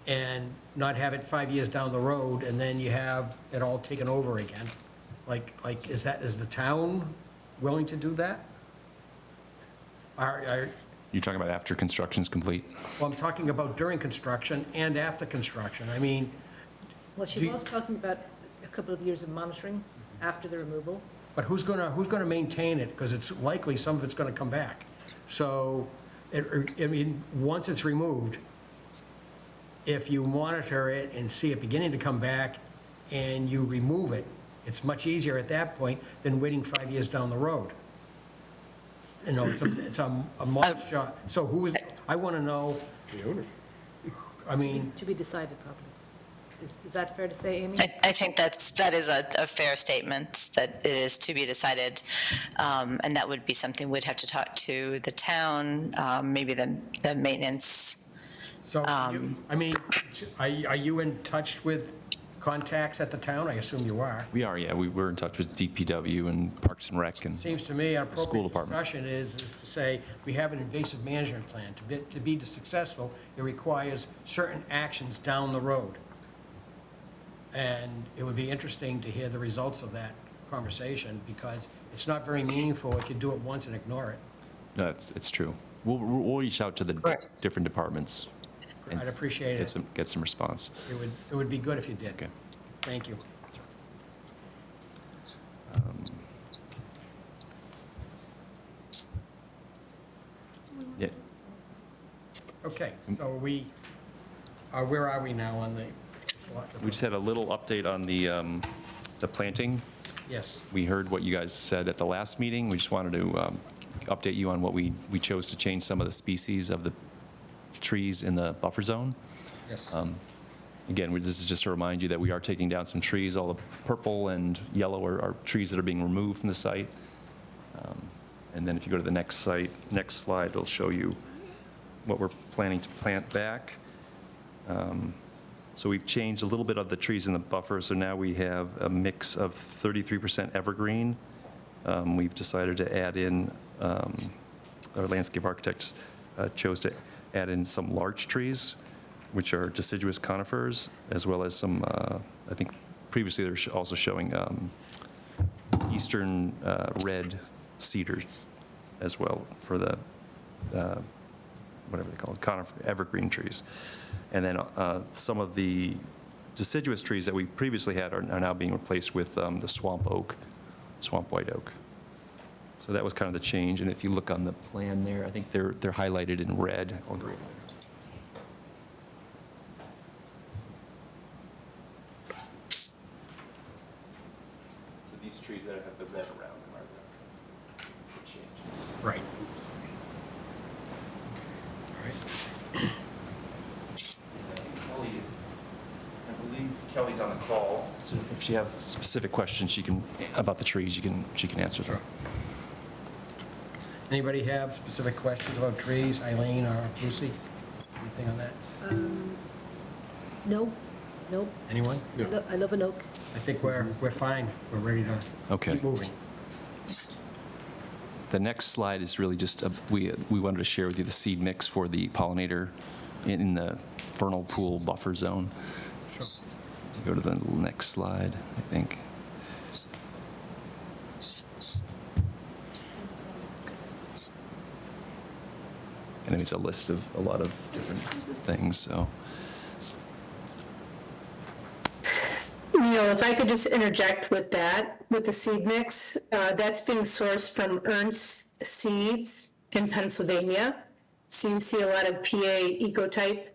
and not have it 5 years down the road, and then you have it all taken over again? Is the town willing to do that? You're talking about after construction's complete? Well, I'm talking about during construction and after construction. Well, she was talking about a couple of years of monitoring after the removal. But who's gonna maintain it? Because it's likely some of it's gonna come back. So, once it's removed, if you monitor it and see it beginning to come back and you remove it, it's much easier at that point than waiting 5 years down the road. It's a month shot. So I want to know, The owner. To be decided probably. Is that fair to say, Amy? I think that is a fair statement, that it is to be decided, and that would be something we'd have to talk to the town, maybe the maintenance. so, are you in touch with contacts at the town? I assume you are. We are, yeah. We're in touch with DPW and Parks and Rec and Seems to me an the school appropriate department. discussion is to say, we have an invasive management plan. To be successful, it requires certain actions down the road. And it would be interesting to hear the results of that conversation, because it's not very meaningful if you do it once and ignore it. No, it's true. We'll reach out to the different departments. and I'd appreciate it. Get some response. It would be good if you did. Okay. Thank you. Yeah. Okay, so where are we now on the slot? We just had a little update on the planting. Yes. We heard what you guys said at the last meeting. We just wanted to update you on what we chose to change some of the species of the trees in the buffer zone. Yes. Again, this is just to remind you that we are taking down some trees. All the purple and yellow are trees that are being removed from the site. And then if you go to the next slide, it'll show you what we're planning to plant back. So we've changed a little bit of the trees in the buffer, so now we have a mix of 33% evergreen. We've decided to add in, our landscape architects chose to add in some large trees, which are deciduous conifers, as well as some, I think previously they were also showing eastern red cedars as well for the, whatever they call it, conifer, evergreen trees. And then some of the deciduous trees that we previously had are now being replaced with the swamp oak, swamp white oak. So that was kind of the change. And if you look on the plan there, I think they're highlighted in red or green. So these trees that have the red around them are the changes. Right. I believe Kelly's on the call, so if you have specific questions about the trees, she can answer them. Anybody have specific questions about trees? Eileen or Lucy? Anything on that? No. Anyone? I love an oak. I think we're fine. We're ready to Okay. keep moving. The next slide is really just, we wanted to share with you the seed mix for the pollinator in the vernal pool buffer zone. Go to the next slide, I think. And it's a list of a lot of different things, so. Neil, if I could just interject with that, with the seed mix, that's being sourced from Ernst Seeds in Pennsylvania. So you see a lot of PA ecotype.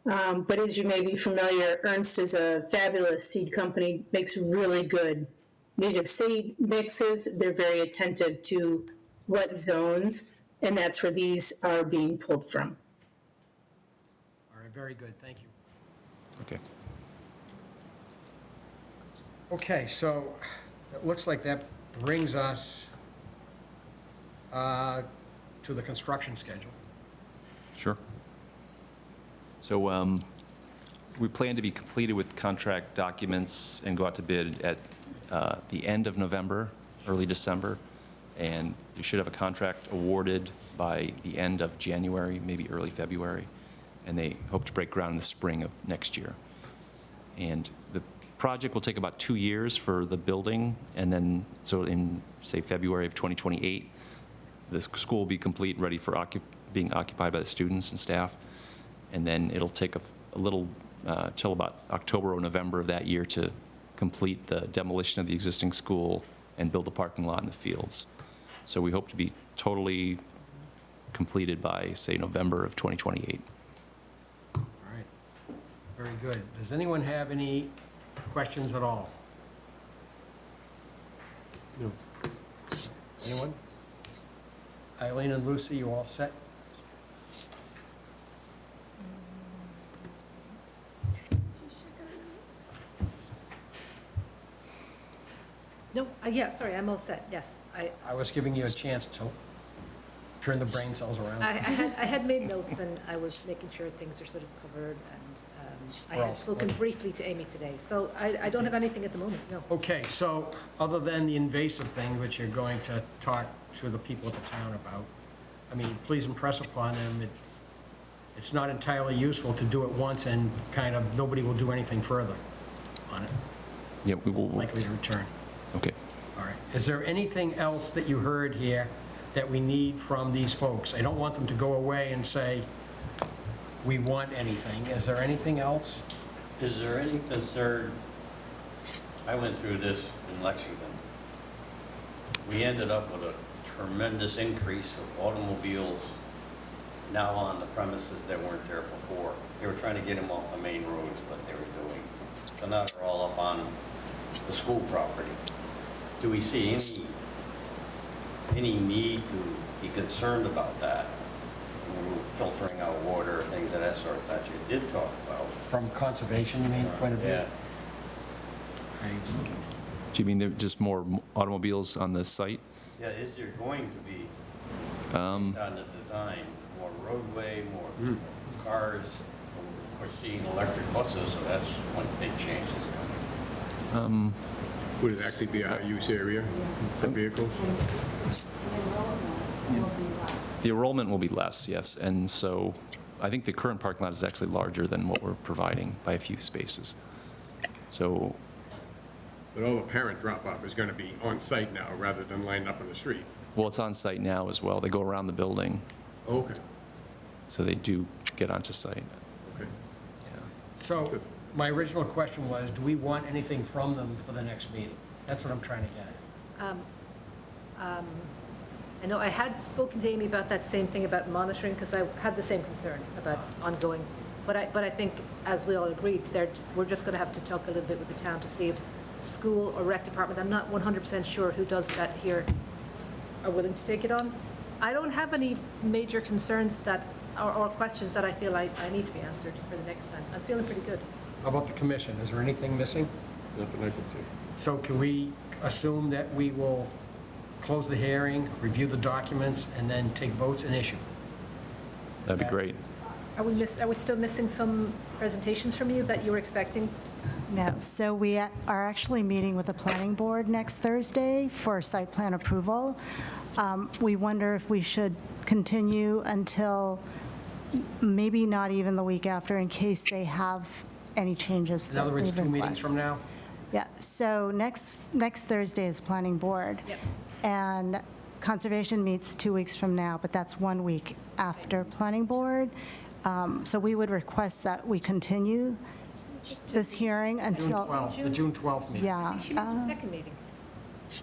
But as you may be familiar, Ernst is a fabulous seed company, makes really good native seed mixes. They're very attentive to what zones, and that's where these are being pulled from. All right, very good, thank you. Okay. Okay, so it looks like that brings us to the construction schedule. Sure. So we plan to be completed with contract documents and go out to bid at the end of November, early December, and you should have a contract awarded by the end of January, maybe early February, and they hope to break ground in the spring of next year. And the project will take about 2 years for the building, and then, so in, say, February of 2028, the school will be complete and ready for being occupied by the students and staff. And then it'll take a little, till about October or November of that year to complete the demolition of the existing school and build the parking lot in the fields. So we hope to be totally completed by, say, November of 2028. All right, very good. Does anyone have any questions at all? No. Anyone? Eileen and Lucy, you all set? No, yeah, sorry, I'm all set, yes. I was giving you a chance to turn the brain cells around. I had made notes, and I was making sure things are sort of covered, and I Well, had spoken briefly to Amy today, so I don't have anything at the moment, no. Okay, so other than the invasive thing, which you're going to talk to the people at the town about, I mean, please impress upon them, it's not entirely useful to do it once and kind of, nobody will do anything further on it. Yeah, we will. Likely to return. Okay. All right. Is there anything else that you heard here that we need from these folks? I don't want them to go away and say, we want anything. Is there anything else? Is there any concern? I went through this in Lexington. We ended up with a tremendous increase of automobiles now on the premises that weren't there before. They were trying to get them off the main road, what they were doing. So now they're all up on the school property. Do we see any need to be concerned about that? Filtering out water, things of that sort that you did talk about. From conservation, you mean, point of view? Yeah. Do you mean there just more automobiles on the site? Yeah, is there going to be, based on the design, more roadway, more cars? We're seeing electric buses, so that's one big change that's coming. Would it actually be a high-use area for vehicles? The enrollment will be less, yes. And so I think the current parking lot is actually larger than what we're providing by a few spaces. So, But all the parent drop-off is going to be on-site now rather than lined up on the street. well, it's on site now as well. They go around the building, Okay, so they do get onto site. okay. So my original question was, do we want anything from them for the next meeting? That's what I'm trying to get at. I know I had spoken to Amy about that same thing about monitoring, because I had the same concern about ongoing, but I think, as we all agreed, we're just going to have to talk a little bit with the town to see if school or rec department, I'm not 100% sure who does that here, are willing to take it on. I don't have any major concerns that, or questions that I feel I need to be answered for the next time. I'm feeling pretty good. How about the commission? Is there anything missing? Nothing I can see. So can we assume that we will close the hearing, review the documents, and then take votes and issue? That'd be great. Are we still missing some presentations from you that you were expecting No, so we are actually meeting with the planning board next Thursday for site plan approval. We wonder if we should continue until maybe not even the week after in case they have any changes. In other words, 2 meetings from now? Yeah, so next Thursday is planning board. Yep. And conservation meets 2 weeks from now, but that's 1 week after planning board. So we would request that we continue this hearing June until. 12th, the June 12th meeting. Yeah. She meets the second meeting,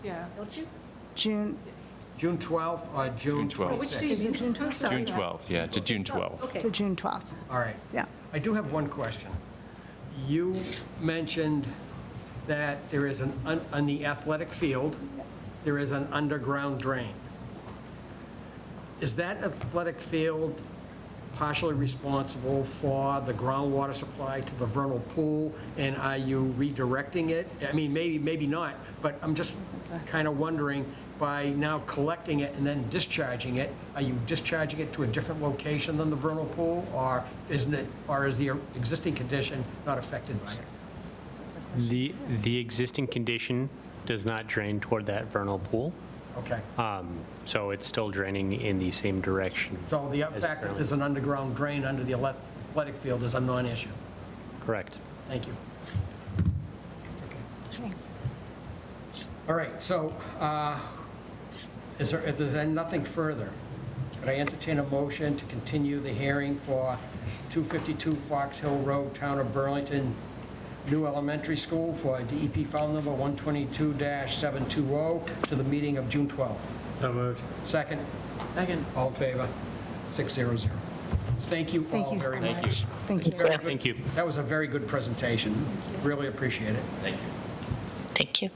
Yeah. don't you? June, June 12th or June June 12th. Which 26th? day is it? June 12th? June 12th, yeah, to June 12th. Okay. to June 12th. All right. Yeah. I do have one question. You mentioned that there is on the athletic field, there is an underground drain. Is that athletic field partially responsible for the groundwater supply to the vernal pool? And are you redirecting it? I mean, maybe not, but I'm just kind of wondering, by now collecting it and then discharging it, are you discharging it to a different location than the vernal pool? Or is the existing condition not affected by it? The existing condition does not drain toward that vernal pool, Okay. so it's still draining in the same direction. So the fact that there's an underground drain under the athletic field is a non-issue? Correct. Thank you. All right, so if there's nothing further, could I entertain a motion to continue the hearing for 252 Fox Hill Road, Town of Burlington, new elementary school for DEP file number 122-720 to the meeting of June 12th? So moved. Second? Second. All in favor? 600. Thank you Thank all you so very much. much. Thank you. Thank you. That was a very good presentation. Really appreciate it. Thank you. Thank you.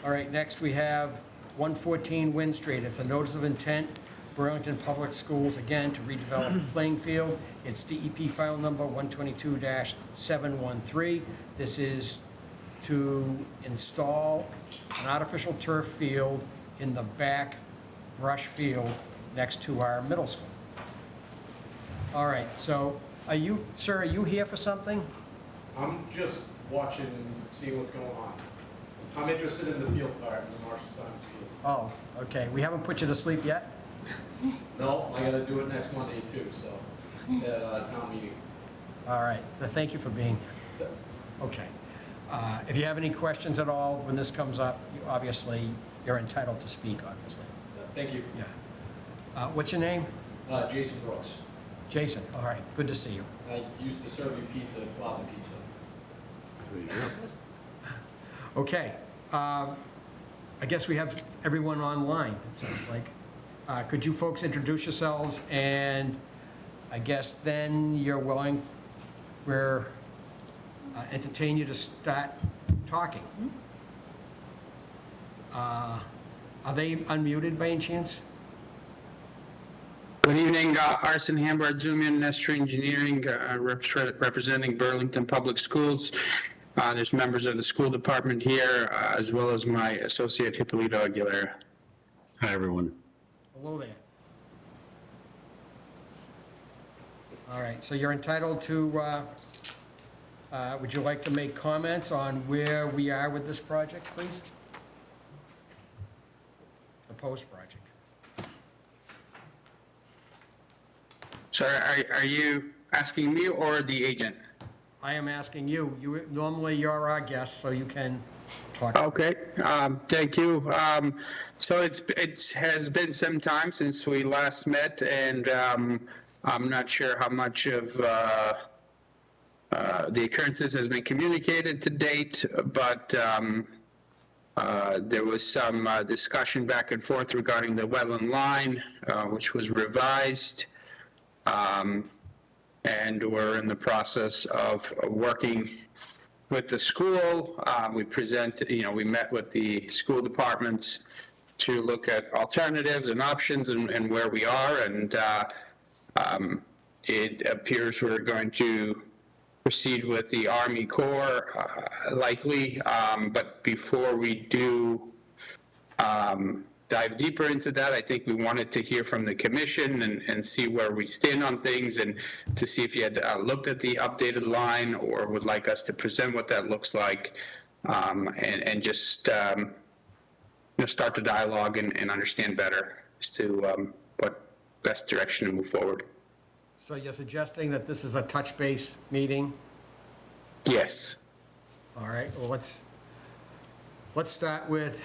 All right, next we have 114 Wynn Street. It's a notice of intent, Burlington Public Schools, again, to redevelop the playing field. It's DEP file number 122-713. This is to install an artificial turf field in the back brush field next to our middle school. All right, so sir, are you here for something? I'm just watching and seeing what's going on. I'm interested in the field part, in the Marshall Science Field. Oh, okay. We haven't put you to sleep yet? No, I gotta do it next Monday too, so, at town meeting. All right, thank you for being here. Okay. If you have any questions at all when this comes up, you're entitled to speak, obviously. Thank you. Yeah. What's your name? Jason Brooks. Jason, all right, good to see you. I used to serve you pizza at Plaza Pizza. Okay, I guess we have everyone online, it sounds like. Could you folks introduce yourselves, and I guess then we're entertain you to start talking. Are they unmuted by any chance? Good evening, Arson Hambard, Zoom in, Nestor Engineering, representing Burlington Public Schools. There's members of the school department here, as well as my associate Hippolito Aguilera. Hi, everyone. Hello there. All right, so you're entitled to, would you like to make comments on where we are with this project, please? Proposed project. Sorry, are you asking me or the agent? I am asking you. Normally, you're our guest, so you can talk. Okay, thank you. So it has been some time since we last met, and I'm not sure how much of the occurrences has been communicated to date, but there was some discussion back and forth regarding the wetland line, which was revised. And we're in the process of working with the school. We met with the school departments to look at alternatives and options and where we are. And it appears we're going to proceed with the Army Corps likely. But before we do, dive deeper into that. I think we wanted to hear from the commission and see where we stand on things, and to see if you had looked at the updated line or would like us to present what that looks like, and just start the dialogue and understand better as to what best direction to move forward. So you're suggesting that this is a touch-base meeting? Yes. All right, well, let's start with,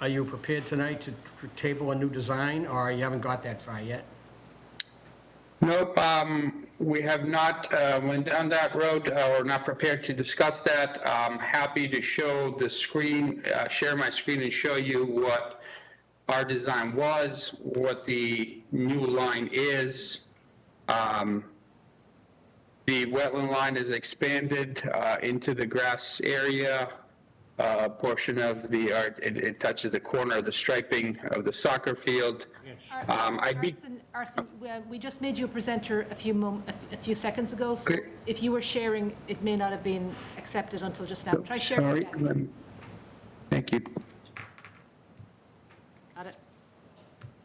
are you prepared tonight to table a new design, or you haven't got that far yet? Nope, we have not went down that road, or not prepared to discuss that. I'm happy to show the screen, share my screen and show you what our design was, what the new line is. The wetland line is expanded into the grass area. Portion of the, it touches the corner of the striping of the soccer field. Arson, we just made you a presenter a few seconds ago, so if you were sharing, it may not have been accepted until just now. Try sharing again. Thank you. Got it.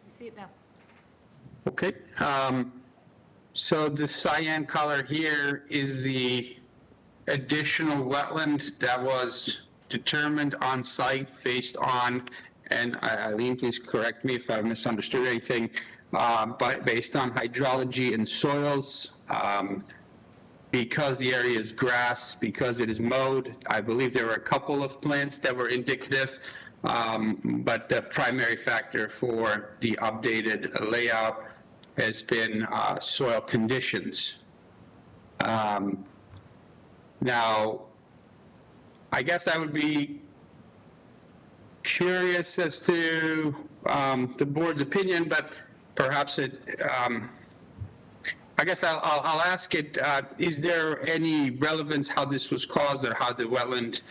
You see it now. Okay. So the cyan color here is the additional wetland that was determined on site based on, and Eileen, please correct me if I misunderstood anything, but based on hydrology and soils, because the area is grass, because it is mowed. I believe there were a couple of plants that were indicative, but the primary factor for the updated layout has been soil conditions. Now, I guess I would be curious as to the board's opinion, but perhaps I guess I'll ask it, is there any relevance how this was caused or how the wetland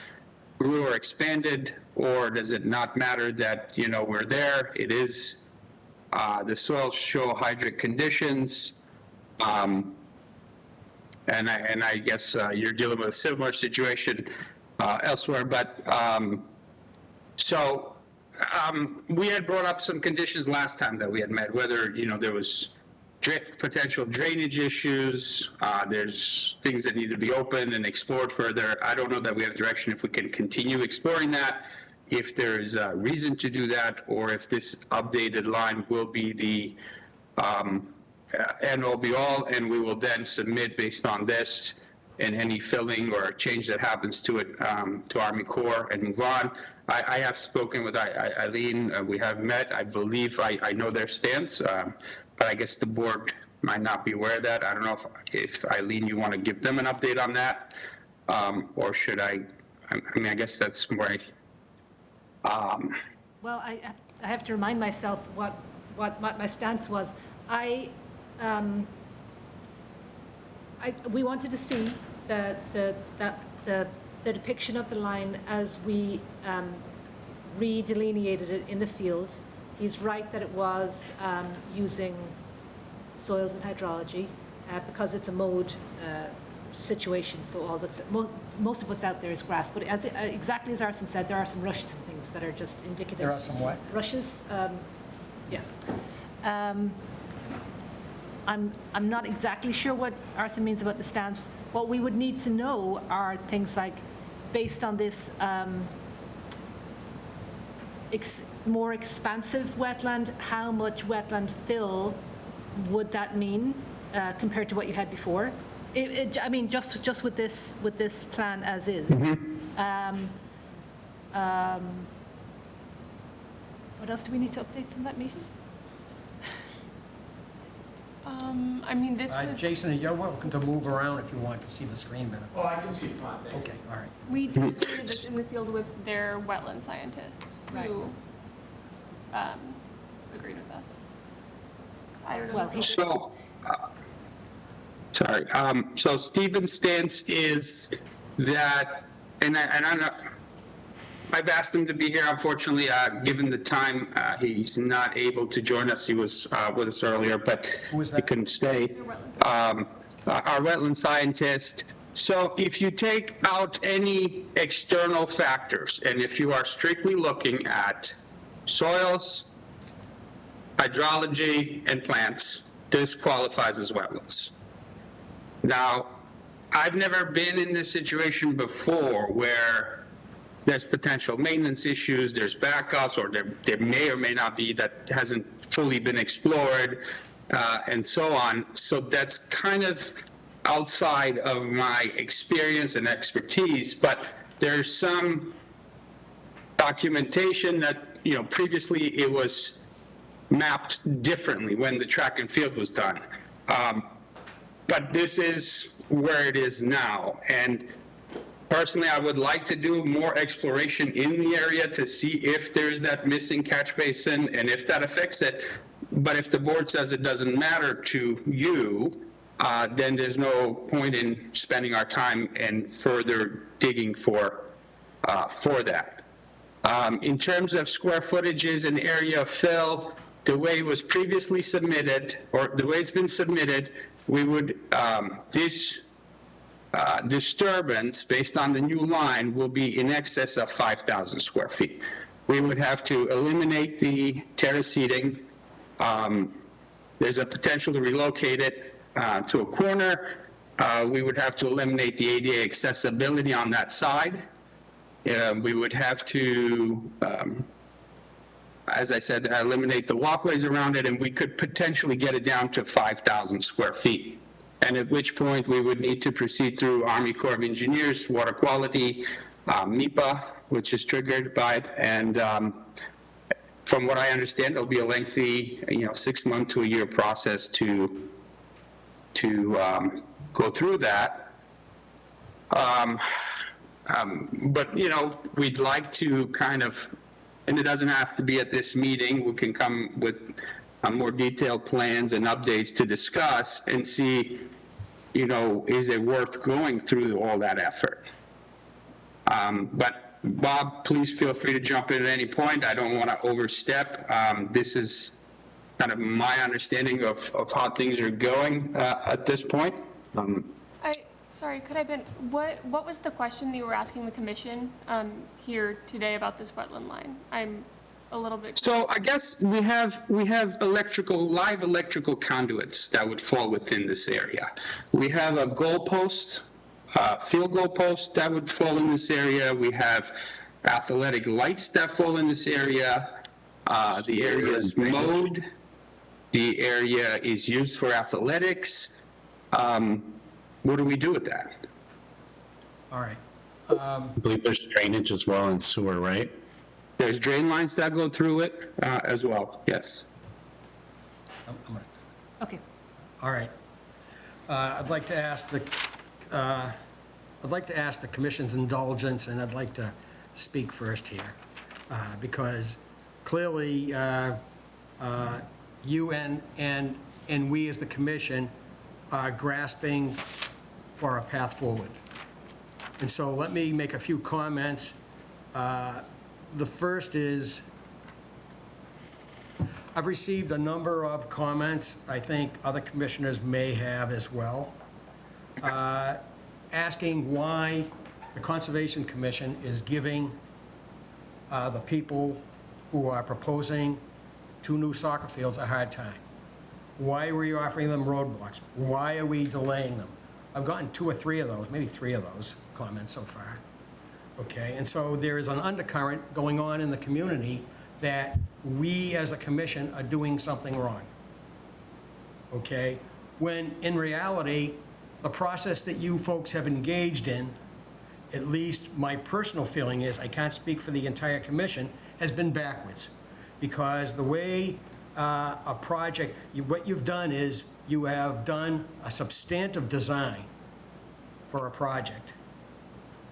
grew or expanded, or does it not matter that, we're there? It is, the soils show hydric conditions, and I guess you're dealing with a similar situation elsewhere, but we had brought up some conditions last time that we had met, whether, there was potential drainage issues, there's things that need to be opened and explored further. I don't know that we have direction if we can continue exploring that, if there's a reason to do that, or if this updated line will be the end all be all, and we will then submit based on this and any filling or change that happens to it to Army Corps and move on. I have spoken with Eileen, we have met. I believe I know their stance, but I guess the board might not be aware of that. I don't know if Eileen, you want to give them an update on that, or should I mean, I guess that's more. Well, I have to remind myself what my stance was. We wanted to see the depiction of the line as we redelineated it in the field. He's right that it was using soils and hydrology because it's a mowed situation, so most of what's out there is grass. But exactly as Arson said, there are some rushes and things that are just indicative. There are some what? Rushes, yeah. I'm not exactly sure what Arson means about the stance. What we would need to know are things like, based on this more expansive wetland, how much wetland fill would that mean compared to what you had before? I mean, just with this plan as is. What else do we need to update from that meeting? I mean, this was. Jason, you're welcome to move around if you want to see the screen better. Oh, I can see it fine, thank you. Okay, all right. We debated this in the field with their wetland scientists who agreed with us. I don't know. Well, sorry. So Stephen's stance is that, and I'm not, I've asked him to be here. Unfortunately, given the time, he's not able to join us. He was with us earlier, but he couldn't stay. Our wetland scientist So if you take out any external factors, and if you are strictly looking at soils, hydrology, and plants, this qualifies as wetlands. Now, I've never been in this situation before where there's potential maintenance issues, there's backups, or there may or may not be that hasn't fully been explored, and so on. So that's kind of outside of my experience and expertise, but there's some documentation that, you know, previously it was mapped differently when the track and field was done. But this is where it is now. And personally, I would like to do more exploration in the area to see if there's that missing catch basin and if that affects it. But if the board says it doesn't matter to you, then there's no point in spending our time and further digging for that. In terms of square footages and area of fill, the way it was previously submitted, or the way it's been submitted, we would, this disturbance based on the new line will be in excess of 5,000 square feet. We would have to eliminate the terrace seating. There's a potential to relocate it to a corner. We would have to eliminate the ADA accessibility on that side. We would have to, as I said, eliminate the walkways around it, and we could potentially get it down to 5,000 square feet. And at which point we would need to proceed through Army Corps of Engineers, water quality, NEPA, which is triggered by it, and from what I understand, it'll be a lengthy, 6-month to a year process to go through that. But, we'd like to kind of, and it doesn't have to be at this meeting, we can come with more detailed plans and updates to discuss and see, is it worth going through all that effort? But Bob, please feel free to jump in at any point. I don't want to overstep. This is kind of my understanding of how things are going at this point. Sorry, could I what was the question that you were asking the commission here today about this wetland line? I'm a little bit. So I guess we have live electrical conduits that would fall within this area. We have a goalpost, field goalpost that would fall in this area. We have athletic lights that fall in this area. The area is mowed. The area is used for athletics. What do we do with that? All right. I believe there's drainage as well and sewer, right? There's drain lines that go through it as well, yes. Okay. All right. I'd like to ask the commission's indulgence, and I'd like to speak first here, because clearly you and we as the commission are grasping for a path forward. And so let me make a few comments. The first is, I've received a number of comments, I think other commissioners may have as well, asking why the Conservation Commission is giving the people who are proposing 2 new soccer fields a hard time. Why are we offering them roadblocks? Why are we delaying them? I've gotten 2 or 3 of those, maybe 3 of those comments so far. Okay, and so there is an undercurrent going on in the community that we as a commission are doing something wrong. Okay, when in reality, the process that you folks have engaged in, at least my personal feeling is, I can't speak for the entire commission, has been backwards. Because the way a project, what you've done is you have done a substantive design for a project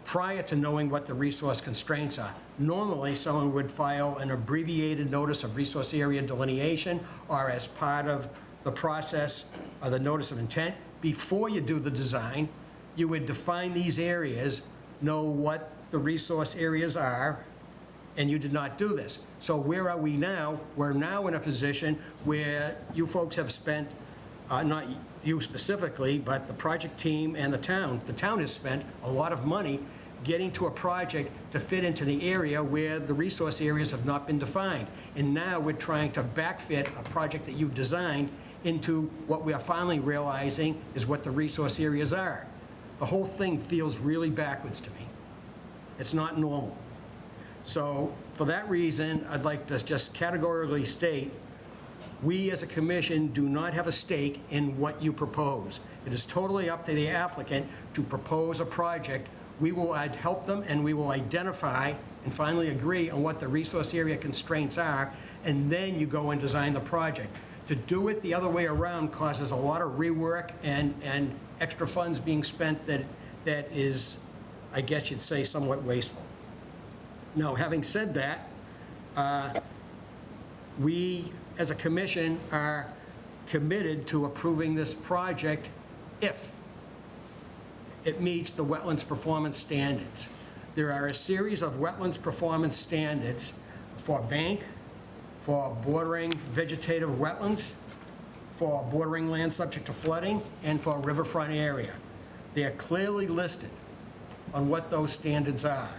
prior to knowing what the resource constraints are. Normally, someone would file an abbreviated notice of resource area delineation or as part of the process of the notice of intent. Before you do the design, you would define these areas, know what the resource areas are, and you did not do this. So where are we now? We're now in a position where you folks have spent, you specifically, but the project team and the town has spent a lot of money getting to a project to fit into the area where the resource areas have not been defined. And now we're trying to backfit a project that you've designed into what we are finally realizing is what the resource areas are. The whole thing feels really backwards to me. It's not normal. So for that reason, I'd like to just categorically state, we as a commission do not have a stake in what you propose. It is totally up to the applicant to propose a project. We will help them, and we will identify and finally agree on what the resource area constraints are, and then you go and design the project. To do it the other way around causes a lot of rework and extra funds being spent that is, I guess you'd say, somewhat wasteful. Now, having said that, we as a commission are committed to approving this project if it meets the wetlands performance standards. There are a series of wetlands performance standards for bank, for bordering vegetative wetlands, for bordering land subject to flooding, and for riverfront area. They are clearly listed on what those standards are,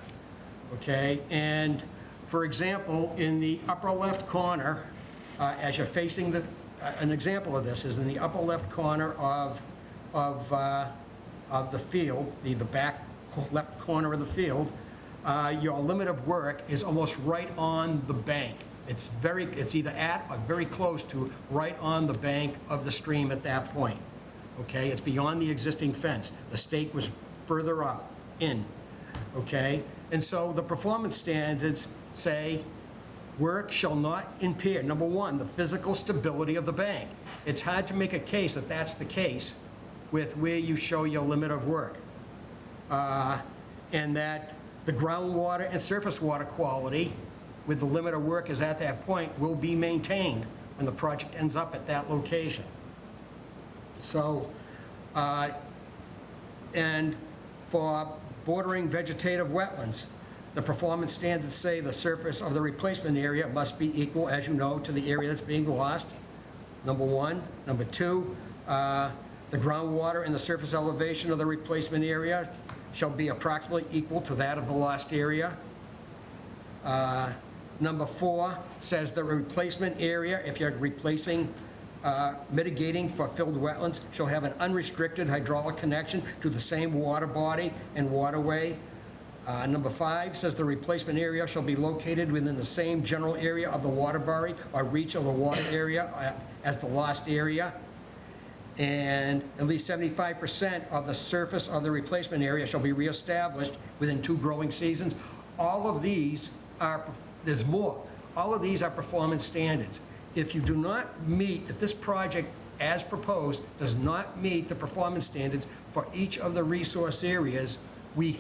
okay? And for example, in the upper left corner, as you're facing an example of this is in the upper left corner of the field, the back left corner of the field, your limit of work is almost right on the bank. It's either at or very close to right on the bank of the stream at that point. Okay, it's beyond the existing fence. The stake was further up in. Okay, and so the performance standards say work shall not impair, number one, the physical stability of the bank. It's hard to make a case that that's the case with where you show your limit of work. And that the groundwater and surface water quality with the limit of work is at that point will be maintained when the project ends up at that location. So, and for bordering vegetative wetlands, the performance standards say the surface of the replacement area must be equal, as you know, to the area that's being lost, number one. Number two, the groundwater and the surface elevation of the replacement area shall be approximately equal to that of the lost area. Number four says the replacement area, if you're replacing, mitigating for filled wetlands, shall have an unrestricted hydraulic connection to the same water body and waterway. Number five says the replacement area shall be located within the same general area of the water body or reach of the water area as the lost area. And at least 75% of the surface of the replacement area shall be reestablished within 2 growing seasons. All of these are, there's more. All of these are performance standards. If you do not meet, if this project as proposed does not meet the performance standards for each of the resource areas, we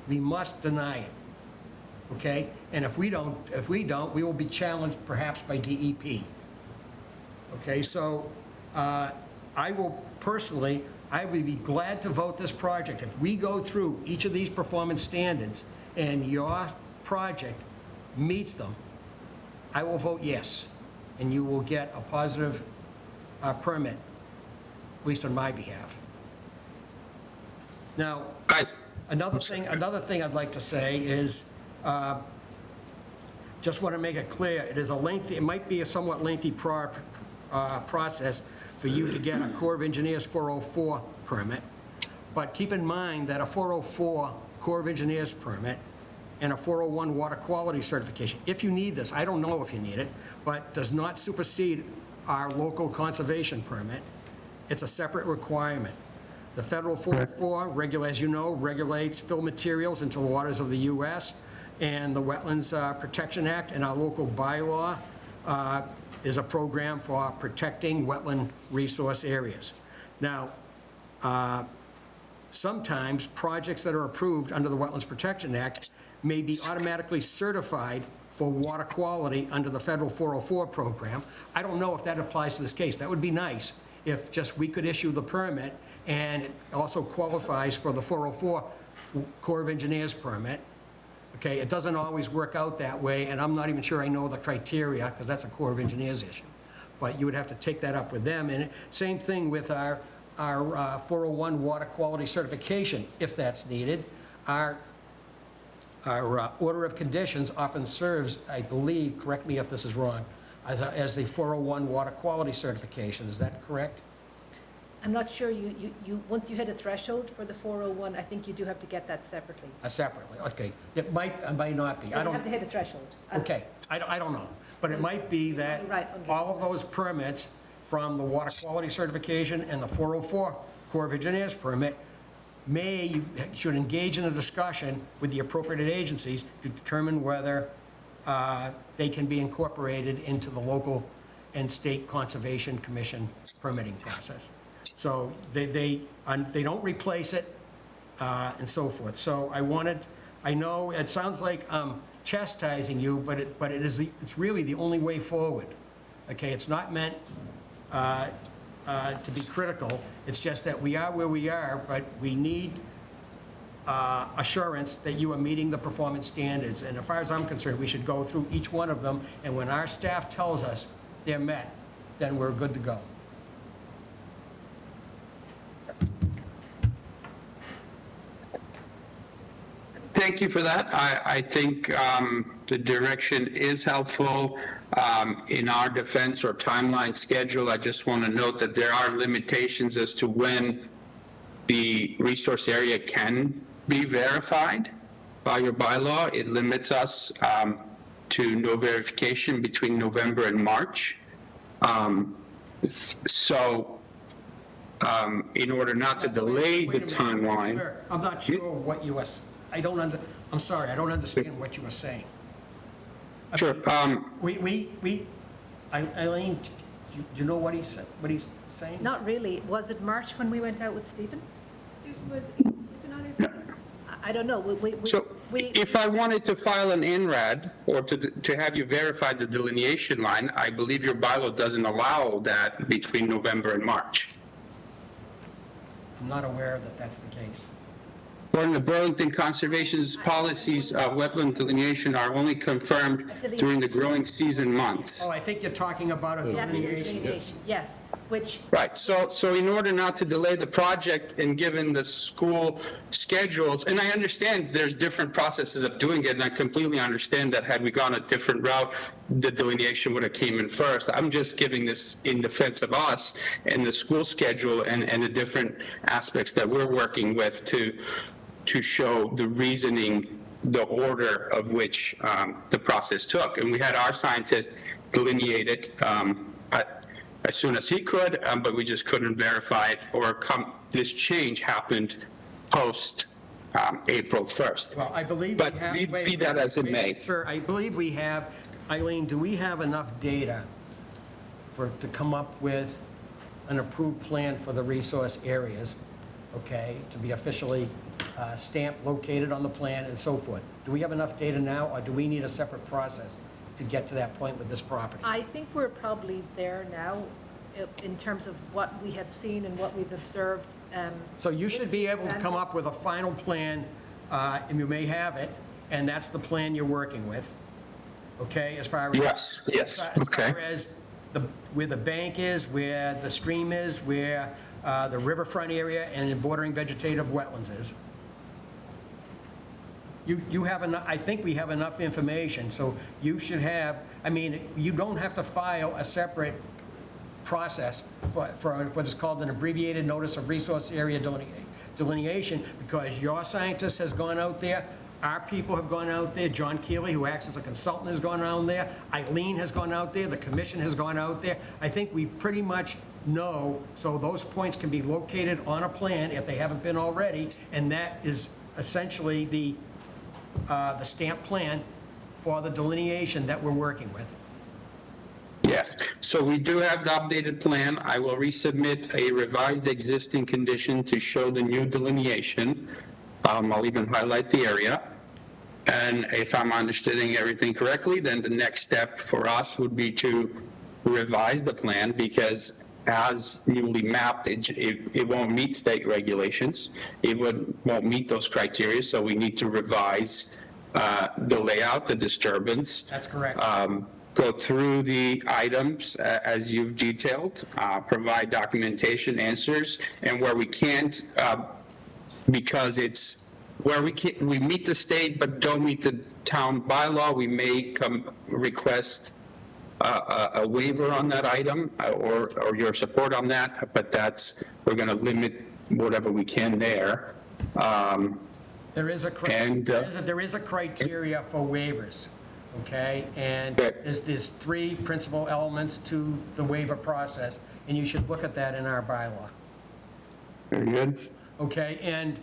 must deny it, okay? And if we don't, we will be challenged perhaps by DEP. Okay, so I will personally, I would be glad to vote this project. If we go through each of these performance standards and your project meets them, I will vote yes, and you will get a positive permit, at least on my behalf. Now, another thing I'd like to say is, just want to make it clear, it might be a somewhat lengthy process for you to get a Corps of Engineers 404 permit, but keep in mind that a 404 Corps of Engineers permit and a 401 water quality certification, if you need this, I don't know if you need it, but does not supersede our local conservation permit. It's a separate requirement. The federal 404, as you know, regulates fill materials into the waters of the U.S., and the Wetlands Protection Act and our local bylaw is a program for protecting wetland resource areas. Now, sometimes projects that are approved under the Wetlands Protection Act may be automatically certified for water quality under the federal 404 program. I don't know if that applies to this case. That would be nice if just we could issue the permit and it also qualifies for the 404 Corps of Engineers permit. Okay, it doesn't always work out that way, and I'm not even sure I know the criteria, because that's a Corps of Engineers issue. but you would have to take that up with them. And same thing with our 401 water quality certification, if that's needed. Our order of conditions often serves, I believe, correct me if this is wrong, as the 401 water quality certification. Is that correct? I'm not sure once you hit a threshold for the 401, I think you do have to get that separately. Separately, okay. It might not be. I You don't. have to hit a threshold. Okay, I don't know. But it might be that all of those permits from the water quality certification and the 404 Corps of Engineers permit you should engage in a discussion with the appropriate agencies to determine whether they can be incorporated into the local and state conservation commission permitting process. So they don't replace it and so forth. So I know it sounds like I'm chastising you, but it's really the only way forward. Okay, it's not meant to be critical. It's just that we are where we are, but we need assurance that you are meeting the performance standards. And as far as I'm concerned, we should go through each one of them, and when our staff tells us they're met, then we're good to go. Thank you for that. I think the direction is helpful. In our defense or timeline schedule, I just want to note that there are limitations as to when the resource area can be verified by your bylaw. It limits us to no verification between November and March. In order not to delay the timeline. Sir, I'm not sure what you are, I'm sorry, I don't understand what you were saying. Sure. Eileen, do you know what he's saying? Not really. Was it March when we went out with Stephen? Was it not April? I don't know. If I wanted to file an INRAD or to have you verify the delineation line, I believe your bylaw doesn't allow that between November and March. I'm not aware that that's the case. According to Burlington Conservation's policies, wetland delineation are only confirmed during the growing season months. Oh, I think you're talking about a delineation. Yes, which... Right, so in order not to delay the project and given the school schedules, and I understand there's different processes of doing it, and I completely understand that had we gone a different route, the delineation would have came in first. I'm just giving this in defense of us and the school schedule and the different aspects that we're working with to show the reasoning, the order of which the process took. And we had our scientist delineate it as soon as he could, but we just couldn't verify it, or this change happened post April 1st. Well, I believe but we have... be that as it may. Sir, I believe we have... Eileen, do we have enough data to come up with an approved plan for the resource areas, okay, to be officially stamped, located on the plan, and so forth? Do we have enough data now, or do we need a separate process to get to that point with this property? I think we're probably there now in terms of what we have seen and what we've observed. So you should be able to come up with a final plan, and you may have it, and that's the plan you're working with, okay, as far as... Yes, okay. As far as where the bank is, where the stream is, where the riverfront area and the bordering vegetative wetlands is. You have enough, I think we have enough information, so you should have, I mean, you don't have to file a separate process for what is called an abbreviated notice of resource area delineation, because your scientist has gone out there, our people have gone out there, John Keeley, who acts as a consultant, has gone out there, Eileen has gone out there, the commission has gone out there. I think we pretty much know, so those points can be located on a plan if they haven't been already, and that is essentially the stamp plan for the delineation that we're working with. Yes, so we do have the updated plan. I will resubmit a revised existing condition to show the new delineation. I'll even highlight the area. And if I'm understanding everything correctly, then the next step for us would be to revise the plan, because as newly mapped, it won't meet state regulations. It won't meet those criteria, so we need to revise the layout, the disturbance. That's correct. go through the items as you've detailed, provide documentation, answers, and where we can't, because it's where we meet the state but don't meet the town bylaw, we may request a waiver on that item or your support on that, but we're going to limit whatever we can there. There is a criteria for waivers, okay? And there's 3 principal elements to the waiver process, and you should look at that in our bylaw. Very good. Okay, and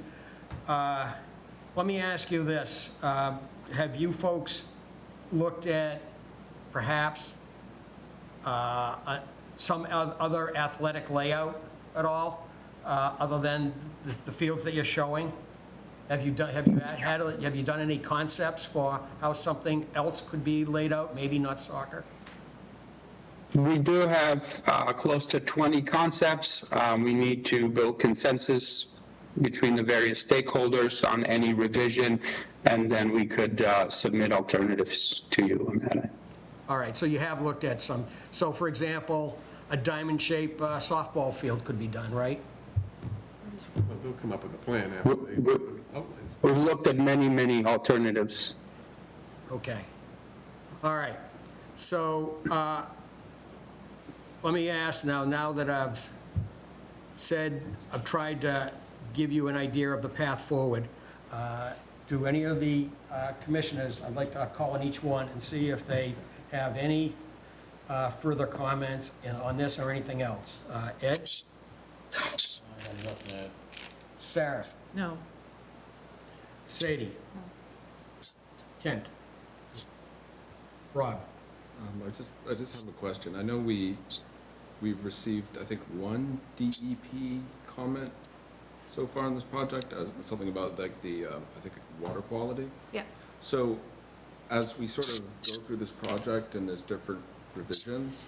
let me ask you this. Have you folks looked at perhaps some other athletic layout at all, other than the fields that you're showing? Have you done any concepts for how something else could be laid out, maybe not soccer? We do have close to 20 concepts. We need to build consensus between the various stakeholders on any revision, and then we could submit alternatives to you on that. All right, so you have looked at some. So for example, a diamond-shaped softball field could be done, right? Well, they'll come up with a plan after they outlines. We've looked at many, many alternatives. Okay. All right. So let me ask now that I've tried to give you an idea of the path forward, do any of the commissioners, I'd like to call on each one and see if they have any further comments on this or anything else. Ed? Sarah? No. Sadie? Kent? Rob? I just have a question. I know we've received, I think, 1 DEP comment so far on this project, something about like the, I think, water quality. Yeah. So as we sort of go through this project and there's different revisions,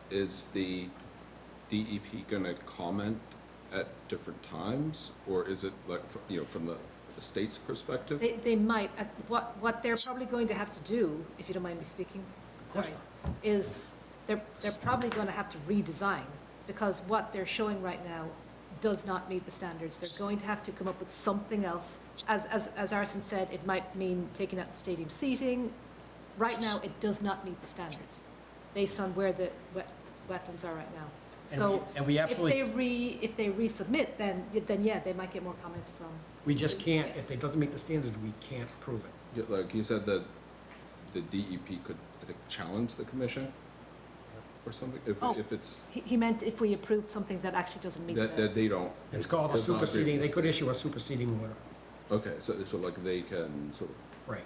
is the DEP going to comment at different times, or is it like, from the state's perspective? They might. What they're probably going to have to do, if you don't mind me speaking, sorry, is they're probably going to have to redesign, because what they're showing right now does not meet the standards. They're going to have to come up with something else. As Arson said, it might mean taking out the stadium seating. Right now, it does not meet the standards, based on where the wetlands are right now. So and we absolutely, if they resubmit, then yeah, they might get more comments from. we just can't, if it doesn't meet the standards, we can't prove it. Yeah, like you said that the DEP could, I think, challenge the commission or something, if it's. He meant if we approved something that actually doesn't meet That they don't. It's called a superseding, they could issue a superseding order. Okay, so like they can sort of. Right.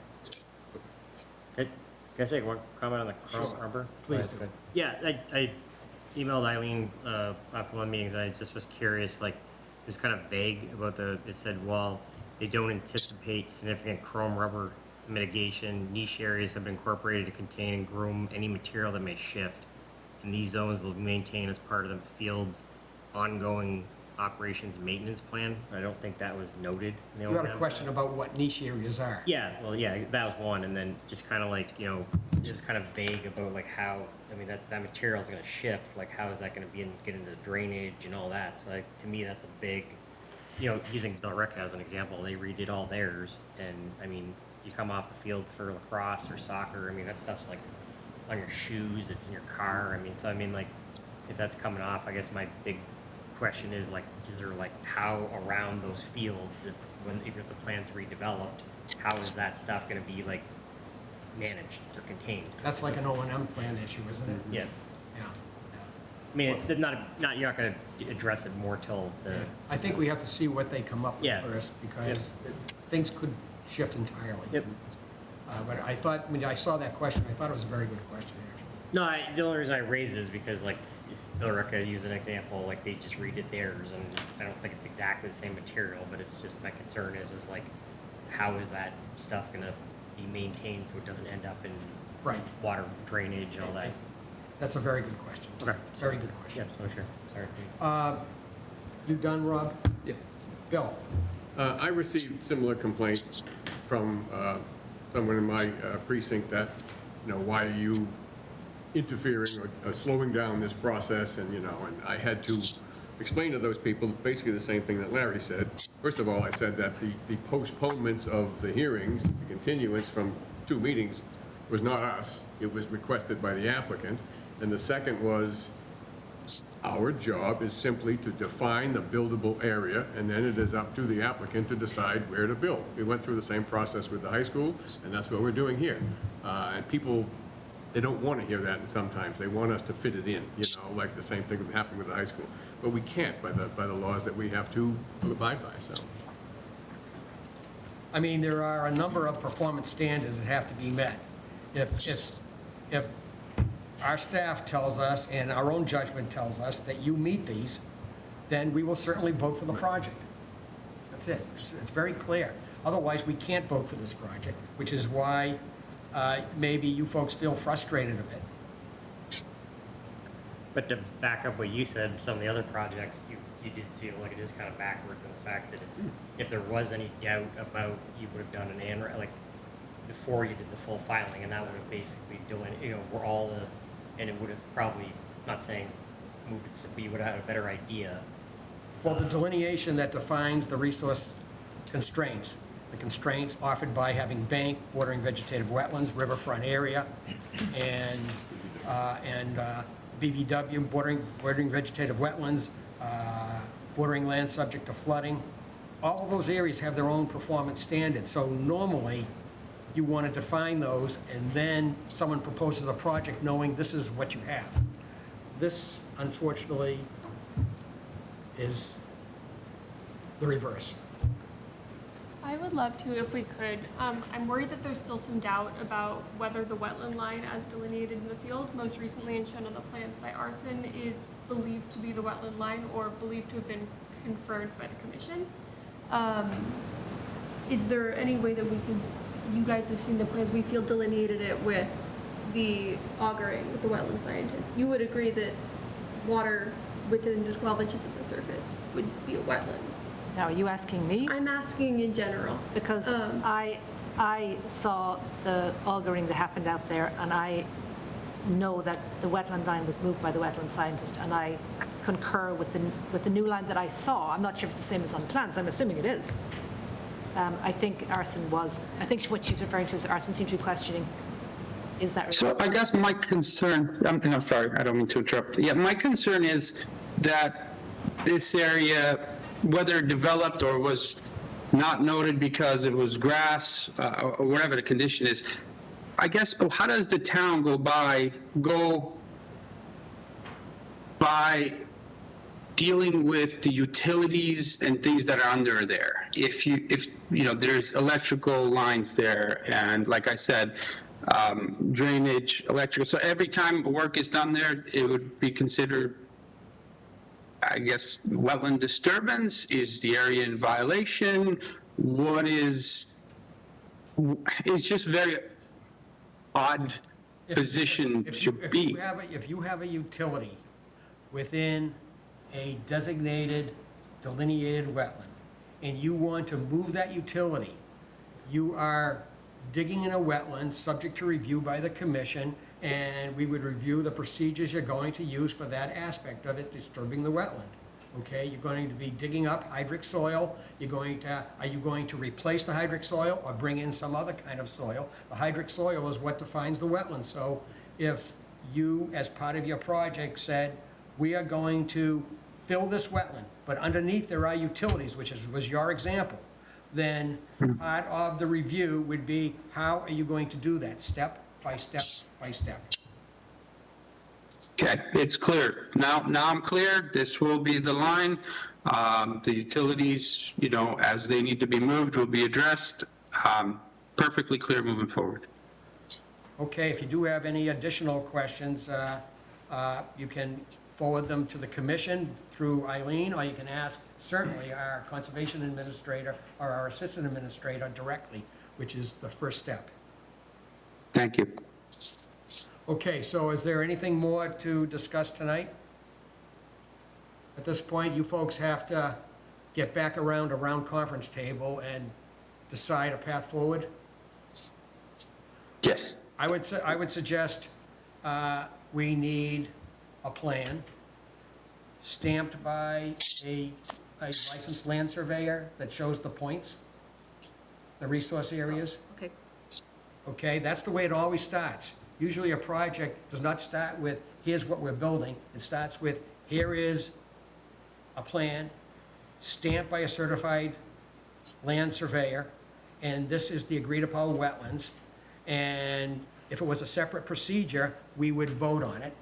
Can I make one comment on the Chrome Harbor? Please do. Yeah, I emailed Eileen after one meeting, and I just was curious, like, it was kind of vague about it said, well, they don't anticipate significant chrome rubber mitigation. Niche areas have been incorporated to contain and groom any material that may shift, and these zones will be maintained as part of the field's ongoing operations and maintenance plan. I don't think that was noted. You had a question about what niche areas are. Yeah, well, yeah, that was one, and then just kind of like, it was kind of vague about like how, I mean, that material is going to shift, like how is that going to get into drainage and all that. So like, to me, that's a big, using Billerica as an example, they redid all theirs, and I mean, you come off the field for lacrosse or soccer, I mean, that stuff's like on your shoes, it's in your car, I mean, so I mean, like, if that's coming off, I guess my big question is like, is there like how around those fields, even if the plan's redeveloped, how is that stuff going to be like managed or contained? That's like an O&M plan issue, isn't it? Yeah. Yeah. I mean, it's not you're not going to address it more till the. I think we have to see what they come up with Yeah. first, because things could shift entirely. Yep. But I thought, when I saw that question, I thought it was a very good question, actually. No, the only reason I raised it is because, like, if Billerica used an example, like, they just redid theirs, and I don't think it's exactly the same material, but it's just, my concern is like, how is that stuff gonna be maintained so it doesn't end up in water drainage and all that? That's a very good question. Okay. Very good question. Yeah, so sure. Sorry. You done, Rob? Yeah. Bill? I received similar complaints from someone in my precinct that, why are you interfering or slowing down this process, and, and I had to explain to those people basically the same thing that Larry said. First of all, I said that the postponements of the hearings, the continuance from 2 meetings, was not us. It was requested by the applicant. And the second was, our job is simply to define the buildable area, and then it is up to the applicant to decide where to build. We went through the same process with the high school, and that's what we're doing here. And people, they don't want to hear that sometimes. They want us to fit it in, like the same thing that happened with the high school. But we can't by the laws that we have to abide by, so. I mean, there are a number of performance standards that have to be met. If our staff tells us and our own judgment tells us that you meet these, then we will certainly vote for the project. That's it. It's very clear. Otherwise, we can't vote for this project, which is why maybe you folks feel frustrated a bit. But to back up what you said, some of the other projects, you did see it like it is kind of backwards in the fact that it's, if there was any doubt about, you would have done an ANRAD, like, before you did the full filing, and that would have basically were all the, and it would have probably, not saying moved it, but you would have had a better idea. Well, the delineation that defines the resource constraints, the constraints offered by having bank, bordering vegetative wetlands, riverfront area, and BVW, bordering vegetative wetlands, bordering land subject to flooding. All of those areas have their own performance standards. So normally, you want to define those, and then someone proposes a project knowing this is what you have. This, unfortunately, is the reverse. I would love to, if we could. I'm worried that there's still some doubt about whether the wetland line as delineated in the field, most recently and shown on the plans by Arson, is believed to be the wetland line or believed to have been confirmed by the commission. Is there any way that we can, you guys have seen the plans, we feel delineated it with the augering, with the wetland scientist. You would agree that water within the 12 inches of the surface would be a wetland? Now, are you asking me? I'm asking in general. Because I saw the augering that happened out there, and I know that the wetland line was moved by the wetland scientist, and I concur with the new line that I saw. I'm not sure if it's the same as on plans. I'm assuming it is. I think Arson was, I think what she's referring to is Arson seemed to be questioning, is that right? So I guess my concern, I'm sorry, I don't mean to interrupt. Yeah, my concern is that this area, whether developed or was not noted because it was grass or whatever the condition is, I guess, how does the town go by dealing with the utilities and things that are under there? If there's electrical lines there, and like I said, drainage, electrical, so every time work is done there, it would be considered, I guess, wetland disturbance? Is the area in violation? What is, it's just very odd position to be. If you have a utility within a designated delineated wetland, and you want to move that utility, you are digging in a wetland subject to review by the commission, and we would review the procedures you're going to use for that aspect of it disturbing the wetland. Okay, you're going to be digging up hydric soil. Are you going to replace the hydric soil or bring in some other kind of soil? The hydric soil is what defines the wetland. So if you, as part of your project, said, we are going to fill this wetland, but underneath there are utilities, which was your example, then part of the review would be, how are you going to do that, step by step by step? Okay, it's clear. Now I'm clear. This will be the line. The utilities, as they need to be moved, will be addressed. Perfectly clear moving forward. Okay, if you do have any additional questions, you can forward them to the commission through Eileen, or you can ask certainly our conservation administrator or our assistant administrator directly, which is the first step. Thank you. Okay, so is there anything more to discuss tonight? At this point, you folks have to get back around a round conference table and decide a path forward? Yes. I would suggest we need a plan stamped by a licensed land surveyor that shows the points, the resource areas. Okay. Okay, that's the way it always starts. Usually a project does not start with, here's what we're building. It starts with, here is a plan stamped by a certified land surveyor, and this is the agreed upon wetlands. And if it was a separate procedure, we would vote on it.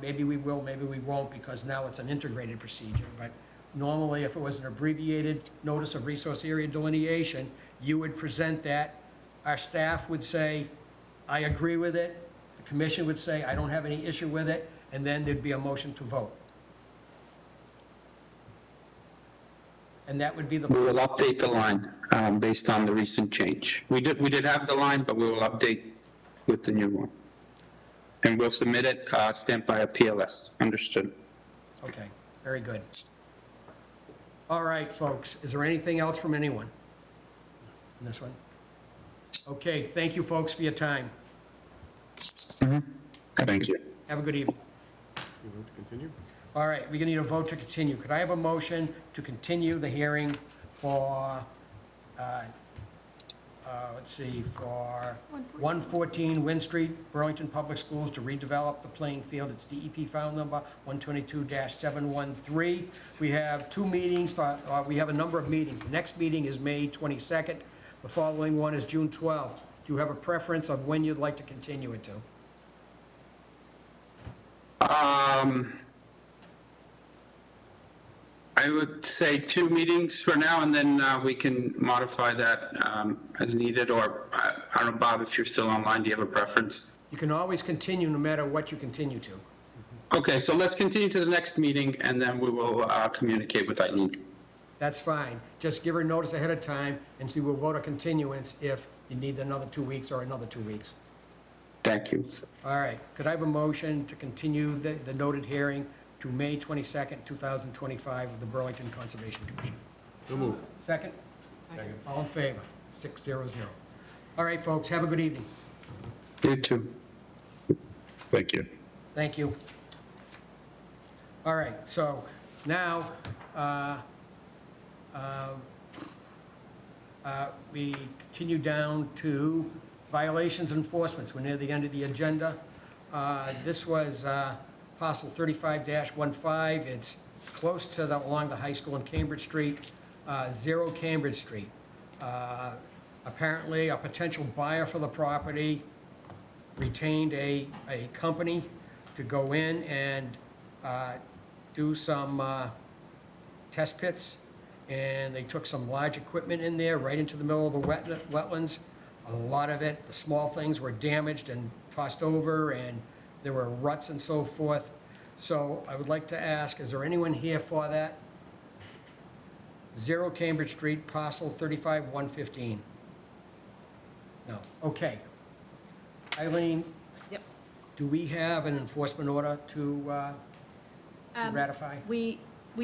Maybe we will, maybe we won't, because now it's an integrated procedure. But normally, if it was an abbreviated notice of resource area delineation, you would present that. Our staff would say, I agree with it. The commission would say, I don't have any issue with it. And then there'd be a motion to vote. And that would be the. We will update the line based on the recent change. We did have the line, but we will update with the new one. And we'll submit it stamped by a PLS. Understood. Okay, very good. All right, folks, is there anything else from anyone in this one? Okay, thank you, folks, for your time. Thank you. Have a good evening. You want to continue? All right, we're going to need a vote to continue. Could I have a motion to continue the hearing for, for 114 Wynn Street, Burlington Public Schools, to redevelop the playing field? It's DEP file number 122-713. We have two meetings, we have a number of meetings. The next meeting is May 22nd. The following one is June 12th. Do you have a preference of when you'd like to continue it to? I would say 2 meetings for now, and then we can modify that as needed, or I don't know, Bob, if you're still online, do you have a preference? You can always continue no matter what you continue to. Okay, so let's continue to the next meeting, and then we will communicate with Eileen. That's fine. Just give her notice ahead of time, and she will vote a continuance if you need another 2 weeks or another 2 weeks. Thank you. All right. Could I have a motion to continue the noted hearing to May 22nd, 2025 of the Burlington Conservation Commission? So moved. Second? Second. All in favor? 600. All right, folks, have a good evening. You too. Thank you. Thank you. All right, so now, we continue down to violations enforcements. We're near the end of the agenda. This was parcel 35-15. It's close to along the high school in Cambridge Street, 0 Cambridge Street. Apparently, a potential buyer for the property retained a company to go in and do some test pits, and they took some large equipment in there right into the middle of the wetlands. A lot of it, the small things, were damaged and tossed over, and there were ruts and so forth. So I would like to ask, is there anyone here for that? 0 Cambridge Street, parcel 35-115. No, okay. Eileen? Yep. Do we have an enforcement order to ratify? We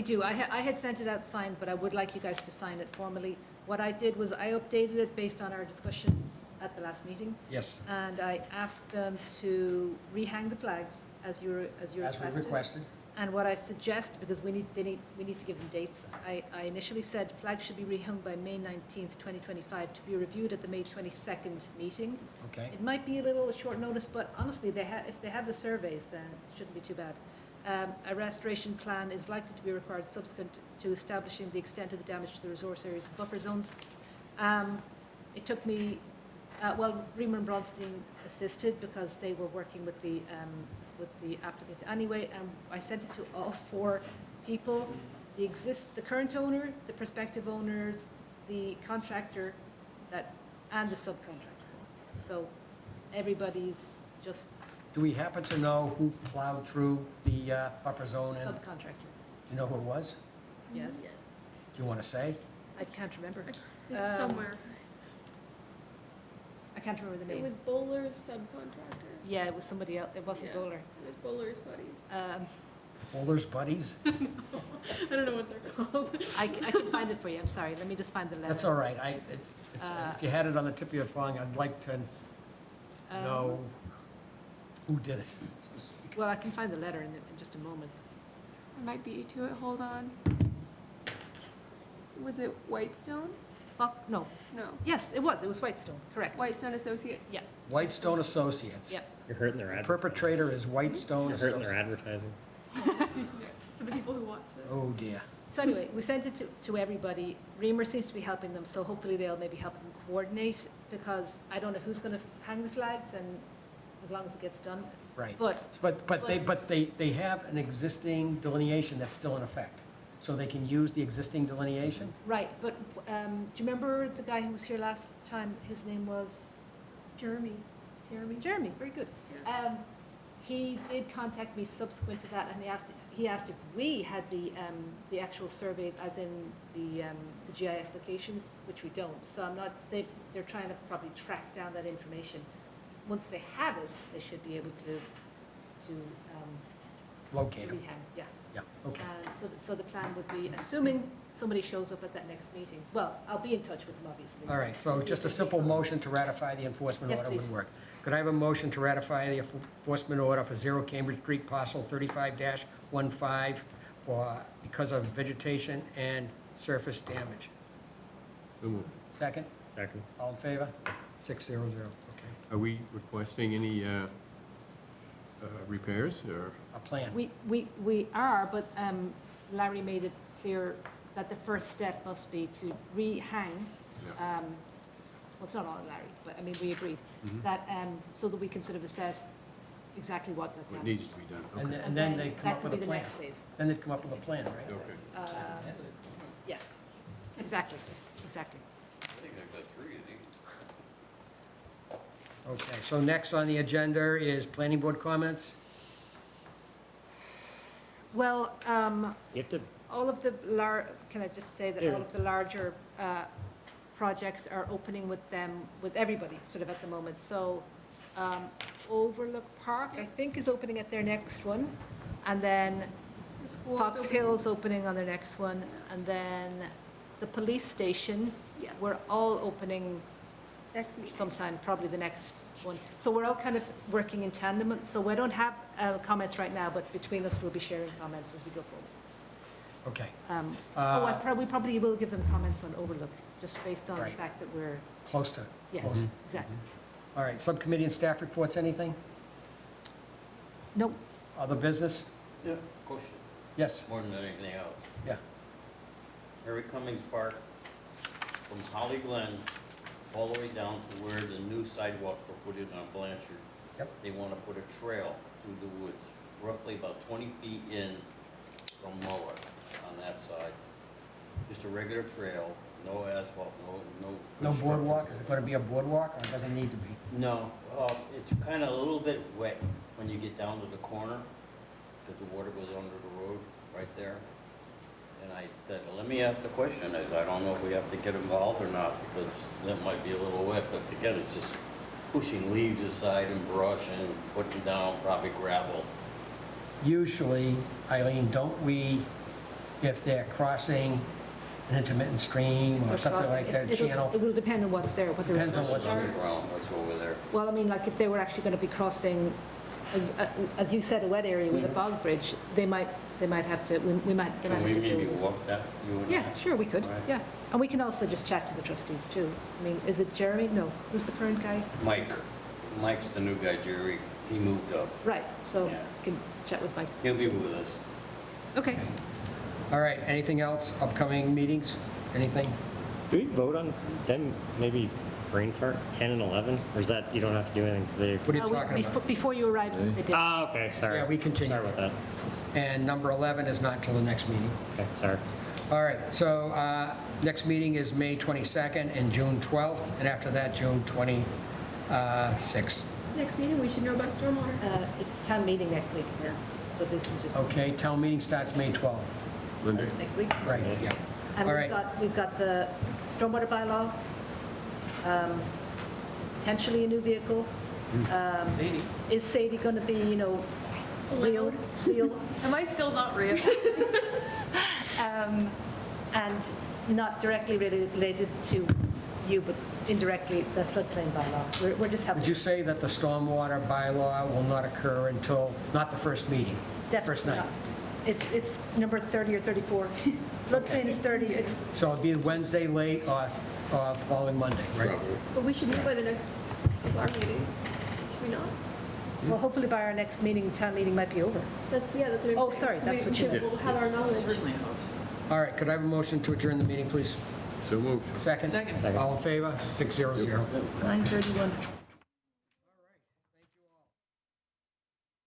do. I had sent it out signed, but I would like you guys to sign it formally. What I did was I updated it based on our discussion at the last meeting. Yes. And I asked them to rehang the flags as you requested. As we requested. And what I suggest, because we need to give them dates, I initially said flags should be rehung by May 19th, 2025, to be reviewed at the May 22nd meeting. Okay. It might be a little short notice, but honestly, if they have the surveys, then it shouldn't be too bad. A restoration plan is likely to be required subsequent to establishing the extent of the damage to the resource areas and buffer zones. It took me, Reamer and Bronstein assisted because they were working with the applicant anyway, and I sent it to all 4 people, the current owner, the prospective owners, the contractor, and the subcontractor. So everybody's just Do we happen to know who plowed through the buffer zone? And do subcontractor. you know who it was? Yes. Do you want to say? I can't remember. It's somewhere. I can't remember the name. It was Bowler's subcontractor. Yeah, it was somebody else. It wasn't Bowler. It was Bowler's buddies. Bowler's Buddies? I don't know what they're called. I can find it for you. I'm sorry. Let me just find the letter. That's all right. If you had it on the tip of your tongue, I'd like to know Who did it? Well, I can find the letter in just a moment. There might be to it, hold on. Was it Whitestone? No. No. Yes, it was Whitestone, correct. Whitestone Associates? Yeah. Whitestone Associates. Yeah. You're hurting their The advertising. perpetrator is Whitestone You're hurting their Associates. advertising. For the people who watch it. Oh, dear. So anyway, we sent it to everybody. Reamer seems to be helping them, so hopefully they'll maybe help them coordinate, because I don't know who's going to hang the flags, and as long as it gets done. Right. But They have an existing delineation that's still in effect. So they can use the existing delineation? Right, but do you remember the guy who was here last time? His name was? Jeremy. Jeremy, very good. He did contact me subsequent to that, and he asked if we had the actual survey, as in the GIS locations, which we don't. So I'm not, they're trying to probably track down that information. Once they have it, they should be able to Locate them. rehang, yeah. Yeah, okay. So the plan would be, assuming somebody shows up at that next meeting, well, I'll be in touch with them, obviously. All right, so just a simple motion to ratify the enforcement Yes, order would please. work. Could I have a motion to ratify the enforcement order for 0 Cambridge Street parcel 35-15 because of vegetation and surface damage? So moved. Second? Second. All in favor? 600, okay. Are we requesting any repairs, or? A plan. We are, but Larry made it clear that the first step must be to rehang, well, it's not all Larry, but I mean, we agreed, that, so that we can sort of assess exactly what the What damage. needs to be done? And Okay. and then they come That up could with a be the plan. next phase. Then they'd come up with a plan, right? Okay. Yes, exactly, exactly. Okay, so next on the agenda is planning board comments. Well, You have to, all of the can I just say that all of the larger projects are opening with everybody, sort of at the moment. So Overlook Park, I think, is opening at their next one. And then The school's Fox open. Hill's opening on their next one. And then the police station, Yes. we're all opening Next meeting. sometime, probably the next one. So we're all kind of working in tandem. So we don't have comments right now, but between us, we'll be sharing comments as we go forward. Okay. We probably will give them comments on Overlook, just based on the Right. fact that we're, Close to. yeah, close. exactly. All right, subcommittee and staff reports, anything? Nope. Other business? Yeah. Question, Yes, more than anything else. yeah. Harry Cummings Park, from Holly Glen, all the way down to where the new sidewalk were put in on Blanchard. Yep. They want to put a trail through the woods, roughly about 20 feet in from Muller on that side. Just a regular trail, no asphalt, no. No construction. boardwalk? Is it going to be a boardwalk, or it doesn't need to be? No, it's kind of a little bit wet when you get down to the corner, because the water goes under the road right there. And I said, well, let me ask the question, as I don't know if we have to get involved or not, because that might be a little wet, but again, it's just pushing leaves aside and brush and putting down probably gravel. Usually, Eileen, don't we, if they're crossing an intermittent stream or something like that, channel? It will depend on what's there, what the Depends on what's resources are. there. Around, what's over there. Well, I mean, like, if they were actually going to be crossing, as you said, a wet area with a bog bridge, they might have to, they might have Can we to maybe do this. walk that, you and I? Yeah, sure, we could, Right. yeah. And we can also just chat to the trustees, too. I mean, is it Jeremy? No, who's the current guy? Mike's the new guy, Jerry, he moved up. Right, so Yeah. you can chat with Mike. He'll be with us. Okay. All right, anything else, upcoming meetings, anything? do we vote on them maybe brain fart 10 and 11? Or is that, you don't have to do anything because they... What are you talking about? Before you arrived, they did. Ah, okay, sorry. Yeah, we continue. Sorry about that. And number 11 is not until the next meeting. Okay, sorry. All right, so next meeting is May 22nd and June 12th, and after that, June 26th. Next meeting, we should know about stormwater. It's town meeting next week, yeah. So this is just Okay, town meeting starts May 12th. Monday? next week. Right, yeah. And All right. we've got the stormwater bylaw, potentially a new vehicle. Sadie. Is Sadie going to be, real? Am I still not real? And not directly related to you, but indirectly, the floodplain bylaw. We're just helping. Would you say that the stormwater bylaw will not occur until, not the first meeting? First Definitely night? not. It's number 30 or 34. Floodplain is 30. It's So it'll be Wednesday late or following Monday, right? But we should move by the next of our meetings, should we not? Well, hopefully by our next meeting, town meeting might be over. That's what I'm saying. Oh, sorry, So that's we what you should- meant. We'll have our knowledge. All right, could I have a motion to adjourn the meeting, please? So moved. Second? Second. All in favor? 600. 9:31.